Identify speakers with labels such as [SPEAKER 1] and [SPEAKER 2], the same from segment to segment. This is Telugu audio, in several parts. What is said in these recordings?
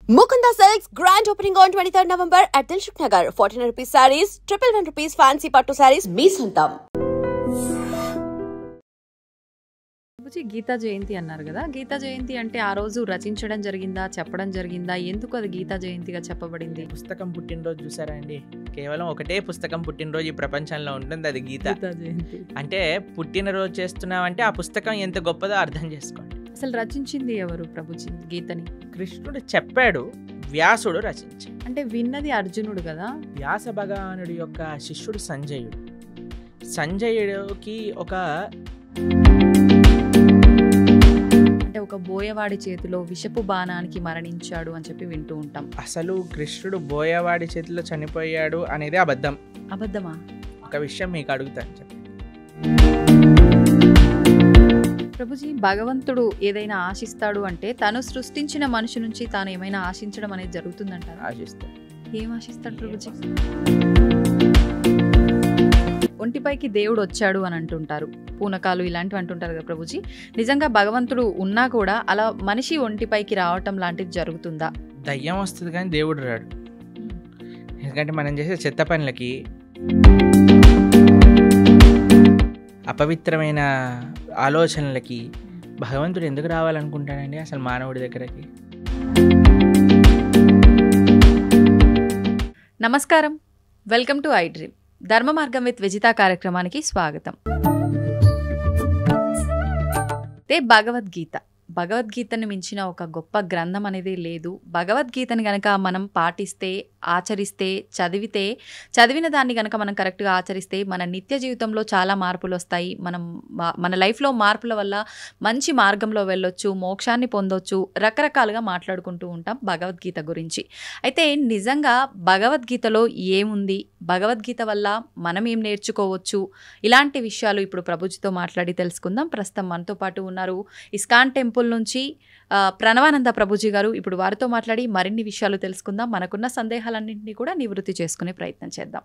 [SPEAKER 1] Mukunda Silks grand opening on 23rd November at Dilshuk Nagar. 1400 rupees sarees, 111 rupees fancy pattu sarees, మీ సొంతం.
[SPEAKER 2] గీతా జయంతి అన్నారు కదా, గీతా జయంతి అంటే ఆ రోజు రచించడం జరిగిందా, చెప్పడం జరిగిందా, ఎందుకు అది గీతా జయంతిగా చెప్పబడింది?
[SPEAKER 3] పుస్తకం పుట్టినరోజు చూసారా అండి? కేవలం ఒకటే పుస్తకం పుట్టినరోజు ఈ ప్రపంచంలో ఉంటుంది, అది గీతా జయంతి. అంటే పుట్టినరోజు చేస్తున్నామంటే ఆ పుస్తకం ఎంత గొప్పదో అర్థం చేసుకోండి.
[SPEAKER 2] అసలు రచించింది ఎవరు ప్రభుజీ గీతని?
[SPEAKER 3] కృష్ణుడు చెప్పాడు, వ్యాసుడు రచించాడు.
[SPEAKER 2] అంటే విన్నది అర్జునుడు కదా.
[SPEAKER 3] వ్యాస భగవానుడి యొక్క శిష్యుడు సంజయుడు. సంజయుడికి
[SPEAKER 2] ఒక బోయవాడి చేతిలో విషపు బాణానికి మరణించాడు అని చెప్పి వింటూ ఉంటాం.
[SPEAKER 3] అసలు కృష్ణుడు బోయవాడి చేతిలో చనిపోయాడు అనేది అబద్ధం.
[SPEAKER 2] అబద్ధమా?
[SPEAKER 3] ఒక విషయం మీకు అడుగుతాను చెప్పండి
[SPEAKER 2] ప్రభుజీ, భగవంతుడు ఏదైనా ఆశిస్తాడు అంటే తను సృష్టించిన మనిషి నుంచి తాను ఏమైనా ఆశించడం అనేది జరుగుతుందంటారు?
[SPEAKER 3] ఆశిస్తాడు.
[SPEAKER 2] ఏం ఆశిస్తాడు ప్రభుజీ? ఒంటిపైకి దేవుడు వచ్చాడు అని అంటుంటారు, పూనకాలు ఇలాంటివి అంటుంటారు కదా ప్రభుజీ. నిజంగా భగవంతుడు ఉన్నా కూడా అలా మనిషి ఒంటిపైకి రావటం లాంటిది జరుగుతుందా?
[SPEAKER 3] దయ్యం వస్తుంది కానీ దేవుడు రాడు. ఎందుకంటే మనం చేసే చెత్త పనులకి, అపవిత్రమైన ఆలోచనలకి భగవంతుడు ఎందుకు రావాలనుకుంటాడండి అసలు మానవుడి దగ్గరకి?
[SPEAKER 2] నమస్కారం, వెల్కమ్ టు ఐ డ్రీమ్. ధర్మ మార్గం విత్ విజిత కార్యక్రమానికి స్వాగతం. భగవద్గీతని మించిన ఒక గొప్ప గ్రంథం అనేది లేదు. భగవద్గీతని గనక మనం పాటిస్తే, ఆచరిస్తే, చదివిన దాన్ని గనక మనం కరెక్ట్గా ఆచరిస్తే మన నిత్య జీవితంలో చాలా మార్పులు వస్తాయి. మన లైఫ్లో మార్పుల వల్ల మంచి మార్గంలో వెళ్ళొచ్చు, మోక్షాన్ని పొందొచ్చు, రకరకాలుగా మాట్లాడుకుంటూ ఉంటాం భగవద్గీత గురించి. అయితే నిజంగా భగవద్గీతలో ఏముంది, భగవద్గీత వల్ల మనం ఏం నేర్చుకోవచ్చు, ఇలాంటి విషయాలు ఇప్పుడు ప్రభుజీతో మాట్లాడి తెలుసుకుందాం. ప్రస్తుతం మనతో పాటు ఉన్నారు ఇస్కాన్ టెంపుల్ నుంచి ప్రణవానంద ప్రభుజీ గారు. ఇప్పుడు వారితో మాట్లాడి మరిన్ని విషయాలు తెలుసుకుందాం, మనకున్న సందేహాలన్నింటినీ కూడా నివృత్తి చేసుకునే ప్రయత్నం చేద్దాం.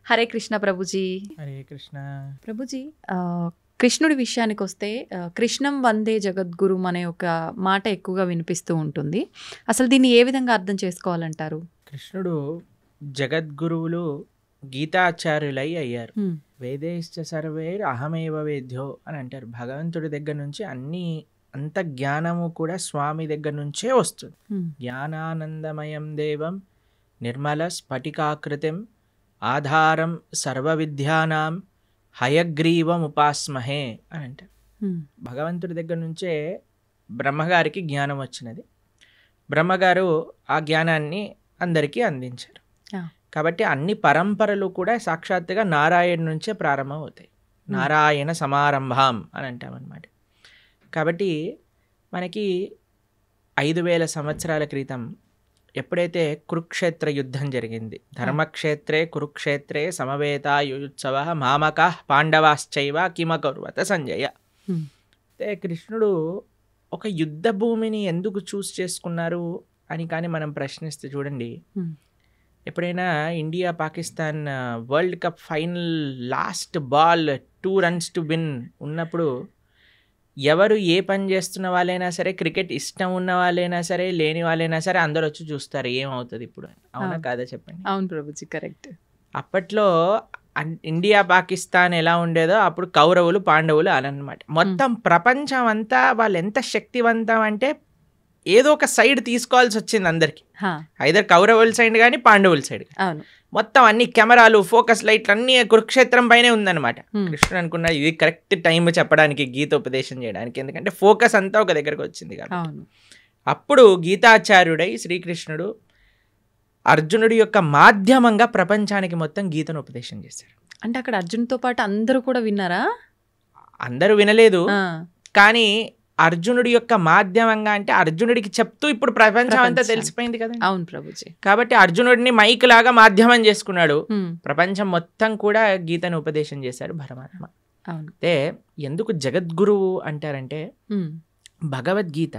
[SPEAKER 2] హరే కృష్ణ ప్రభుజీ.
[SPEAKER 3] హరే కృష్ణ
[SPEAKER 2] ప్రభుజీ. కృష్ణుడి విషయానికి వస్తే కృష్ణం వందే జగద్గురు అనే ఒక మాట ఎక్కువగా వినిపిస్తూ ఉంటుంది. అసలు దీన్ని ఏ విధంగా అర్థం చేసుకోవాలంటారు?
[SPEAKER 3] కృష్ణుడు జగద్గురువులు గీతాచార్యులై అయ్యారు. వేదేశ్చ సర్వేర్ అహమేవ వేద్యో అని అంటారు. భగవంతుడి దగ్గర నుంచి అంత జ్ఞానము కూడా స్వామి దగ్గర నుంచే వస్తుంది. జ్ఞానానందమయం దేవం నిర్మల స్ఫటికాకృతిం ఆధారం సర్వ విద్యానాం హయగ్రీవం ఉపాస్మహే అని అంటారు. భగవంతుడి దగ్గర నుంచే బ్రహ్మగారికి జ్ఞానం వచ్చినది. బ్రహ్మగారు ఆ జ్ఞానాన్ని అందరికీ అందించారు. కాబట్టి అన్ని పరంపరలు కూడా సాక్షాత్తుగా నారాయణ నుంచే ప్రారంభం అవుతాయి. నారాయణ సమారంభం అని అంటామన్నమాట. కాబట్టి మనకి 5000 సంవత్సరాల క్రితం ఎప్పుడైతే కురుక్షేత్ర యుద్ధం జరిగింది, ధర్మక్షేత్రే కురుక్షేత్రే సమవేతాయుత్సవ మామకః పాండవాశ్చైవ కిమకర్వత సంజయ. అయితే కృష్ణుడు ఒక యుద్ధ భూమిని ఎందుకు చూస్ చేసుకున్నారు అని కానీ మనం ప్రశ్నిస్తే చూడండి, ఎప్పుడైనా India Pakistan world cup final last ball 2 runs to win ఉన్నప్పుడు ఎవరు ఏ పని చేస్తున్న వాళ్ళైనా సరే, క్రికెట్ ఇష్టం ఉన్న వాళ్ళైనా సరే, లేని వాళ్ళైనా సరే అందరు వచ్చి చూస్తారు ఏమవుతుంది ఇప్పుడు. అవునా కాదా చెప్పండి?
[SPEAKER 2] అవును ప్రభుజీ, కరెక్ట్.
[SPEAKER 3] అప్పట్లో ఇండియా పాకిస్తాన్ ఎలా ఉండేదో అప్పుడు కౌరవులు పాండవులు అనమాట. మొత్తం ప్రపంచం అంతా వాళ్ళు ఎంత శక్తివంతం అంటే ఏదో ఒక సైడ్ తీసుకోవాల్సి వచ్చింది అందరికి. ఐదర్ కౌరవుల సైడ్ కానీ పాండవుల సైడ్. మొత్తం అన్ని కెమెరాలు, ఫోకస్ లైట్లు అన్ని కురుక్షేత్రం పైనే ఉందన్నమాట. కృష్ణుడు అనుకున్నా ఇది కరెక్ట్ టైం చెప్పడానికి, గీతోపదేశం చేయడానికి, ఎందుకంటే ఫోకస్ అంతా ఒక దగ్గరకు వచ్చింది కాబట్టి. అప్పుడు గీతాచార్యుడై శ్రీకృష్ణుడు అర్జునుడి యొక్క మాధ్యమంగా ప్రపంచానికి మొత్తం గీతను ఉపదేశం చేశారు.
[SPEAKER 2] అంటే అక్కడ అర్జునుడితో పాటు అందరూ కూడా విన్నారా?
[SPEAKER 3] అందరూ వినలేదు, కానీ అర్జునుడి యొక్క మాధ్యమంగా, అంటే అర్జునుడికి చెప్తూ ఇప్పుడు ప్రపంచం అంతా తెలిసిపోయింది కదా.
[SPEAKER 2] అవును ప్రభుజీ.
[SPEAKER 3] కాబట్టి అర్జునుడిని మైక్ లాగా మాధ్యమం చేసుకున్నాడు. ప్రపంచం మొత్తం కూడా గీతను ఉపదేశం చేశారు పరమాత్మ. అయితే ఎందుకు జగద్గురువు అంటారంటే, భగవద్గీత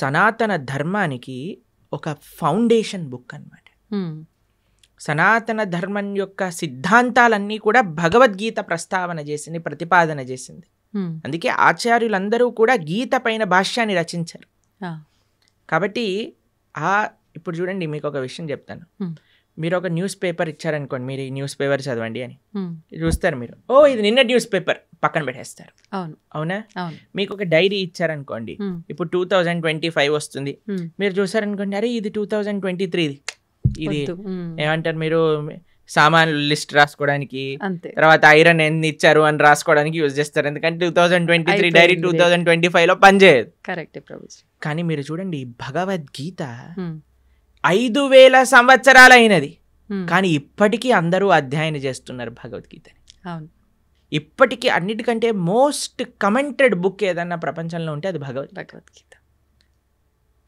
[SPEAKER 3] సనాతన ధర్మానికి ఒక ఫౌండేషన్ బుక్ అన్నమాట. సనాతన ధర్మం యొక్క సిద్ధాంతాలన్నీ కూడా భగవద్గీత ప్రస్తావన చేసింది, ప్రతిపాదన చేసింది. అందుకే ఆచార్యులందరూ కూడా గీత పైన భాష్యాన్ని రచించారు. కాబట్టి ఇప్పుడు చూడండి, మీకు ఒక విషయం చెప్తాను. మీరు ఒక న్యూస్ పేపర్ ఇచ్చారనుకోండి, మీరు ఈ న్యూస్ పేపర్ చదవండి అని చూస్తారు మీరు, ఇది నిన్న న్యూస్ పేపర్ పక్కన పెట్టేస్తారు. అవునా? మీకు ఒక డైరీ ఇచ్చారనుకోండి, ఇప్పుడు 2025 వస్తుంది, మీరు చూసారనుకోండి, అరే ఇది 2023, ఇది ఏమంటారు మీరు సామాన్లు లిస్ట్ రాసుకోవడానికి, తర్వాత ఐరన్ ఎన్ని ఇచ్చారు అని రాసుకోవడానికి యూజ్ చేస్తారు. ఎందుకంటే 2023 డైరీ 2025లో పనిచేయదు. కానీ మీరు చూడండి, భగవద్గీత 5000 సంవత్సరాలు అయినది, కానీ ఇప్పటికీ అందరూ అధ్యయనం చేస్తున్నారు భగవద్గీతని. ఇప్పటికీ అన్నిటికంటే మోస్ట్ కమెంటెడ్ బుక్ ఏదన్నా ప్రపంచంలో ఉంటే అది భగవద్గీత.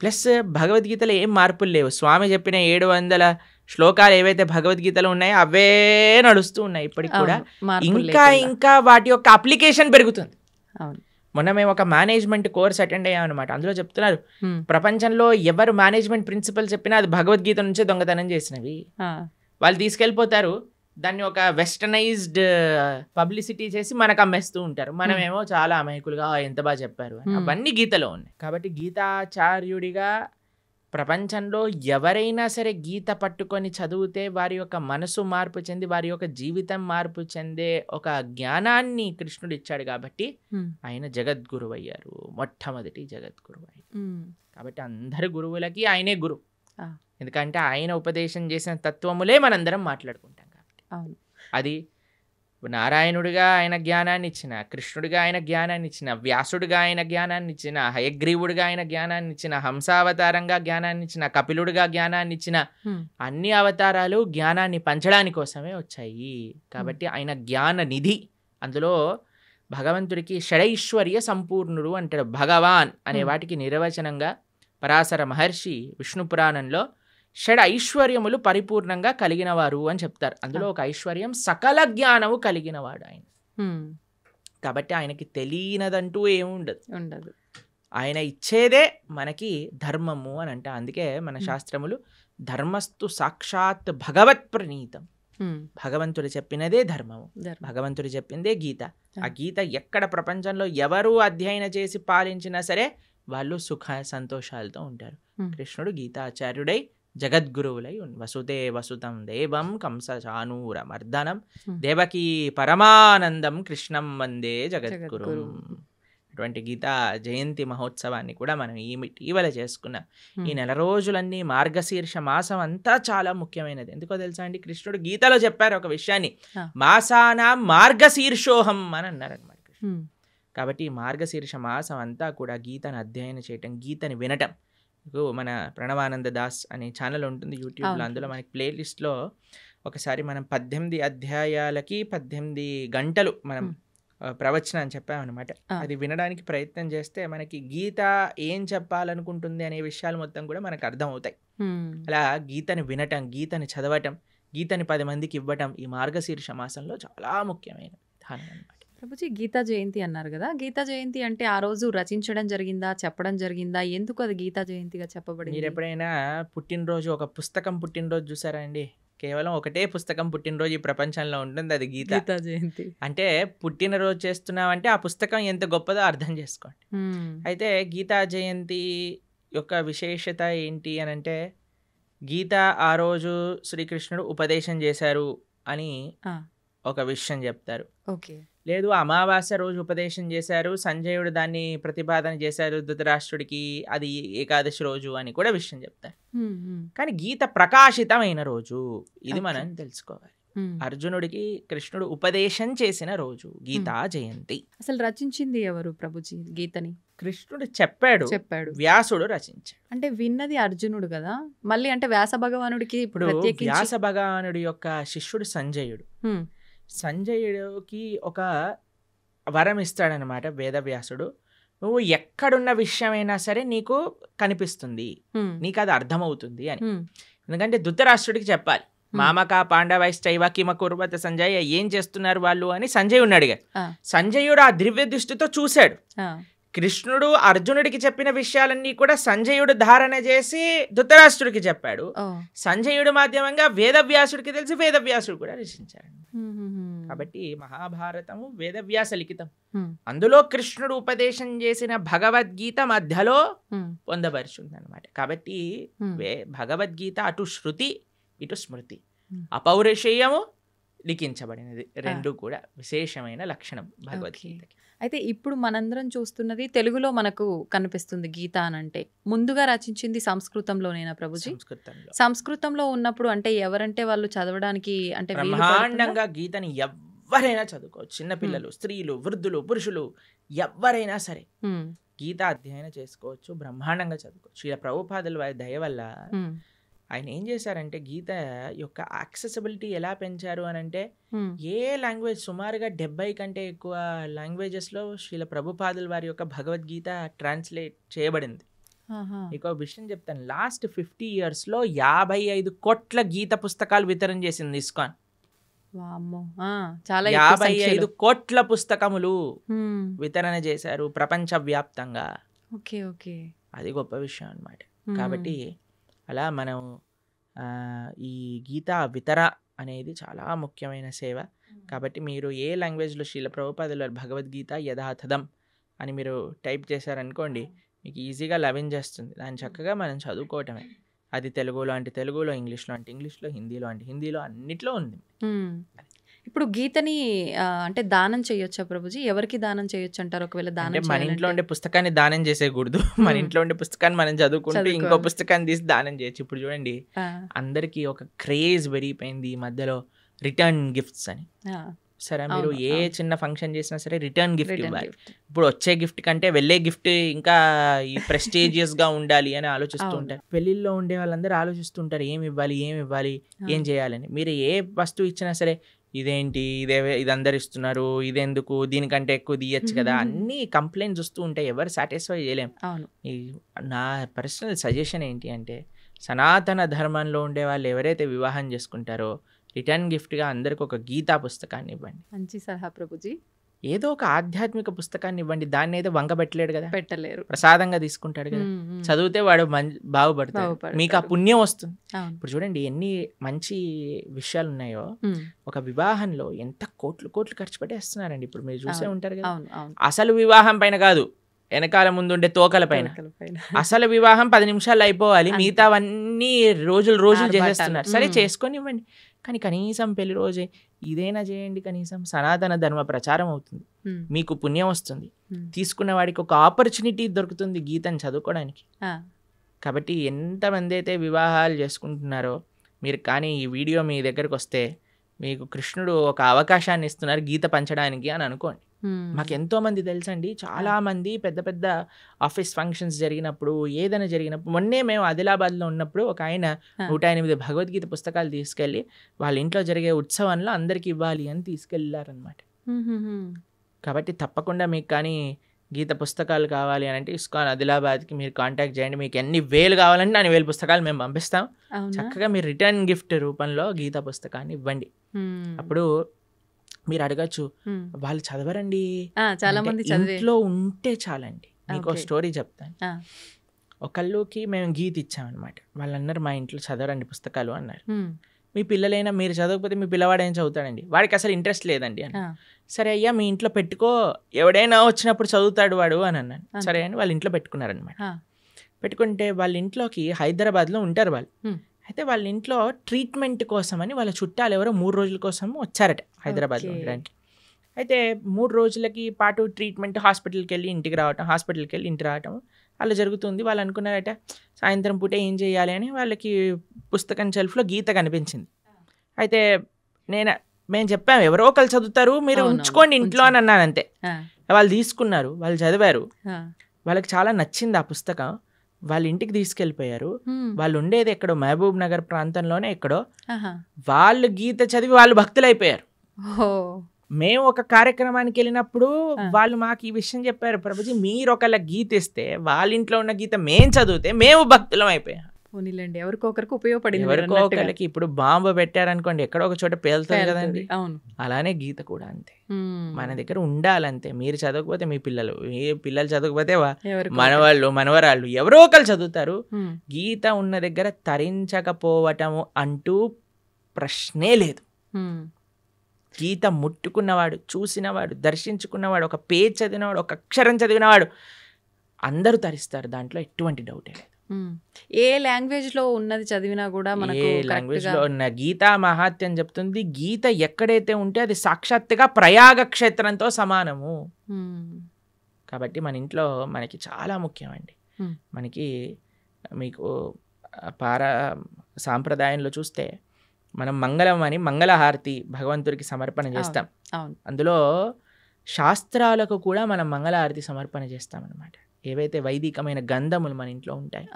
[SPEAKER 3] ప్లస్ భగవద్గీతలో ఏం మార్పులు లేవు. స్వామి చెప్పిన 700 శ్లోకాలు ఏవైతే భగవద్గీతలో ఉన్నాయో అవే నడుస్తూ ఉన్నాయి ఇప్పటికి కూడా. ఇంకా వాటి యొక్క అప్లికేషన్ పెరుగుతుంది. మొన్న మేము ఒక మేనేజ్మెంట్ కోర్స్ అటెండ్ అయ్యామన్నమాట. అందులో చెప్తున్నారు, ప్రపంచంలో ఎవరు మేనేజ్మెంట్ ప్రిన్సిపల్ చెప్పినా అది భగవద్గీత నుంచే దొంగతనం చేసినవి. వాళ్ళు తీసుకెళ్ళిపోతారు, దాన్ని ఒక వెస్టర్నైజ్డ్ పబ్లిసిటీ చేసి మనకు అమ్మేస్తూ ఉంటారు. మనమేమో చాలా అమాయకులుగా ఎంత బాగా చెప్పారు అని. అవన్నీ గీతలో ఉన్నాయి. కాబట్టి గీతాచార్యుడిగా ప్రపంచంలో ఎవరైనా సరే గీత పట్టుకొని చదివితే వారి యొక్క మనసు మార్పు చెంది, వారి యొక్క జీవితం మార్పు చెందే ఒక జ్ఞానాన్ని కృష్ణుడు ఇచ్చాడు. కాబట్టి ఆయన జగద్గురువు అయ్యారు, మొట్టమొదటి జగద్గురువు అయ్యారు. కాబట్టి అందరి గురువులకి ఆయనే గురువు. ఎందుకంటే ఆయన ఉపదేశం చేసిన తత్వములే మనందరం మాట్లాడుకుంటాం కాబట్టి. అది నారాయణుడిగా ఆయన జ్ఞానాన్ని ఇచ్చిన, కృష్ణుడిగా ఆయన జ్ఞానాన్ని ఇచ్చిన, వ్యాసుడిగా ఆయన జ్ఞానాన్ని ఇచ్చిన, హయగ్రీవుడిగా ఆయన జ్ఞానాన్ని ఇచ్చిన, హంసావతారంగా జ్ఞానాన్ని ఇచ్చిన, కపిలుడిగా జ్ఞానాన్ని ఇచ్చిన, అన్ని అవతారాలు జ్ఞానాన్ని పంచడానికి కోసమే వచ్చాయి. కాబట్టి ఆయన జ్ఞాన నిధి. అందులో భగవంతుడికి షడైశ్వర్య సంపూర్ణుడు అంటాడు. భగవాన్ అనే వాటికి నిర్వచనంగా పరాశర మహర్షి విష్ణు పురాణంలో షడ్ ఐశ్వర్యములు పరిపూర్ణంగా కలిగినవారు అని చెప్తారు. అందులో ఒక ఐశ్వర్యం సకల జ్ఞానము కలిగినవాడు ఆయన. కాబట్టి ఆయనకి తెలియనదంటూ ఏముండదు. ఆయన ఇచ్చేదే మనకి ధర్మము అని అంట. అందుకే మన శాస్త్రములు ధర్మస్తు సాక్షాత్ భగవత్ ప్రణీతం. భగవంతుడు చెప్పినదే ధర్మము, భగవంతుడు చెప్పిందే గీత. ఆ గీత ఎక్కడ ప్రపంచంలో ఎవరు అధ్యయనం చేసి పాలించినా సరే వాళ్ళు సుఖ సంతోషాలతో ఉంటారు. కృష్ణుడు గీతాచార్యుడై జగద్గురువులై వసుదే వసుతం దేవం కంస చానూర మర్దనం దేవకీ పరమానందం కృష్ణం వందే జగద్గురు. అటువంటి గీతా జయంతి మహోత్సవాన్ని కూడా మనం ఇటీవల చేసుకున్నాం. ఈ నెల రోజులన్నీ మార్గశీర్ష మాసం అంతా చాలా ముఖ్యమైనది. ఎందుకో తెలుసా అండి, కృష్ణుడు గీతలో చెప్పారు ఒక విషయాన్ని, మాసానా మార్గశీర్షోహం అని అన్నారనమాట కృష్ణుడు. కాబట్టి ఈ మార్గశీర్ష మాసం అంతా కూడా గీతను అధ్యయనం చేయటం, గీతని వినటం. మన ప్రణవానంద దాస్ అనే ఛానల్ ఉంటుంది యూట్యూబ్లో. అందులో మనకి ప్లేలిస్ట్లో ఒకసారి మనం 18 అధ్యాయాలకి 18 గంటలు మనం ప్రవచనం అని చెప్పామన్నమాట. అది వినడానికి ప్రయత్నం చేస్తే మనకి గీత ఏం చెప్పాలనుకుంటుంది అనే విషయాలు మొత్తం కూడా మనకు అర్థమవుతాయి. అలా గీతని వినటం, గీతని చదవటం, గీతని 10 మందికి ఇవ్వటం ఈ మార్గశీర్ష మాసంలో చాలా ముఖ్యమైన విధానం అన్నమాట.
[SPEAKER 2] ప్రభుజీ, గీతా జయంతి అన్నారు కదా, గీతా జయంతి అంటే ఆ రోజు రచించడం జరిగిందా, చెప్పడం జరిగిందా, ఎందుకు అది గీతా జయంతిగా చెప్పబడింది?
[SPEAKER 3] మీరు ఎప్పుడైనా పుట్టినరోజు, ఒక పుస్తకం పుట్టినరోజు చూసారా అండి? కేవలం ఒకటే పుస్తకం పుట్టినరోజు ఈ ప్రపంచంలో ఉంటుంది, అది గీతా
[SPEAKER 2] జయంతి.
[SPEAKER 3] అంటే పుట్టినరోజు చేస్తున్నామంటే ఆ పుస్తకం ఎంత గొప్పదో అర్థం చేసుకోండి. అయితే గీతా జయంతి యొక్క విశేషత ఏంటి అని అంటే, గీత ఆ రోజు శ్రీకృష్ణుడు ఉపదేశం చేశారు అని ఒక విషయం చెప్తారు. లేదు, అమావాస్య రోజు ఉపదేశం చేశారు, సంజయుడు దాన్ని ప్రతిపాదన చేశారు ధృతరాష్ట్రుడికి, అది ఏకాదశి రోజు అని కూడా విషయం చెప్తారు. కానీ గీత ప్రకాశితమైన రోజు ఇది మనం తెలుసుకోవాలి. అర్జునుడికి కృష్ణుడు ఉపదేశం చేసిన రోజు గీతా జయంతి.
[SPEAKER 2] అసలు రచించింది ఎవరు ప్రభుజీ గీతని?
[SPEAKER 3] కృష్ణుడు చెప్పాడు, వ్యాసుడు రచించాడు.
[SPEAKER 2] అంటే విన్నది అర్జునుడు కదా, మళ్ళీ అంటే వ్యాస భగవానుడికి ఇప్పుడు
[SPEAKER 3] వ్యాస భగవానుడి యొక్క శిష్యుడు సంజయుడు. సంజయుడికి ఒక వరం ఇస్తాడనమాట వేదవ్యాసుడు. నువ్వు ఎక్కడున్న విషయమైనా సరే నీకు కనిపిస్తుంది, నీకు అది అర్థమవుతుంది అని. ఎందుకంటే ధృతరాష్ట్రుడికి చెప్పాలి, మామక పాండవైశ్చైవ కిమ కుర్వత సంజయ్, ఏం చేస్తున్నారు వాళ్ళు అని సంజయుడిని అడిగాడు. సంజయుడు ఆ దివ్య దృష్టితో చూశాడు. కృష్ణుడు అర్జునుడికి చెప్పిన విషయాలన్నీ కూడా సంజయుడు ధారణ చేసి ధృతరాష్ట్రుడికి చెప్పాడు. సంజయుడు మాధ్యమంగా వేదవ్యాసుడికి తెలిసి వేదవ్యాసుడు కూడా రచించాడు. కాబట్టి మహాభారతము వేదవ్యాస లిఖితం. అందులో కృష్ణుడు ఉపదేశం చేసిన భగవద్గీత మధ్యలో పొందపరుచుంది అనమాట. కాబట్టి భగవద్గీత అటు శృతి ఇటు స్మృతి, అపౌరుషేయము లిఖించబడినది, రెండు కూడా విశేషమైన లక్షణం భగవద్గీతకి.
[SPEAKER 2] అయితే ఇప్పుడు మనందరం చూస్తున్నది తెలుగులో మనకు కనిపిస్తుంది గీత అనంటే. ముందుగా రచించింది సంస్కృతంలోనేనా ప్రభుజీ? సంస్కృతంలో ఉన్నప్పుడు అంటే ఎవరంటే వాళ్ళు చదవడానికి అంటే
[SPEAKER 3] బ్రహ్మాండంగా గీతని ఎవరైనా చదువుకోవచ్చు. చిన్నపిల్లలు, స్త్రీలు, వృద్ధులు, పురుషులు ఎవరైనా సరే గీత అధ్యయనం చేసుకోవచ్చు, బ్రహ్మాండంగా చదువుకోవచ్చు. ఇలా ప్రభుపాదుల వారి దయ వల్ల ఆయన ఏం చేశారంటే గీత యొక్క యాక్సెసిబిలిటీ ఎలా పెంచారు అని అంటే, ఏ లాంగ్వేజ్ సుమారుగా 70 కంటే ఎక్కువ లాంగ్వేజెస్లో శ్రీల ప్రభుపాదుల వారి యొక్క భగవద్గీత ట్రాన్స్లేట్ చేయబడింది. ఇంకో విషయం చెప్తాను, లాస్ట్ 50 yearsలో 55 కోట్ల గీత పుస్తకాలు వితరణ చేసింది ఇస్కాన్. 55 కోట్ల పుస్తకములు వితరణ చేశారు ప్రపంచవ్యాప్తంగా. అది గొప్ప విషయం అన్నమాట. కాబట్టి అలా మనం ఈ గీతా వితర అనేది చాలా ముఖ్యమైన సేవ. కాబట్టి మీరు ఏ లాంగ్వేజ్లో శ్రీల ప్రభుపాదుల భగవద్గీత యథాతథం అని మీరు టైప్ చేశారనుకోండి, మీకు ఈజీగా లభించేస్తుంది. దాన్ని చక్కగా మనం చదువుకోవటమే. అది తెలుగులో అంటే తెలుగులో, ఇంగ్లీష్లో అంటే ఇంగ్లీష్లో, హిందీలో అంటే హిందీలో, అన్నిట్లో ఉంది.
[SPEAKER 2] ఇప్పుడు గీతని అంటే దానం చేయొచ్చా ప్రభుజీ? ఎవరికి దానం చేయొచ్చు అంటారు? ఒకవేళ దానం
[SPEAKER 3] మన ఇంట్లో ఉండే పుస్తకాన్ని దానం చేసేయకూడదు. మన ఇంట్లో ఉండే పుస్తకాన్ని మనం చదువుకుంటూ ఇంకో పుస్తకాన్ని తీసి దానం చేయొచ్చు. ఇప్పుడు చూడండి, అందరికి ఒక క్రేజ్ పెరిగిపోయింది ఈ మధ్యలో రిటర్న్ గిఫ్ట్స్ అని. సరే, మీరు ఏ చిన్న ఫంక్షన్ చేసినా సరే రిటర్న్ గిఫ్ట్ ఇవ్వాలి. ఇప్పుడు వచ్చే గిఫ్ట్ కంటే వెళ్ళే గిఫ్ట్ ఇంకా ఈ ప్రెస్టీజియస్ గా ఉండాలి అని ఆలోచిస్తూ ఉంటారు. పెళ్లిల్లో ఉండే వాళ్ళందరూ ఆలోచిస్తుంటారు ఏమి ఇవ్వాలి, ఏం చేయాలని. మీరు ఏ వస్తువు ఇచ్చినా సరే ఇదేంటి, ఇది అందరు ఇస్తున్నారు, ఇదెందుకు, దీనికంటే ఎక్కువ తీయచ్చు కదా, అన్ని కంప్లైంట్స్ వస్తూ ఉంటాయి. ఎవరు సాటిస్ఫై చేయలేం. నా పర్సనల్ సజెషన్ ఏంటి అంటే, సనాతన ధర్మంలో ఉండే వాళ్ళు ఎవరైతే వివాహం చేసుకుంటారో రిటర్న్ గిఫ్ట్గా అందరికి ఒక గీతా పుస్తకాన్ని ఇవ్వండి.
[SPEAKER 2] మంచి సలహా ప్రభుజీ.
[SPEAKER 3] ఏదో ఒక ఆధ్యాత్మిక పుస్తకాన్ని ఇవ్వండి. దాన్ని ఏదో వంక పెట్టలేడు కదా,
[SPEAKER 2] పెట్టలేరు,
[SPEAKER 3] ప్రసాదంగా తీసుకుంటాడు కదా. చదివితే వాడు బాగుపడతాడు, మీకు ఆ పుణ్యం వస్తుంది. ఇప్పుడు చూడండి ఎన్ని మంచి విషయాలు ఉన్నాయో. ఒక వివాహంలో ఎంత కోట్లు ఖర్చు పెట్టేస్తున్నారండి. ఇప్పుడు మీరు చూసే ఉంటారు కదా. అసలు వివాహం పైన కాదు, వెనకాల ముందుండే తోకల పైన. అసలు వివాహం 10 నిమిషాలు అయిపోవాలి, మిగతావన్నీ రోజులు చేసేస్తున్నారు. సరే చేసుకొని ఇవ్వండి, కానీ కనీసం పెళ్లి రోజే ఇదైనా చేయండి. కనీసం సనాతన ధర్మ ప్రచారం అవుతుంది, మీకు పుణ్యం వస్తుంది, తీసుకున్న వాడికి ఒక ఆపర్చునిటీ దొరుకుతుంది గీతను చదువుకోవడానికి. కాబట్టి ఎంతమంది అయితే వివాహాలు చేసుకుంటున్నారో మీరు, కానీ ఈ వీడియో మీ దగ్గరకు వస్తే మీకు కృష్ణుడు ఒక అవకాశాన్ని ఇస్తున్నారు గీత పంచడానికి అని అనుకోండి. మాకు ఎంతో మంది తెలుసండి, చాలా మంది పెద్ద పెద్ద ఆఫీస్ ఫంక్షన్స్ జరిగినప్పుడు, ఏదైనా జరిగినప్పుడు, మొన్నే మేము ఆదిలాబాద్లో ఉన్నప్పుడు ఒక ఆయన 108 భగవద్గీత పుస్తకాలు తీసుకెళ్ళి వాళ్ళ ఇంట్లో జరిగే ఉత్సవంలో అందరికి ఇవ్వాలి అని తీసుకెళ్ళారనమాట. కాబట్టి తప్పకుండా మీకు కానీ గీత పుస్తకాలు కావాలి అని అంటే ఇస్కాన్ ఆదిలాబాద్కి మీరు కాంటాక్ట్ చేయండి. మీకు ఎన్ని వేలు కావాలంటే అన్ని 1000 పుస్తకాలు మేము పంపిస్తాం. చక్కగా మీరు రిటర్న్ గిఫ్ట్ రూపంలో గీత పుస్తకాన్ని ఇవ్వండి. అప్పుడు మీరు అడగచ్చు, వాళ్ళు చదవరండి,
[SPEAKER 2] చాలా మంది
[SPEAKER 3] ఇంట్లో ఉంటే చాలండి. మీకు స్టోరీ చెప్తాను. ఒకళ్ళకి మేము గీత ఇచ్చామన్నమాట. వాళ్ళు అన్నారు మా ఇంట్లో చదవరండి పుస్తకాలు అన్నారు. మీ పిల్లలైనా మీరు చదవకపోతే మీ పిల్లవాడు ఏం చదువుతాడండి, వాడికి అసలు ఇంట్రెస్ట్ లేదండి అని. సరే అయ్యా మీ ఇంట్లో పెట్టుకో, ఎవడైనా వచ్చినప్పుడు చదువుతాడు వాడు అని అన్నాను. సరే అని వాళ్ళ ఇంట్లో పెట్టుకున్నారనమాట. పెట్టుకుంటే వాళ్ళ ఇంట్లోకి హైదరాబాద్లో ఉంటారు వాళ్ళు. అయితే వాళ్ళ ఇంట్లో ట్రీట్మెంట్ కోసమని వాళ్ళ చుట్టాలు ఎవరో 3 రోజుల కోసం వచ్చారట హైదరాబాద్లో ఉండడానికి. అయితే 3 రోజులకి పాటు ట్రీట్మెంట్, హాస్పిటల్కి వెళ్ళి ఇంటికి రావటం అలా జరుగుతుంది. వాళ్ళు అనుకున్నారట సాయంత్రం పూట ఏం చేయాలి అని. వాళ్ళకి పుస్తకం షెల్ఫ్లో గీత కనిపించింది. అయితే మేము చెప్పాము ఎవరో ఒకరు చదువుతారు, మీరు ఉంచుకోండి ఇంట్లో అని అన్నాను. అంతే. వాళ్ళు తీసుకున్నారు, వాళ్ళు చదివారు, వాళ్ళకి చాలా నచ్చింది ఆ పుస్తకం. వాళ్ళ ఇంటికి తీసుకెళ్ళిపోయారు. వాళ్ళు ఉండేది ఎక్కడో మహబూబ్ నగర్ ప్రాంతంలోనే ఎక్కడో. వాళ్ళు గీత చదివి వాళ్ళు భక్తులు అయిపోయారు. మేము ఒక కార్యక్రమానికి వెళ్ళినప్పుడు వాళ్ళు మాకు ఈ విషయం చెప్పారు, ప్రభుజీ మీరు ఒకళ్ళ గీత ఇస్తే వాళ్ళ ఇంట్లో ఉన్న గీత మేము చదివితే మేము భక్తులం అయిపోయాం.
[SPEAKER 2] ఎవరికొకరికి ఉపయోగపడింది.
[SPEAKER 3] ఎవరికొకరికి ఇప్పుడు బాంబు పెట్టారనుకోండి ఎక్కడో ఒక చోట పేలుతుంది కదండి. అలానే గీత కూడా అంతే, మన దగ్గర ఉండాలంతే. మీరు చదవకపోతే మీ పిల్లలు చదవకపోతే మనవాళ్ళు మనవరాళ్ళు ఎవరో ఒకరు చదువుతారు. గీత ఉన్న దగ్గర తరించకపోవటము అంటూ ప్రశ్నే లేదు. గీత ముట్టుకున్నవాడు, చూసినవాడు, దర్శించుకున్నవాడు, ఒక పేజ్ చదివినవాడు, ఒక అక్షరం చదివినవాడు అందరూ తరిస్తారు, దాంట్లో ఎటువంటి డౌటే లేదు.
[SPEAKER 2] ఏ లాంగ్వేజ్ లో ఉన్నది చదివినా కూడా మనకు
[SPEAKER 3] ఏ లాంగ్వేజ్ లో ఉన్న గీతా మహాత్యం చెప్తుంది, గీత ఎక్కడైతే ఉంటే అది సాక్షాత్తుగా ప్రయాగ క్షేత్రంతో సమానము. కాబట్టి మన ఇంట్లో మనకి చాలా ముఖ్యమండి. మనకి మీకు సాంప్రదాయంలో చూస్తే మనం మంగళం అని మంగళహారతి భగవంతుడికి సమర్పణ చేస్తాం. అందులో శాస్త్రాలకు కూడా మనం మంగళహారతి సమర్పణ చేస్తాం అన్నమాట, ఏవైతే వైదికమైన గంధములు మన ఇంట్లో ఉంటాయి.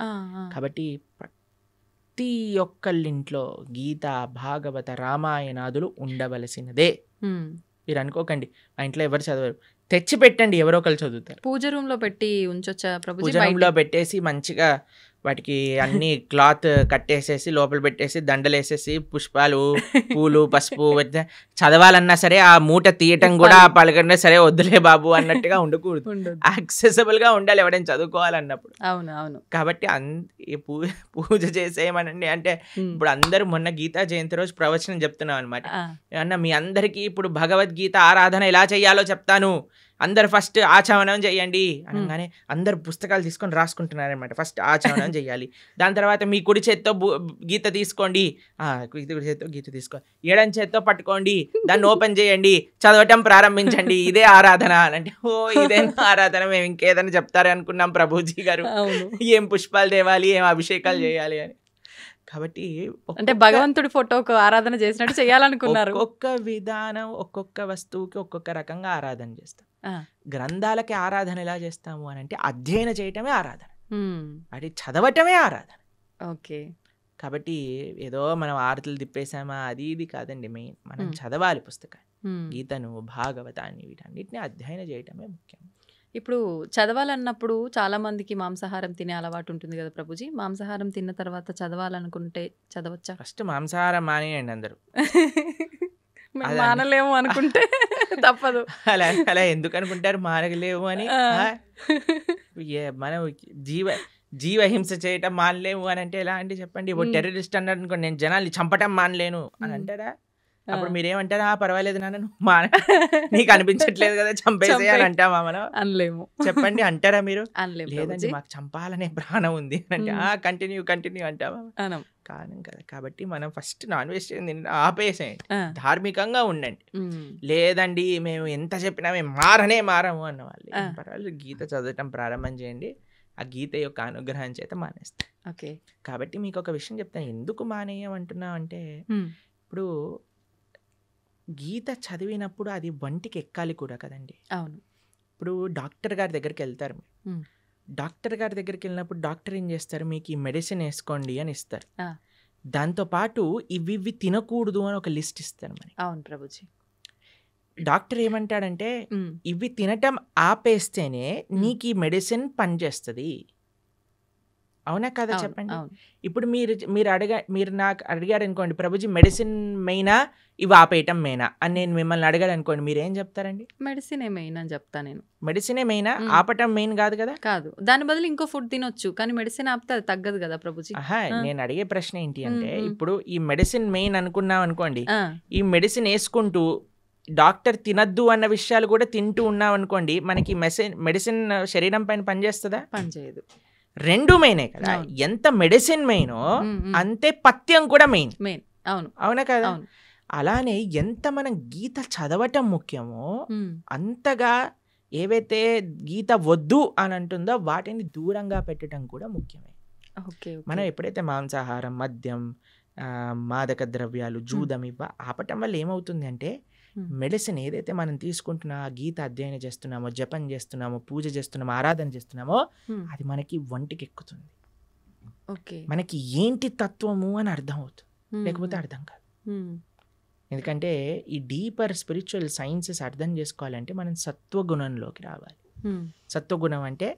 [SPEAKER 3] కాబట్టి ప్రతి ఒక్కళ్ళింట్లో గీత, భాగవత, రామాయణాదులు ఉండవలసినదే. మీరు అనుకోకండి మా ఇంట్లో ఎవరు చదవరు, తెచ్చి పెట్టండి, ఎవరో ఒకరు చదువుతారు.
[SPEAKER 2] పూజ రూమ్ లో పెట్టి ఉంచొచ్చా ప్రభుజీ?
[SPEAKER 3] పూజ రూమ్ లో పెట్టేసి మంచిగా వాటికి అన్ని క్లాత్ కట్టేసేసి లోపల పెట్టేసి దండలేసేసి పుష్పాలు, పూలు, పసుపు చదవాలన్నా సరే ఆ మూట తీయటం కూడా పలకన్నా సరే వద్దులే బాబు అన్నట్టుగా ఉండకూడదు. యాక్సెసిబుల్ గా ఉండాలి ఎవరైనా చదువుకోవాలన్నప్పుడు.
[SPEAKER 2] అవును.
[SPEAKER 3] కాబట్టి పూజ చేసేయమనండి అంటే ఇప్పుడు అందరూ మొన్న గీతా జయంతి రోజు ప్రవచనం చెప్తున్నాం అనమాట. ఏమన్నా మీ అందరికీ ఇప్పుడు భగవద్గీత ఆరాధన ఎలా చేయాలో చెప్తాను, అందరు ఫస్ట్ ఆచమనం చేయండి అనగానే అందరు పుస్తకాలు తీసుకొని రాసుకుంటున్నారనమాట. ఫస్ట్ ఆచమనం చేయాలి, దాని తర్వాత మీ కుడి చేత్తో గీత తీసుకోండి, కుడి చేత్తో గీత తీసుకోండి, ఎడం చేత్తో పట్టుకోండి, దాన్ని ఓపెన్ చేయండి, చదవటం ప్రారంభించండి, ఇదే ఆరాధన అంటే ఓ ఇదేనా ఆరాధన, మేము ఇంకేదైనా చెప్తారు అనుకున్నాం ప్రభుజీ గారు, ఏం పుష్పాలు తేవాలి, ఏం అభిషేకాలు చేయాలి అని. కాబట్టి
[SPEAKER 2] అంటే భగవంతుడి ఫోటోకు ఆరాధన చేసినట్టు చేయాలనుకున్నారు.
[SPEAKER 3] ఒక్కొక్క విధానం ఒక్కొక్క వస్తువుకి ఒక్కొక్క రకంగా ఆరాధన చేస్తాం. గ్రంథాలకి ఆరాధన ఎలా చేస్తాము అని అంటే అధ్యయనం చేయటమే ఆరాధన, అది చదవటమే ఆరాధన.
[SPEAKER 2] ఓకే.
[SPEAKER 3] కాబట్టి ఏదో మనం ఆరతులు తిప్పేసామా అది ఇది కాదండి, మెయిన్ మనం చదవాలి పుస్తకాన్ని, గీతను, భాగవతాన్ని, వీటన్నిటిని అధ్యయనం చేయటమే ముఖ్యం.
[SPEAKER 2] ఇప్పుడు చదవాలన్నప్పుడు చాలా మందికి మాంసాహారం తినే అలవాటు ఉంటుంది కదా ప్రభుజీ, మాంసాహారం తిన్న తర్వాత చదవాలనుకుంటే చదవచ్చా?
[SPEAKER 3] ఫస్ట్ మాంసాహారం మానేయండి అందరూ.
[SPEAKER 2] మానలేము అనుకుంటే తప్పదు.
[SPEAKER 3] అలా ఎందుకు అనుకుంటారు మానలేము అని? మనం జీవహింస చేయటం మానలేము అని అంటే ఎలా అంటే చెప్పండి, ఇప్పుడు టెర్రరిస్ట్ అన్నారు అనుకోండి, నేను జనాల్ని చంపటం మానలేను అని అంటారా? అప్పుడు మీరేమంటారా, పర్వాలేదు నాన్న నీకు అనిపించట్లేదు కదా చంపేసే అని అంటామా మనం?
[SPEAKER 2] అనలేము.
[SPEAKER 3] చెప్పండి, అంటారా మీరు?
[SPEAKER 2] అనలేము.
[SPEAKER 3] లేదండి మాకు చంపాలనే ప్రాణం ఉంది అంటే కంటిన్యూ అంటామా? కాను కదా. కాబట్టి మనం ఫస్ట్ నాన్ వెజ్ ఆపేసేయండి, ధార్మికంగా ఉండండి. లేదండి మేము ఎంత చెప్పినా మేము మారము అన్న వాళ్ళు పర్వాలేదు, గీత చదవటం ప్రారంభం చేయండి, ఆ గీత యొక్క అనుగ్రహం చేత మానేస్తాం.
[SPEAKER 2] ఓకే.
[SPEAKER 3] కాబట్టి మీకు ఒక విషయం చెప్తాను, ఎందుకు మానేయమంటున్నా అంటే ఇప్పుడు గీత చదివినప్పుడు అది వంటికి ఎక్కాలి కూడా కదండి.
[SPEAKER 2] అవును.
[SPEAKER 3] ఇప్పుడు డాక్టర్ గారి దగ్గరికి వెళ్తారు మీరు, డాక్టర్ గారి దగ్గరికి వెళ్ళినప్పుడు డాక్టర్ ఏం చేస్తారు, మీకు ఈ మెడిసిన్ వేసుకోండి అని ఇస్తారు, దాంతోపాటు ఇవి తినకూడదు అని ఒక లిస్ట్ ఇస్తారు మరి.
[SPEAKER 2] అవును ప్రభుజీ.
[SPEAKER 3] డాక్టర్ ఏమంటాడంటే ఇవి తినటం ఆపేస్తేనే నీకు ఈ మెడిసిన్ పనిచేస్తుంది, అవునా కదా చెప్పండి. ఇప్పుడు మీరు నాకు అడిగారు అనుకోండి, ప్రభుజీ మెడిసిన్ మెయినా ఇవి ఆపేయటం మెయినా అని నేను మిమ్మల్ని అడిగాడు అనుకోండి, మీరేం చెప్తారండి?
[SPEAKER 2] మెడిసినే మెయిన్ అని చెప్తా నేను.
[SPEAKER 3] మెడిసినే మెయినా, ఆపటం మెయిన్ కాదు కదా?
[SPEAKER 2] కాదు, దాని బదులు ఇంకో ఫుడ్ తినొచ్చు, కానీ మెడిసిన్ ఆపితే అది తగ్గదు కదా ప్రభుజీ.
[SPEAKER 3] నేను అడిగే ప్రశ్న ఏంటి అంటే, ఇప్పుడు ఈ మెడిసిన్ మెయిన్ అనుకున్నాం అనుకోండి, ఈ మెడిసిన్ వేసుకుంటూ డాక్టర్ తినద్దు అన్న విషయాలు కూడా తింటూ ఉన్నాం అనుకోండి, మనకి మెడిసిన్ శరీరం పైన పనిచేస్తుందా?
[SPEAKER 2] పనిచేయదు.
[SPEAKER 3] రెండు మెయినే కదా. ఎంత మెడిసిన్ మెయినో అంతే పథ్యం కూడా మెయిన్. అవునా కదా? అలానే ఎంత మనం గీత చదవటం ముఖ్యమో అంతగా ఏవైతే గీత వద్దు అని అంటుందో వాటిని దూరంగా పెట్టడం కూడా ముఖ్యమే. మనం ఎప్పుడైతే మాంసాహారం, మద్యం, మాదక ద్రవ్యాలు, జూదం ఆపటం వల్ల ఏమవుతుంది అంటే, మెడిసిన్ ఏదైతే మనం తీసుకుంటున్నా, గీత అధ్యయనం చేస్తున్నామో, జపం చేస్తున్నామో, పూజ చేస్తున్నామో, ఆరాధన చేస్తున్నామో అది మనకి వంటికి ఎక్కుతుంది, మనకి ఏంటి తత్వము అని అర్థం అవుతుంది, లేకపోతే అర్థం కాదు. ఎందుకంటే ఈ డీపర్ స్పిరిచువల్ సైన్సెస్ అర్థం చేసుకోవాలంటే మనం సత్వగుణంలోకి రావాలి. సత్వగుణం అంటే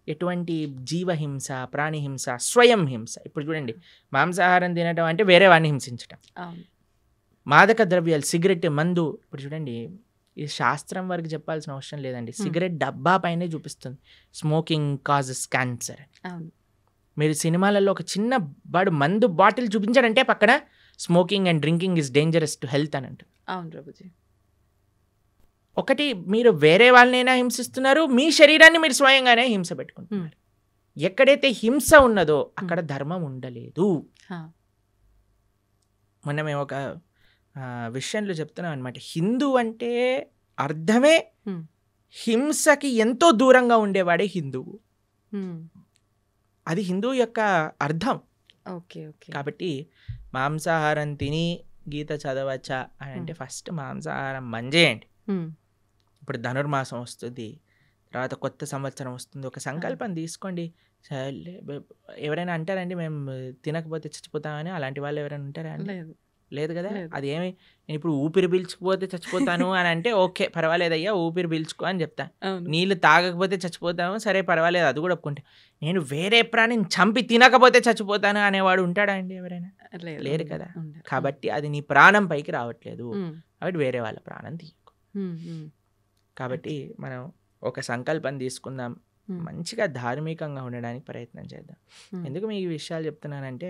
[SPEAKER 3] ఎటువంటి జీవహింస, ప్రాణిహింస, స్వయం హింస. ఇప్పుడు చూడండి, మాంసాహారం తినడం అంటే వేరే వాడిని హింసించటం, మాదక ద్రవ్యాలు, సిగరెట్, మందు. ఇప్పుడు చూడండి, ఈ శాస్త్రం వరకు చెప్పాల్సిన అవసరం లేదండి, సిగరెట్ డబ్బా పైనే చూపిస్తుంది స్మోకింగ్ కాజెస్ క్యాన్సర్. మీరు సినిమాలలో ఒక చిన్న మందు బాటిల్ చూపించాడంటే పక్కన smoking and drinking is dangerous to health అని అంటుంది.
[SPEAKER 2] అవును ప్రభుజీ.
[SPEAKER 3] ఒకటి మీరు వేరే వాళ్ళనైనా హింసిస్తున్నారు, మీ శరీరాన్ని మీరు స్వయంగానే హింస పెట్టుకుంటున్నారు. ఎక్కడైతే హింస ఉన్నదో అక్కడ ధర్మం ఉండలేదు. మొన్న మేము ఒక విషయంలో చెప్తున్నాం అనమాట. హిందూ అంటే అర్థమే హింసకి ఎంతో దూరంగా ఉండేవాడే హిందువు. అది హిందువు యొక్క అర్థం. కాబట్టి మాంసాహారం తిని గీత చదవచ్చా అని అంటే ఫస్ట్ మాంసాహారం మంజేయండి. ఇప్పుడు ధనుర్మాసం వస్తుంది, తర్వాత కొత్త సంవత్సరం వస్తుంది, ఒక సంకల్పం తీసుకోండి. ఎవరైనా అంటారండి మేము తినకపోతే చచ్చిపోతామని? అలాంటి వాళ్ళు ఎవరైనా ఉంటారా అండి? లేదు కదా. అది ఏమి నేను ఇప్పుడు ఊపిరి పీల్చుకుపోతే చచ్చిపోతాను అని అంటే ఓకే పర్వాలేదయ్యా ఊపిరి పీల్చుకో అని చెప్తా. నీళ్ళు తాగకపోతే చచ్చిపోతాను, సరే పర్వాలేదు, అది కూడా ఒప్పుకుంటా. నేను వేరే ప్రాణిని చంపి తినకపోతే చచ్చిపోతాను అనేవాడు ఉంటాడా అండి ఎవరైనా? లేరు కదా. కాబట్టి అది నీ ప్రాణం పైకి రావట్లేదు, కాబట్టి వేరే వాళ్ళ ప్రాణం తీయకు. కాబట్టి మనం ఒక సంకల్పం తీసుకుందాం, మంచిగా ధార్మికంగా ఉండడానికి ప్రయత్నం చేద్దాం. ఎందుకు మీకు ఈ విషయాలు చెప్తున్నానంటే,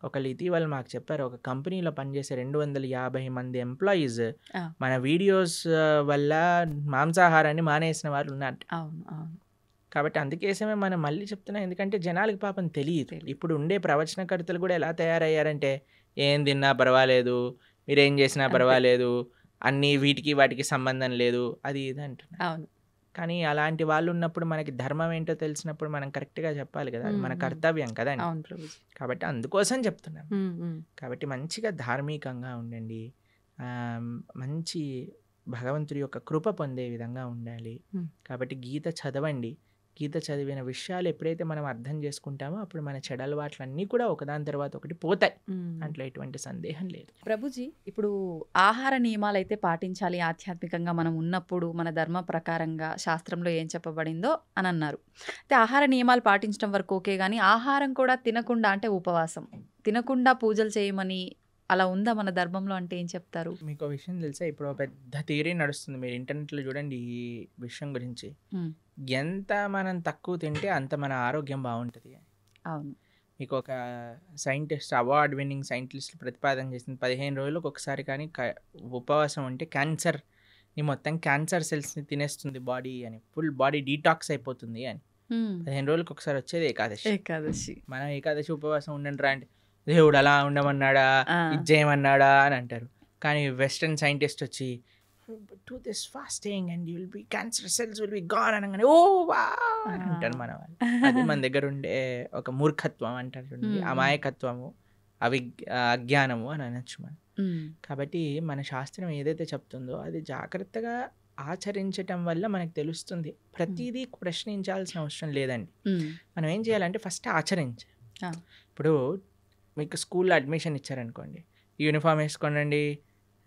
[SPEAKER 3] ఒకళ్ళు ఇటీవల మాకు చెప్పారు, ఒక కంపెనీలో పనిచేసే 250 మంది ఎంప్లాయీస్ మన వీడియోస్ వల్ల మాంసాహారాన్ని మానేసిన వారు ఉన్నారు. కాబట్టి అందుకేసమే మనం మళ్ళీ చెప్తున్నాం, ఎందుకంటే జనాలకి పాపం తెలియదు. ఇప్పుడు ఉండే ప్రవచనకర్తలు కూడా ఎలా తయారయ్యారంటే, ఏం తిన్నా పర్వాలేదు, మీరేం చేసినా పర్వాలేదు, అన్నీ వీటికి వాటికి సంబంధం లేదు, అది ఇది అంటున్నారు. కానీ అలాంటి వాళ్ళు ఉన్నప్పుడు మనకి ధర్మం ఏంటో తెలిసినప్పుడు మనం కరెక్ట్గా చెప్పాలి కదా, అది మన కర్తవ్యం కదా. కాబట్టి అందుకోసం చెప్తున్నాం. కాబట్టి మంచిగా ధార్మికంగా ఉండండి, మంచి భగవంతుడి యొక్క కృప పొందే విధంగా ఉండాలి. కాబట్టి గీత చదవండి. గీత చదివిన విషయాలు ఎప్పుడైతే మనం అర్థం చేసుకుంటామో అప్పుడు మన చెడు అలవాట్లన్నీ కూడా ఒకదాని తర్వాత ఒకటి పోతాయి, అట్లా ఎటువంటి సందేహం లేదు.
[SPEAKER 2] ప్రభుజీ, ఇప్పుడు ఆహార నియమాలు అయితే పాటించాలి ఆధ్యాత్మికంగా మనం ఉన్నప్పుడు, మన ధర్మ ప్రకారంగా శాస్త్రంలో ఏం చెప్పబడిందో అని అన్నారు. అయితే ఆహార నియమాలు పాటించడం వరకు ఓకే, కానీ ఆహారం కూడా తినకుండా, అంటే ఉపవాసం తినకుండా పూజలు చేయమని అలా ఉందా మన ధర్మంలో అంటే ఏం చెప్తారు?
[SPEAKER 3] మీకు విషయం తెలుసా, ఇప్పుడు పెద్ద థియరీ నడుస్తుంది, మీరు ఇంటర్నెట్లో చూడండి ఈ విషయం గురించి. ఎంత మనం తక్కువ తింటే అంత మన ఆరోగ్యం బాగుంటుంది.
[SPEAKER 2] అవును.
[SPEAKER 3] మీకు ఒక సైంటిస్ట్, అవార్డ్ విన్నింగ్ సైంటిస్ట్ ప్రతిపాదన చేసింది, 15 రోజులకు ఒకసారి కానీ ఉపవాసం ఉంటే క్యాన్సర్ని మొత్తం క్యాన్సర్ సెల్స్ని తినేస్తుంది బాడీ అని, ఫుల్ బాడీ డీటాక్స్ అయిపోతుంది అని. 15 రోజులకు ఒకసారి వచ్చేది ఏకాదశి. మనం ఏకాదశి ఉపవాసం ఉండండి రా అంటే దేవుడు అలా ఉండమన్నాడా, ఇది చేయమన్నాడా అని అంటారు. కానీ వెస్టర్న్ సైంటిస్ట్ వచ్చి do this fasting and you will be cancer cells will be gone అనగానే ఓ వా అని అంటారు మన వాళ్ళు. అది మన దగ్గర ఉండే ఒక మూర్ఖత్వం అంటారు చూడండి, అమాయకత్వము, అజ్ఞానము అని అనొచ్చు మనం. కాబట్టి మన శాస్త్రం ఏదైతే చెప్తుందో అది జాగ్రత్తగా ఆచరించటం వల్ల మనకు తెలుస్తుంది. ప్రతిదీ ప్రశ్నించాల్సిన అవసరం లేదండి. మనం ఏం చేయాలంటే ఫస్ట్ ఆచరించాలి. ఇప్పుడు మీకు స్కూల్లో అడ్మిషన్ ఇచ్చారనుకోండి, యూనిఫామ్ వేసుకోండి,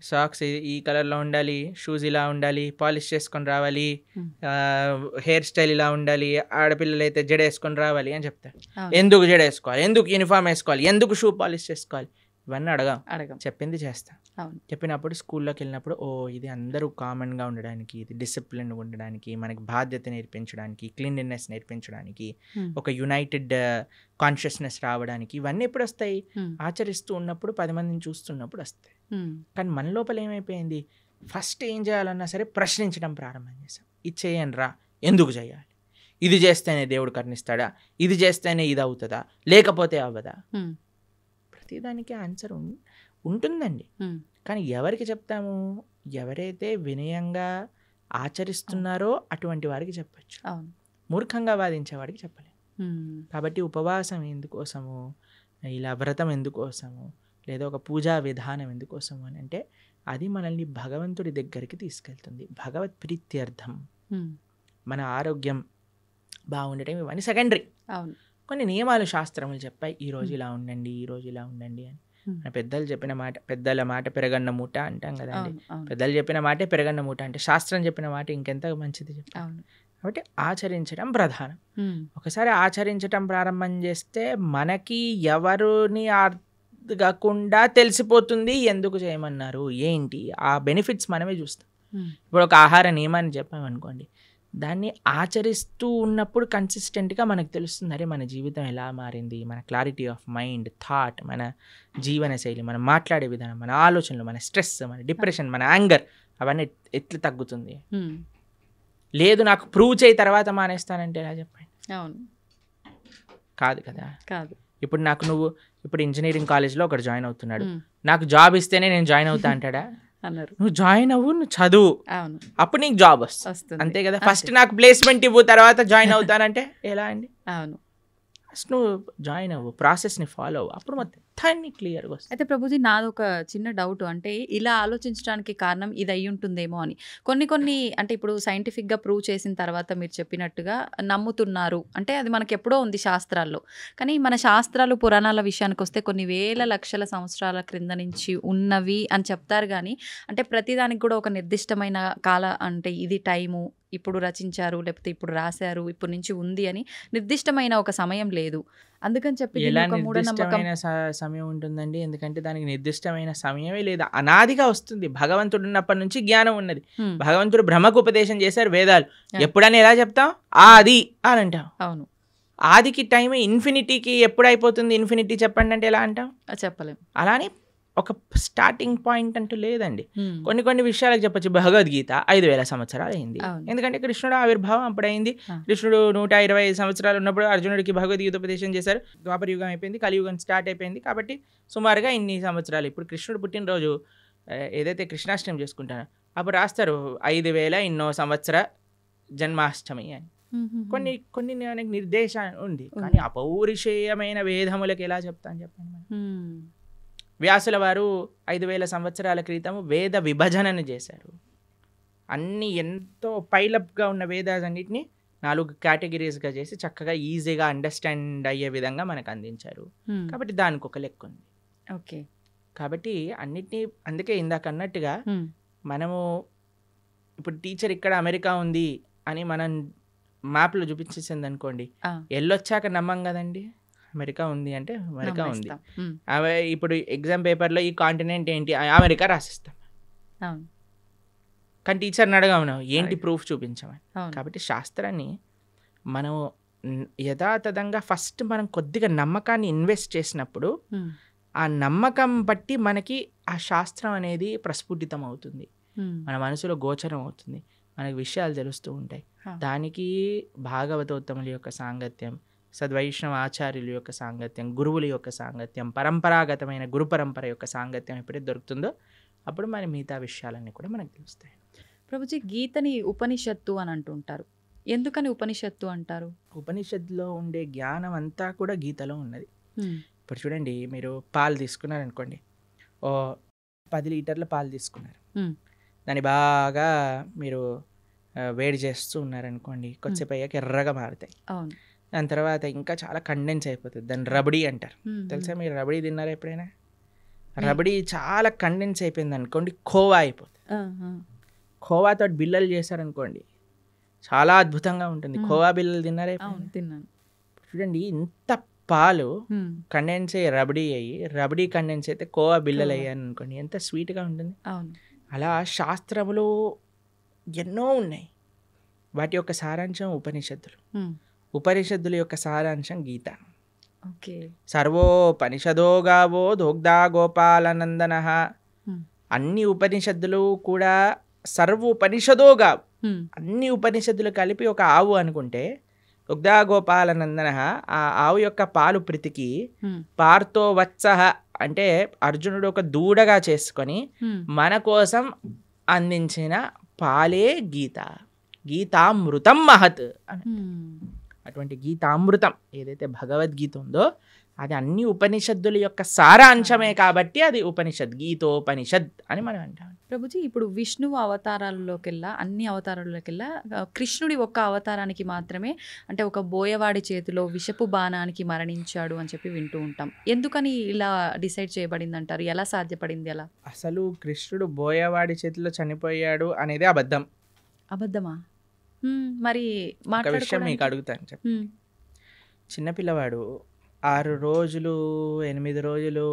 [SPEAKER 3] సాక్స్ ఈ కలర్లో ఉండాలి, షూస్ ఇలా ఉండాలి, పాలిష్ చేసుకొని రావాలి, హెయిర్ స్టైల్ ఇలా ఉండాలి, ఆడపిల్లలు అయితే జడ వేసుకొని రావాలి అని చెప్తారు. ఎందుకు జడ వేసుకోవాలి, ఎందుకు యూనిఫామ్ వేసుకోవాలి, ఎందుకు షూ పాలిష్ చేసుకోవాలి, ఇవన్నీ అడగం, చెప్పింది చేస్తాం. చెప్పినప్పుడు స్కూల్లోకి వెళ్ళినప్పుడు ఓ ఇది అందరూ కామన్గా ఉండడానికి, ఇది డిసిప్లిన్ ఉండడానికి, మనకి బాధ్యత నేర్పించడానికి, క్లీన్లీనెస్ నేర్పించడానికి, ఒక యునైటెడ్ కాన్షియస్నెస్ రావడానికి, ఇవన్నీ ఎప్పుడు వస్తాయి? ఆచరిస్తూ ఉన్నప్పుడు, 10 మందిని చూస్తున్నప్పుడు వస్తాయి. కానీ మన లోపల ఏమైపోయింది, ఫస్ట్ ఏం చేయాలన్నా సరే ప్రశ్నించడం ప్రారంభం చేసాం. ఇది చేయండి రా, ఎందుకు చేయాలి, ఇది చేస్తేనే దేవుడు కరుణిస్తాడా, ఇది చేస్తేనే ఇది అవుతుందా, లేకపోతే అవ్వదా? ప్రతిదానికి ఆన్సర్ ఉంటుందండి. కానీ ఎవరికి చెప్తాము? ఎవరైతే వినయంగా ఆచరిస్తున్నారో అటువంటి వారికి చెప్పచ్చు, మూర్ఖంగా వాదించే వాడికి చెప్పలేము. కాబట్టి ఉపవాసం ఎందుకోసము, ఇలా వ్రతం ఎందుకోసము, లేదా ఒక పూజా విధానం ఎందుకోసము అని అంటే అది మనల్ని భగవంతుడి దగ్గరికి తీసుకెళ్తుంది, భగవత్ ప్రీత్యర్థం. మన ఆరోగ్యం బాగుండటం ఇవన్నీ సెకండరీ. కొన్ని నియమాలు శాస్త్రములు చెప్పాయి, ఈరోజు ఇలా ఉండండి, ఈరోజు ఇలా ఉండండి అని. మన పెద్దలు చెప్పిన మాట, పెద్దల మాట పెరగన్న మూట అంటాం కదండి. పెద్దలు చెప్పిన మాటే పెరగన్న మూట అంటే శాస్త్రం చెప్పిన మాట ఇంకెంత మంచిది చెప్పాలి. కాబట్టి ఆచరించడం ప్రధానం. ఒకసారి ఆచరించడం ప్రారంభం చేస్తే మనకి ఎవరిని అడగకుండా తెలిసిపోతుంది ఎందుకు చేయమన్నారు ఏంటి, ఆ బెనిఫిట్స్ మనమే చూస్తాం. ఇప్పుడు ఒక ఆహార నియమాన్ని చెప్పామనుకోండి, దాన్ని ఆచరిస్తూ ఉన్నప్పుడు కన్సిస్టెంట్గా మనకు తెలుస్తుంది, అరే మన జీవితం ఎలా మారింది, మన క్లారిటీ ఆఫ్ మైండ్, థాట్, మన జీవన శైలి, మనం మాట్లాడే విధానం, మన ఆలోచనలు, మన స్ట్రెస్, మన డిప్రెషన్, మన యాంగర్, అవన్నీ ఎట్లా తగ్గుతుంది?
[SPEAKER 2] ఉమ్,
[SPEAKER 3] లేదు నాకు ప్రూవ్ చేయి తర్వాత మానేస్తానంటే ఎలా చెప్పండి?
[SPEAKER 2] అవును,
[SPEAKER 3] కాదు కదా.
[SPEAKER 2] కాదు.
[SPEAKER 3] ఇప్పుడు నువ్వు ఇప్పుడు ఇంజనీరింగ్ కాలేజ్లో ఒకటి జాయిన్ అవుతున్నాడు,
[SPEAKER 2] ఉమ్,
[SPEAKER 3] నాకు జాబ్ ఇస్తేనే నేను జాయిన్ అవుతా అంటాడా?
[SPEAKER 2] అన్నారు.
[SPEAKER 3] నువ్వు జాయిన్ అవ్వు, నువ్వు చదువు,
[SPEAKER 2] అవును,
[SPEAKER 3] అప్పుడు నీకు జాబ్ వస్తుంది.
[SPEAKER 2] వస్తుంది.
[SPEAKER 3] అంతే కదా. ఫస్ట్ నాకు ప్లేస్మెంట్ ఇవ్వు తర్వాత జాయిన్ అవుతానంటే ఎలా అండి?
[SPEAKER 2] అవును.
[SPEAKER 3] ఫస్ట్ నువ్వు జాయిన్ అవ్వు, ప్రాసెస్ని ఫాలో అవ్వు, అప్పుడు మొత్తాన్ని క్లియర్గా వస్తుంది.
[SPEAKER 2] అయితే ప్రభుజీ నాది ఒక చిన్న డౌట్, అంటే ఇలా ఆలోచించడానికి కారణం ఇది అయి ఉంటుందేమో అని. కొన్ని అంటే ఇప్పుడు సైంటిఫిక్గా ప్రూవ్ చేసిన తర్వాత మీరు చెప్పినట్టుగా నమ్ముతున్నారు అంటే అది మనకి ఎప్పుడో ఉంది శాస్త్రాల్లో. కానీ మన శాస్త్రాలు పురాణాల విషయానికి వస్తే కొన్ని వేల లక్షల సంవత్సరాల క్రింద నుంచి ఉన్నవి అని చెప్తారు. కానీ అంటే ప్రతిదానికి కూడా ఒక నిర్దిష్టమైన అంటే ఇది టైము, ఇప్పుడు రచించారు లేకపోతే ఇప్పుడు రాశారు, ఇప్పుడు నుంచి ఉంది అని నిర్దిష్టమైన ఒక సమయం లేదు. అందుకని చెప్పి దీన్ని
[SPEAKER 3] ఎలా
[SPEAKER 2] ఒక మూఢనమ్మకం.
[SPEAKER 3] నిర్దిష్టమైన సమయం ఉంటుందండి? ఎందుకంటే దానికి నిర్దిష్టమైన సమయమే లేదు, అనాదిగా వస్తుంది. భగవంతుడు ఉన్నప్పటి నుంచి జ్ఞానం ఉన్నది.
[SPEAKER 2] హ్మ్.
[SPEAKER 3] భగవంతుడు బ్రహ్మకు ఉపదేశం చేశారు వేదాలు.
[SPEAKER 2] Yeah.
[SPEAKER 3] ఎప్పుడని ఎలా చెప్తాం? ఆది అని అంటాం.
[SPEAKER 2] అవును,
[SPEAKER 3] ఆదికి టైం ఇన్ఫినిటీకి ఎప్పుడు అయిపోతుంది? ఇన్ఫినిటీ చెప్పండి అంటే ఎలా అంటాం?
[SPEAKER 2] చెప్పలేం.
[SPEAKER 3] అలానే ఒక స్టార్టింగ్ పాయింట్ అంటూ లేదండి.
[SPEAKER 2] హ్మ్.
[SPEAKER 3] కొన్ని విషయాలకు చెప్పొచ్చు. భగవద్గీత 5,000 సంవత్సరాలు అయింది.
[SPEAKER 2] అవును.
[SPEAKER 3] ఎందుకంటే కృష్ణుడు ఆవిర్భావం అప్పుడైంది.
[SPEAKER 2] ఆ.
[SPEAKER 3] కృష్ణుడు 125 సంవత్సరాలు ఉన్నప్పుడు అర్జునుడికి భగవద్గీత ఉపదేశం చేశారు. ద్వాపర యుగం అయిపోయింది, కలియుగం స్టార్ట్ అయిపోయింది. కాబట్టి సుమారుగా ఇన్ని సంవత్సరాలు. ఇప్పుడు కృష్ణుడు పుట్టినరోజు ఏదైతే కృష్ణాష్టమి చేసుకుంటారో అప్పుడు రాస్తారు 5,000 ఇన్నో సంవత్సర జన్మాష్టమి అని. కొన్ని నిర్దేశం ఉంది. కానీ అపౌరుషేయమైన వేదములకు ఎలా చెప్తాను చెప్పండి మనం?
[SPEAKER 2] హ్మ్.
[SPEAKER 3] వ్యాసుల వారు 5,000 సంవత్సరాల క్రితం వేద విభజనను చేశారు. అన్ని ఎంతో పైలప్గా ఉన్న వేదాలన్నింటినీ 4 కేటగిరీస్గా చేసి చక్కగా ఈజీగా అండర్స్టాండ్ అయ్యే విధంగా మనకు అందించారు.
[SPEAKER 2] హ్మ్.
[SPEAKER 3] కాబట్టి దానికి ఒక లెక్క ఉంది.
[SPEAKER 2] ఓకే.
[SPEAKER 3] కాబట్టి అన్నిటినీ అందుకే ఇందాక అన్నట్టుగా
[SPEAKER 2] హ్మ్.
[SPEAKER 3] మనము ఇప్పుడు టీచర్ ఇక్కడ అమెరికా ఉంది అని మనం మ్యాప్లో చూపించేసింది అనుకోండి,
[SPEAKER 2] ఆ.
[SPEAKER 3] వెళ్ళొచ్చాక నమ్మం కదండి. అమెరికా ఉంది అంటే అమెరికా ఉంది.
[SPEAKER 2] నమ్మేస్తాం. హ్మ్.
[SPEAKER 3] అవి ఇప్పుడు ఎగ్జామ్ పేపర్లో ఈ కాంటినెంట్ ఏంటి అమెరికా రాసిస్తాం.
[SPEAKER 2] అవును,
[SPEAKER 3] కానీ టీచర్ని అడగమను ఏంటి
[SPEAKER 2] అడగ.
[SPEAKER 3] ప్రూఫ్ చూపించమని.
[SPEAKER 2] అవును.
[SPEAKER 3] కాబట్టి శాస్త్రాన్ని మనం యథాతథంగా ఫస్ట్ మనం కొద్దిగా నమ్మకాన్ని ఇన్వెస్ట్ చేసినప్పుడు
[SPEAKER 2] హ్మ్.
[SPEAKER 3] ఆ నమ్మకం బట్టి మనకి ఆ శాస్త్రం అనేది ప్రస్ఫుటితం అవుతుంది,
[SPEAKER 2] హ్మ్.
[SPEAKER 3] మన మనసులో గోచరం అవుతుంది, మనకి విషయాలు తెలుస్తూ ఉంటాయి.
[SPEAKER 2] హా.
[SPEAKER 3] దానికి భాగవతోత్తముల యొక్క సాంగత్యం, సద్వైష్ణవ ఆచార్యుల యొక్క సాంగత్యం, గురువుల యొక్క సాంగత్యం, పరంపరాగతమైన గురు పరంపర యొక్క సాంగత్యం ఎప్పుడైతే దొరుకుతుందో అప్పుడు మన మిగతా విషయాలన్నీ కూడా మనకు తెలుస్తాయి.
[SPEAKER 2] ప్రభుజీ గీతని ఉపనిషత్తు అని అంటుంటారు. ఎందుకని ఉపనిషత్తు అంటారు?
[SPEAKER 3] ఉపనిషత్తులో ఉండే జ్ఞానం అంతా కూడా గీతలో ఉన్నది.
[SPEAKER 2] హ్మ్.
[SPEAKER 3] ఇప్పుడు చూడండి, మీరు పాలు తీసుకున్నారనుకోండి, ఓ 10 లీటర్ల పాలు తీసుకున్నారు.
[SPEAKER 2] హ్మ్.
[SPEAKER 3] దాన్ని బాగా మీరు వేడి చేస్తూ ఉన్నారనుకోండి, కొద్దిసేపు అయ్యాక ఎర్రగా మారుతాయి.
[SPEAKER 2] అవును.
[SPEAKER 3] దాని తర్వాత ఇంకా చాలా కండెన్స్ అయిపోతుంది. దాన్ని రబడీ అంటారు.
[SPEAKER 2] హ్మ్.
[SPEAKER 3] తెలుసా మీరు రబడీ తిన్నారా ఎప్పుడైనా? రబడీ చాలా కండెన్స్ అయిపోయింది అనుకోండి, ఖోవా అయిపోతుంది.
[SPEAKER 2] ఆహా.
[SPEAKER 3] ఖోవాతో బిల్లలు చేశారనుకోండి, చాలా అద్భుతంగా ఉంటుంది. ఖోవా బిల్లలు తిన్నారా
[SPEAKER 2] అవును,
[SPEAKER 3] ఎప్పుడైనా?
[SPEAKER 2] తిన్నాను.
[SPEAKER 3] చూడండి, ఇంత పాలు
[SPEAKER 2] హ్మ్.
[SPEAKER 3] కండెన్స్ అయ్యి రబడీ అయ్యి, రబడీ కండెన్స్ అయితే కోవా బిల్లలు
[SPEAKER 2] కోవా.
[SPEAKER 3] అయ్యాను అనుకోండి, ఎంత స్వీట్గా ఉంటుంది.
[SPEAKER 2] అవును.
[SPEAKER 3] అలా శాస్త్రములు ఎన్నో ఉన్నాయి. వాటి యొక్క సారాంశం ఉపనిషత్తులు.
[SPEAKER 2] హ్మ్.
[SPEAKER 3] ఉపనిషత్తుల యొక్క సారాంశం గీత.
[SPEAKER 2] ఓకే.
[SPEAKER 3] సర్వోపనిషదో గావో దోగ్ధా గోపాలనందన.
[SPEAKER 2] హ్మ్.
[SPEAKER 3] అన్ని ఉపనిషత్తులు కూడా సర్వోపనిషదో గావు,
[SPEAKER 2] హ్మ్.
[SPEAKER 3] అన్ని ఉపనిషత్తులు కలిపి ఒక ఆవు అనుకుంటే, దుగ్ధా గోపాలనందన ఆ ఆవు యొక్క పాలు ప్రీతికి
[SPEAKER 2] హ్మ్.
[SPEAKER 3] పార్థో వత్సః అంటే అర్జునుడు ఒక దూడగా చేసుకొని
[SPEAKER 2] హ్మ్.
[SPEAKER 3] మన కోసం అందించిన పాలే గీత. గీతామృతం మహత్ అని.
[SPEAKER 2] హ్మ్.
[SPEAKER 3] అటువంటి గీతామృతం ఏదైతే భగవద్గీత ఉందో అది అన్ని ఉపనిషత్తుల యొక్క సారాంశమే కాబట్టి అది ఉపనిషత్, గీతోపనిషద్ అని మనం అంటాం.
[SPEAKER 2] ప్రభుజీ ఇప్పుడు విష్ణువు అవతారాల్లోకెల్లా అన్ని అవతారాల్లోకెల్లా కృష్ణుడి ఒక్క అవతారానికి మాత్రమే అంటే ఒక బోయవాడి చేతిలో విషపు బాణానికి మరణించాడు అని చెప్పి వింటూ ఉంటాం. ఎందుకని ఇలా డిసైడ్ చేయబడింది అంటారు? ఎలా సాధ్యపడింది అలా?
[SPEAKER 3] అసలు కృష్ణుడు బోయవాడి చేతిలో చనిపోయాడు అనేది అబద్ధం.
[SPEAKER 2] అబద్ధమా? మరి
[SPEAKER 3] ఒక విషయం మీకు అడుగుతాను చెప్పి. చిన్నపిల్లవాడు 6 రోజులు 8 రోజులు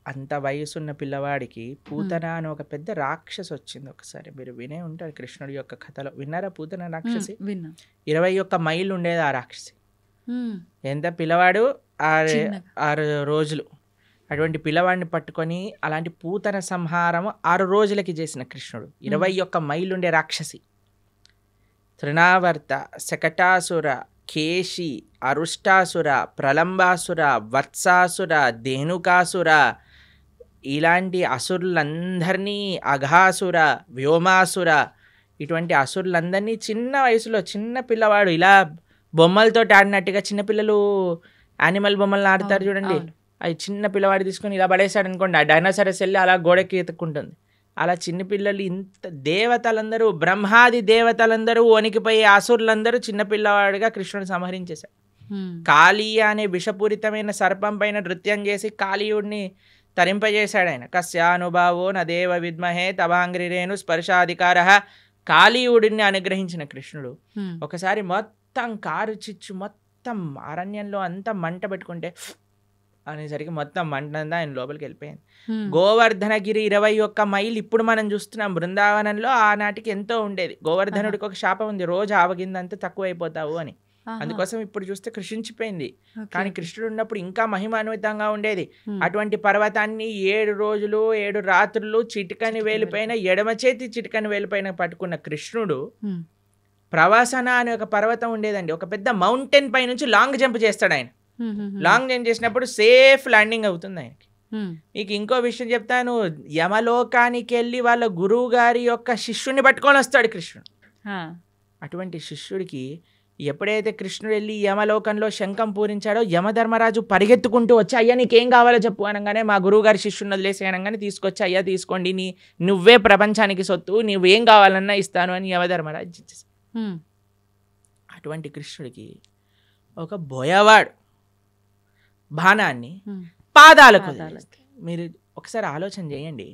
[SPEAKER 3] అంత వయసున్న పిల్లవాడికి పూతన అని ఒక పెద్ద రాక్షసి వచ్చింది. ఒకసారి మీరు వినే ఉంటారు కృష్ణుడి యొక్క కథలో. విన్నారా పూతన రాక్షసి?
[SPEAKER 2] విన్నా.
[SPEAKER 3] 21 మైళ్ళు ఉండేది ఆ రాక్షసి. ఎంత పిల్లవాడు 6 రోజులు అటువంటి పిల్లవాడిని పట్టుకొని అలాంటి పూతన సంహారం 6 రోజులకి చేసిన కృష్ణుడు. 21 మైలుండే రాక్షసి తృణావర్త, శకటాసుర, కేశి, అరుష్టాసుర, ప్రలంబాసుర, వత్సాసుర, ధేనుకాసుర, ఇలాంటి అసురులందరినీ, అఘాసుర, వ్యోమాసుర, ఇటువంటి అసురులందరినీ చిన్న వయసులో చిన్న పిల్లవాడు ఇలా బొమ్మలతో ఆడినట్టుగా, చిన్నపిల్లలు యానిమల్ బొమ్మలను ఆడతారు చూడండి, అవి చిన్న పిల్లవాడు తీసుకొని ఇలా పడేశాడు అనుకోండి, ఆ డైనోసారస్ వెళ్ళి అలా గోడకి ఎత్తుక్కుంటుంది. అలా చిన్నపిల్లలు ఇంత దేవతలందరూ, బ్రహ్మాది దేవతలందరూ వణికిపోయి అసురులందరూ చిన్నపిల్లవాడిగా కృష్ణుడు సంహరించేశాడు. కాళీయ అనే విషపూరితమైన సర్పం పైన నృత్యం చేసి కాళీయుడిని తరింపజేశాడు ఆయన. కస్యానుభావో నదేవ విద్మహే తవాంగ్రిరేణు స్పర్శాధికార. కాళీయుడిని అనుగ్రహించిన కృష్ణుడు ఒకసారి మొత్తం కారు చిచ్చు మొత్తం అరణ్యంలో అంతా మంట పెట్టుకుంటే అనేసరికి మొత్తం మంటంతా ఆయన లోపలికి వెళ్ళిపోయింది. గోవర్ధనగిరి 21 మైలు ఇప్పుడు మనం చూస్తున్నాం. బృందావనంలో ఆనాటికి ఎంతో ఉండేది. గోవర్ధనుడికి ఒక శాపం ఉంది, రోజు ఆవగిందంతా తక్కువ అయిపోతావు అని. అందుకోసం ఇప్పుడు చూస్తే కృషించిపోయింది. కానీ కృష్ణుడు ఉన్నప్పుడు ఇంకా మహిమాన్వితంగా ఉండేది. అటువంటి పర్వతాన్ని 7 రోజులు 7 రాత్రులు చిటికని వేలిపైన, ఎడమ చేతి చిటికని వేలిపైన పట్టుకున్న కృష్ణుడు ప్రవాసన అనే ఒక పర్వతం ఉండేదండి. ఒక పెద్ద మౌంటైన్ పై నుంచి లాంగ్ జంప్ చేస్తాడు ఆయన. లాంగ్ జంప్ చేసినప్పుడు సేఫ్ ల్యాండింగ్ అవుతుంది ఆయనకి. మీకు ఇంకో విషయం చెప్తాను, యమలోకానికి వెళ్ళి వాళ్ళ గురువు గారి యొక్క శిష్యుని పట్టుకొని వస్తాడు కృష్ణుడు. అటువంటి శిష్యుడికి ఎప్పుడైతే కృష్ణుడు వెళ్ళి యమలోకంలో శంఖం పూరించాడో, యమధర్మరాజు పరిగెత్తుకుంటూ వచ్చి, అయ్యా నీకేం కావాలో చెప్పు అనగానే, మా గురువు గారి శిష్యుని వదిలేసి అనగానే తీసుకొచ్చి, అయ్యా తీసుకోండి, నువ్వే ప్రపంచానికి సొత్తు, నువ్వేం కావాలన్నా ఇస్తాను అని యమధర్మరాజు ఇచ్చేసి. అటువంటి కృష్ణుడికి ఒక బోయవాడు బాణాన్ని పాదాలకు మీరు ఒకసారి ఆలోచన చేయండి.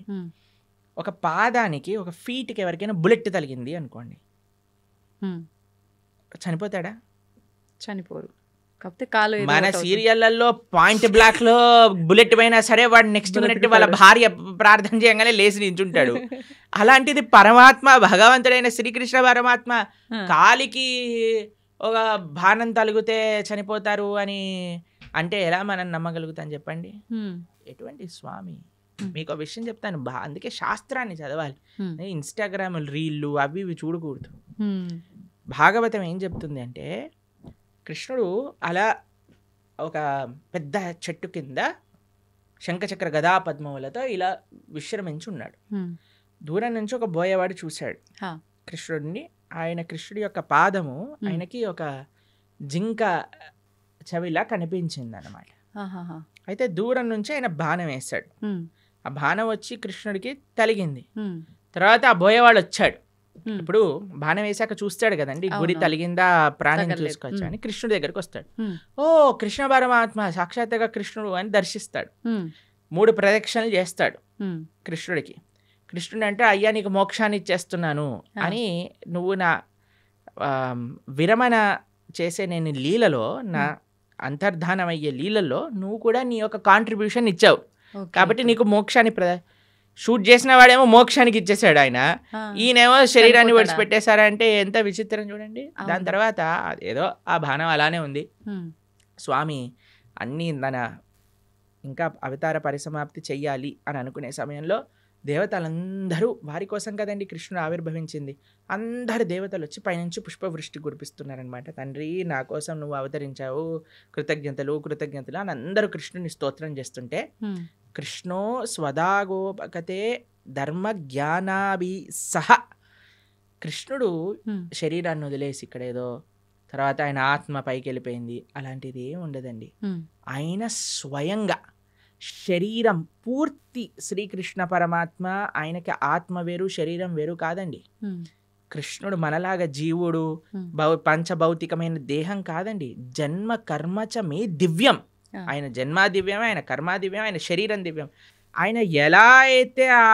[SPEAKER 3] ఒక పాదానికి, ఒక ఫీట్కి ఎవరికైనా బుల్లెట్ తగిలింది అనుకోండి, చనిపోతాడా?
[SPEAKER 2] చనిపోరు. కాకపోతే కాలు
[SPEAKER 3] మన సీరియళ్లలో పాయింట్ బ్లాక్ లో బుల్లెట్ పోయినా సరే వాడు నెక్స్ట్ మినిట్ వాళ్ళ భార్య ప్రార్థన చేయగానే లేచి నించుంటాడు. అలాంటిది పరమాత్మ, భగవంతుడైన శ్రీకృష్ణ పరమాత్మ కాలికి ఒక బాణం తలిగితే చనిపోతారు అని అంటే ఎలా మనం నమ్మగలుగుతాం చెప్పండి? ఎటువంటి స్వామి! మీకు విషయం చెప్తాను, అందుకే శాస్త్రాన్ని చదవాలి. ఇన్స్టాగ్రామ్ రీళ్ళు అవి ఇవి చూడకూడదు. భాగవతం ఏం చెప్తుంది అంటే, కృష్ణుడు అలా ఒక పెద్ద చెట్టు కింద శంఖచక్ర గదా పద్మములతో ఇలా విశ్రమించి ఉన్నాడు. దూరం నుంచి ఒక బోయవాడు చూశాడు కృష్ణుడిని. కృష్ణుడి యొక్క పాదము ఆయనకి ఒక జింక చెవిలా కనిపించింది అన్నమాట. అయితే దూరం నుంచి ఆయన బాణం వేశాడు. ఆ బాణం వచ్చి కృష్ణుడికి తలిగింది. తర్వాత ఆ బోయవాడు వచ్చాడు. ఇప్పుడు బాణం వేసాక చూస్తాడు కదండి, గురి తలిగిందా, ప్రాణం చూసుకోవచ్చు అని కృష్ణుడి దగ్గరికి వస్తాడు. ఓ కృష్ణ పరమాత్మ సాక్షాత్తుగా కృష్ణుడు అని దర్శిస్తాడు. 3 ప్రదక్షిణలు చేస్తాడు కృష్ణుడికి. కృష్ణుడు అంటే, అయ్యా నీకు మోక్షాన్ని ఇచ్చేస్తున్నాను అని, నువ్వు నా విరమణ చేసే నేను లీలలో, నా అంతర్ధానం అయ్యే లీలలో నువ్వు కూడా నీ యొక్క కాంట్రిబ్యూషన్ ఇచ్చావు కాబట్టి నీకు మోక్షాన్ని షూట్ చేసిన వాడేమో మోక్షానికి ఇచ్చేసాడు ఆయన, ఈయనేమో శరీరాన్ని విడిచిపెట్టేశారంటే ఎంత విచిత్రం చూడండి. దాని తర్వాత ఏదో ఆ బాణం అలానే ఉంది. స్వామి అన్నీ ఇంకా అవతార పరిసమాప్తి చెయ్యాలి అని అనుకునే సమయంలో దేవతలందరూ, వారి కోసం కదండి కృష్ణుడు ఆవిర్భవించింది, అందరు దేవతలు వచ్చి పైనుంచి పుష్పవృష్టి కురిపిస్తున్నారనమాట. తండ్రి నా కోసం నువ్వు అవతరించావు, కృతజ్ఞతలు కృతజ్ఞతలు అని అందరూ కృష్ణుని స్తోత్రం చేస్తుంటే, కృష్ణో స్వదాగోపకతే ధర్మ జ్ఞానాభి సహ, కృష్ణుడు శరీరాన్ని వదిలేసి ఇక్కడ ఏదో తర్వాత ఆయన ఆత్మ పైకి వెళ్ళిపోయింది అలాంటిది ఏం ఉండదండి. ఆయన స్వయంగా శరీరం పూర్తి శ్రీకృష్ణ పరమాత్మ, ఆయనకి ఆత్మ వేరు శరీరం వేరు కాదండి. కృష్ణుడు మనలాగా జీవుడు పంచభౌతికమైన దేహం కాదండి. జన్మ కర్మచ మే దివ్యం. ఆయన జన్మ దివ్యం, ఆయన కర్మ దివ్యం, ఆయన శరీరం దివ్యం. ఆయన ఎలా అయితే ఆ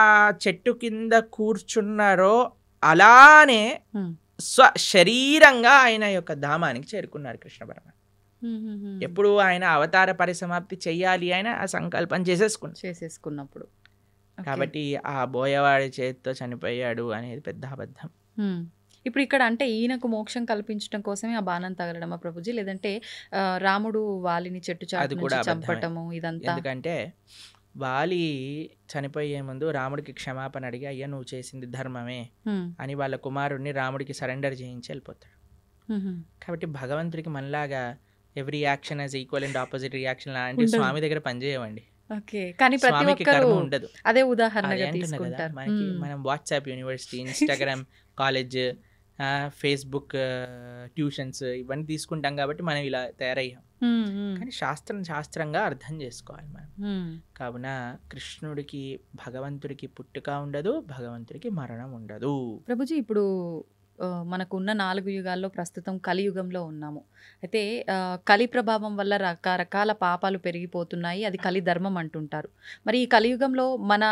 [SPEAKER 3] చెట్టు కింద కూర్చున్నారో అలానే శరీరంగా ఆయన యొక్క ధామానికి చేరుకున్నారు కృష్ణ పరమాత్మ. ఎప్పుడు ఆయన అవతార పరిసమాప్తి చెయ్యాలి ఆయన ఆ సంకల్పం చేసేసుకున్నప్పుడు. కాబట్టి ఆ బోయవాడి చేతితో చనిపోయాడు అనేది పెద్ద అబద్ధం.
[SPEAKER 2] ఇప్పుడు ఇక్కడ అంటే ఈయనకు మోక్షం కల్పించడం కోసమే ఆ బాణం తగలడమా ప్రభుజీ, లేదంటే రాముడు వాలిని చెట్టు చాటు
[SPEAKER 3] అది
[SPEAKER 2] నుంచి
[SPEAKER 3] కూడా అబద్ధమే.
[SPEAKER 2] చంపటము ఇదంతా?
[SPEAKER 3] ఎందుకంటే వాలి చనిపోయే ముందు రాముడికి క్షమాపణ అడిగి అయ్యా నువ్వు చేసింది ధర్మమే
[SPEAKER 2] హ్మ్.
[SPEAKER 3] అని వాళ్ళ కుమారుడిని రాముడికి సరెండర్ చేయించి వెళ్ళిపోతాడు.
[SPEAKER 2] మ్మ్.
[SPEAKER 3] కాబట్టి భగవంతుడికి మనలాగా every action as equal and opposite reaction లాంటి
[SPEAKER 2] ఉండదు.
[SPEAKER 3] స్వామి దగ్గర పనిచేయవండి.
[SPEAKER 2] ఓకే, కానీ ప్రతి
[SPEAKER 3] స్వామికి
[SPEAKER 2] ఒక్కరు
[SPEAKER 3] కర్మ ఉండదు.
[SPEAKER 2] అదే
[SPEAKER 3] అదే
[SPEAKER 2] ఉదాహరణగా
[SPEAKER 3] అంటున్నా కదా,
[SPEAKER 2] తీసుకుంటారు.
[SPEAKER 3] మనకి
[SPEAKER 2] మ్మ్.
[SPEAKER 3] మనం WhatsApp university, Instagram college, Facebook tuitions ఇవన్నీ తీసుకుంటాం కాబట్టి మనం ఇలా తయారయ్యాం.
[SPEAKER 2] మ్మ్. మ్మ్.
[SPEAKER 3] కానీ శాస్త్రంగా అర్థం చేసుకోవాలి మనం.
[SPEAKER 2] మ్మ్.
[SPEAKER 3] కావున కృష్ణుడికి భగవంతుడికి పుట్టుక ఉండదు, భగవంతుడికి మరణం ఉండదు.
[SPEAKER 2] ప్రభుజీ ఇప్పుడు మనకున్న 4 యుగాల్లో ప్రస్తుతం కలియుగంలో ఉన్నాము. అయితే కలి ప్రభావం వల్ల రకరకాల పాపాలు పెరిగిపోతున్నాయి, అది కలి ధర్మం అంటుంటారు. మరి ఈ కలియుగంలో మన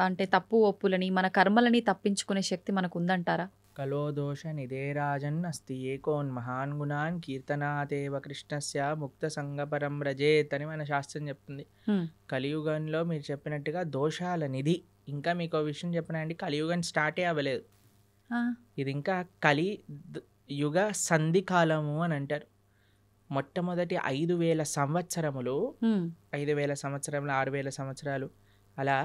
[SPEAKER 2] అంటే తప్పు ఒప్పులని మన కర్మలని తప్పించుకునే శక్తి మనకు ఉందంటారా?
[SPEAKER 3] కలో దోష నిదేరాజన్ అస్తి ఏకోన్ మహాన్ గుణాన్ కీర్తనాదేవ కృష్ణస్య ముక్త సంగపరం రజేత్ అని మన శాస్త్రం చెప్తుంది.
[SPEAKER 2] మ్మ్.
[SPEAKER 3] కలియుగంలో మీరు చెప్పినట్టుగా దోషాల నిధి. ఇంకా మీకు ఒక విషయం చెప్పనండి, కలియుగం స్టార్టే అవ్వలేదు.
[SPEAKER 2] ఆ.
[SPEAKER 3] ఇది ఇంకా యుగ సంధి కాలము అని అంటారు. మొట్టమొదటి 5000 సంవత్సరములు,
[SPEAKER 2] మ్మ్.
[SPEAKER 3] 5000 సంవత్సరములు, 6000 సంవత్సరాలు అలా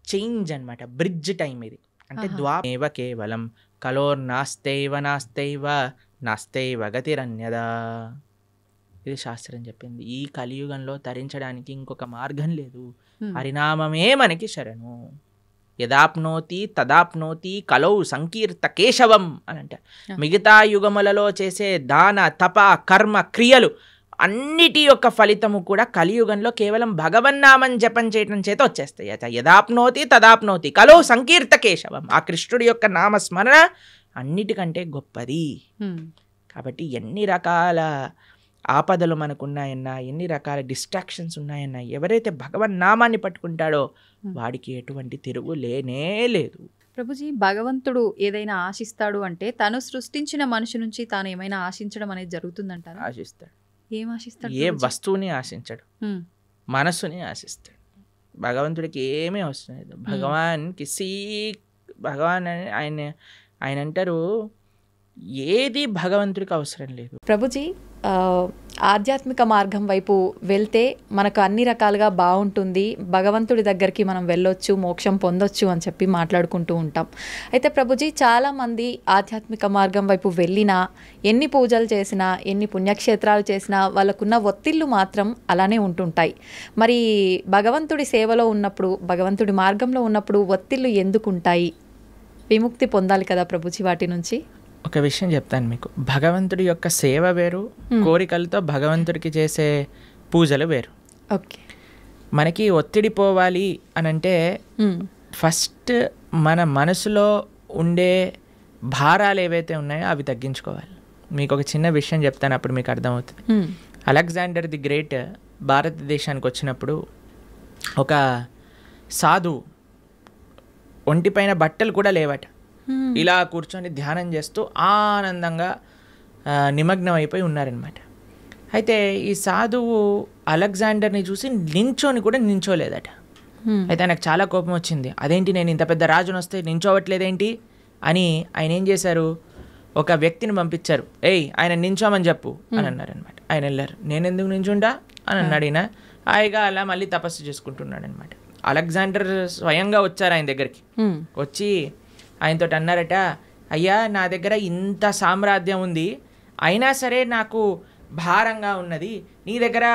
[SPEAKER 3] చేంజ్ అన్నమాట, బ్రిడ్జ్ టైం ఇది. అంటే
[SPEAKER 2] ఆహా.
[SPEAKER 3] ద్వాపేవ కేవలం కలోర్నాస్తైవ నాస్తైవ నాస్తైవ గతిరన్యదా. ఇది శాస్త్రం చెప్పింది. ఈ కలియుగంలో తరించడానికి ఇంకొక మార్గం లేదు,
[SPEAKER 2] మ్మ్.
[SPEAKER 3] హరినామమే మనకి శరణు. యదాప్నోతి తదాప్నోతి కలౌ సంకీర్త కేశవం అని అంటారు. మిగతా యుగములలో చేసే దాన తప కర్మ క్రియలు అన్నిటి యొక్క ఫలితము కూడా కలియుగంలో కేవలం భగవన్నామం జపం చేయడం చేత వచ్చేస్తాయి. యదాప్నోతి తదాప్నోతి కలౌ సంకీర్త కేశవం. ఆ కృష్ణుడి యొక్క నామస్మరణ అన్నిటికంటే గొప్పది.
[SPEAKER 2] మ్మ్.
[SPEAKER 3] కాబట్టి ఎన్ని రకాల ఆపదలు మనకున్నాయన్నా, ఎన్ని రకాల డిస్ట్రాక్షన్స్ ఉన్నాయన్నా, ఎవరైతే భగవన్నామాన్ని పట్టుకుంటాడో వాడికి ఎటువంటి తిరుగు లేనే లేదు.
[SPEAKER 2] ప్రభుజీ, భగవంతుడు ఏదైనా ఆశిస్తాడు అంటే తను సృష్టించిన మనిషి నుంచి తాను ఏమైనా ఆశించడం అనేది జరుగుతుందంటారా?
[SPEAKER 3] ఆశిస్తాడు.
[SPEAKER 2] ఏం ఆశిస్తాడు
[SPEAKER 3] ఏ
[SPEAKER 2] ప్రభుజీ?
[SPEAKER 3] వస్తువుని ఆశించడు,
[SPEAKER 2] మ్మ్.
[SPEAKER 3] మనస్సుని ఆశిస్తాడు. భగవంతుడికి ఏమీ అవసరం లేదు. భగవాన్ అని ఆయన అంటారు, ఏది భగవంతుడికి అవసరం లేదు.
[SPEAKER 2] ప్రభుజీ, ఆధ్యాత్మిక మార్గం వైపు వెళ్తే మనకు అన్ని రకాలుగా బాగుంటుంది, భగవంతుడి దగ్గరికి మనం వెళ్ళొచ్చు, మోక్షం పొందొచ్చు అని చెప్పి మాట్లాడుకుంటూ ఉంటాం. అయితే ప్రభుజీ, చాలామంది ఆధ్యాత్మిక మార్గం వైపు వెళ్ళినా, ఎన్ని పూజలు చేసినా, ఎన్ని పుణ్యక్షేత్రాలు చేసినా వాళ్ళకున్న ఒత్తిళ్ళు మాత్రం అలానే ఉంటుంటాయి. మరి భగవంతుడి సేవలో ఉన్నప్పుడు, భగవంతుడి మార్గంలో ఉన్నప్పుడు ఒత్తిళ్ళు ఎందుకు ఉంటాయి? విముక్తి పొందాలి కదా ప్రభుజీ వాటి నుంచి.
[SPEAKER 3] ఒక విషయం చెప్తాను మీకు. భగవంతుడి యొక్క సేవ వేరు, కోరికలతో భగవంతుడికి చేసే పూజలు వేరు.
[SPEAKER 2] ఓకే.
[SPEAKER 3] మనకి ఒత్తిడి పోవాలి అని అంటే ఫస్ట్ మన మనసులో ఉండే భారాలు ఏవైతే ఉన్నాయో అవి తగ్గించుకోవాలి. మీకు ఒక చిన్న విషయం చెప్తాను, అప్పుడు మీకు అర్థమవుతుంది. అలెగ్జాండర్ ది గ్రేట్ భారతదేశానికి వచ్చినప్పుడు ఒక సాధువు ఒంటిపైన బట్టలు కూడా లేవట, ఇలా కూర్చొని ధ్యానం చేస్తూ ఆనందంగా నిమగ్నం అయిపోయి ఉన్నారనమాట. అయితే ఈ సాధువు అలెగ్జాండర్ని చూసి నించోని కూడా నించోలేదట. అయితే ఆయనకు చాలా కోపం వచ్చింది. అదేంటి, నేను ఇంత పెద్ద రాజును వస్తే నించోవట్లేదేంటి అని ఆయన ఏం చేశారు, ఒక వ్యక్తిని పంపించారు. ఆయన నించోమని చెప్పు అని అన్నారనమాట. ఆయన వెళ్ళారు. నేను ఎందుకు నించుంటా అని అన్నాడు. ఈయన హాయిగా అలా మళ్ళీ తపస్సు చేసుకుంటున్నాడు అనమాట. అలెగ్జాండర్ స్వయంగా వచ్చారు ఆయన దగ్గరికి. వచ్చి ఆయనతో అన్నారట, అయ్యా నా దగ్గర ఇంత సామ్రాజ్యం ఉంది, అయినా సరే నాకు భారంగా ఉన్నది, నీ దగ్గర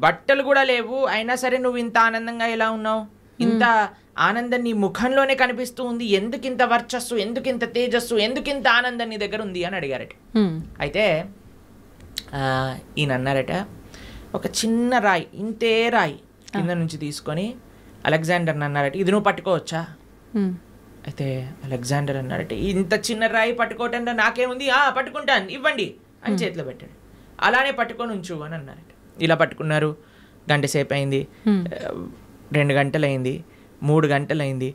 [SPEAKER 3] బట్టలు కూడా లేవు, అయినా సరే నువ్వు ఇంత ఆనందంగా ఎలా ఉన్నావు, ఇంత ఆనందం నీ ముఖంలోనే కనిపిస్తూ ఉంది, ఎందుకింత వర్చస్సు, ఎందుకింత తేజస్సు, ఎందుకింత ఆనందం నీ దగ్గర ఉంది అని అడిగారట. అయితే ఈయన అన్నారట, ఒక చిన్న రాయి, ఇంతే రాయి కింద నుంచి తీసుకొని అలెగ్జాండర్ని అన్నారట, ఇది నువ్వు పట్టుకోవచ్చా? అయితే అలెగ్జాండర్ అన్నారట, ఇంత చిన్న రాయి పట్టుకోవటంలో నాకేముంది, పట్టుకుంటాను, ఇవ్వండి అని చేతిలో పెట్టాడు. అలానే పట్టుకొని ఉంచు అని అన్నారట. ఇలా పట్టుకున్నారు. గంట సేపు అయింది, 2 గంటలు అయింది, 3 గంటలు అయింది.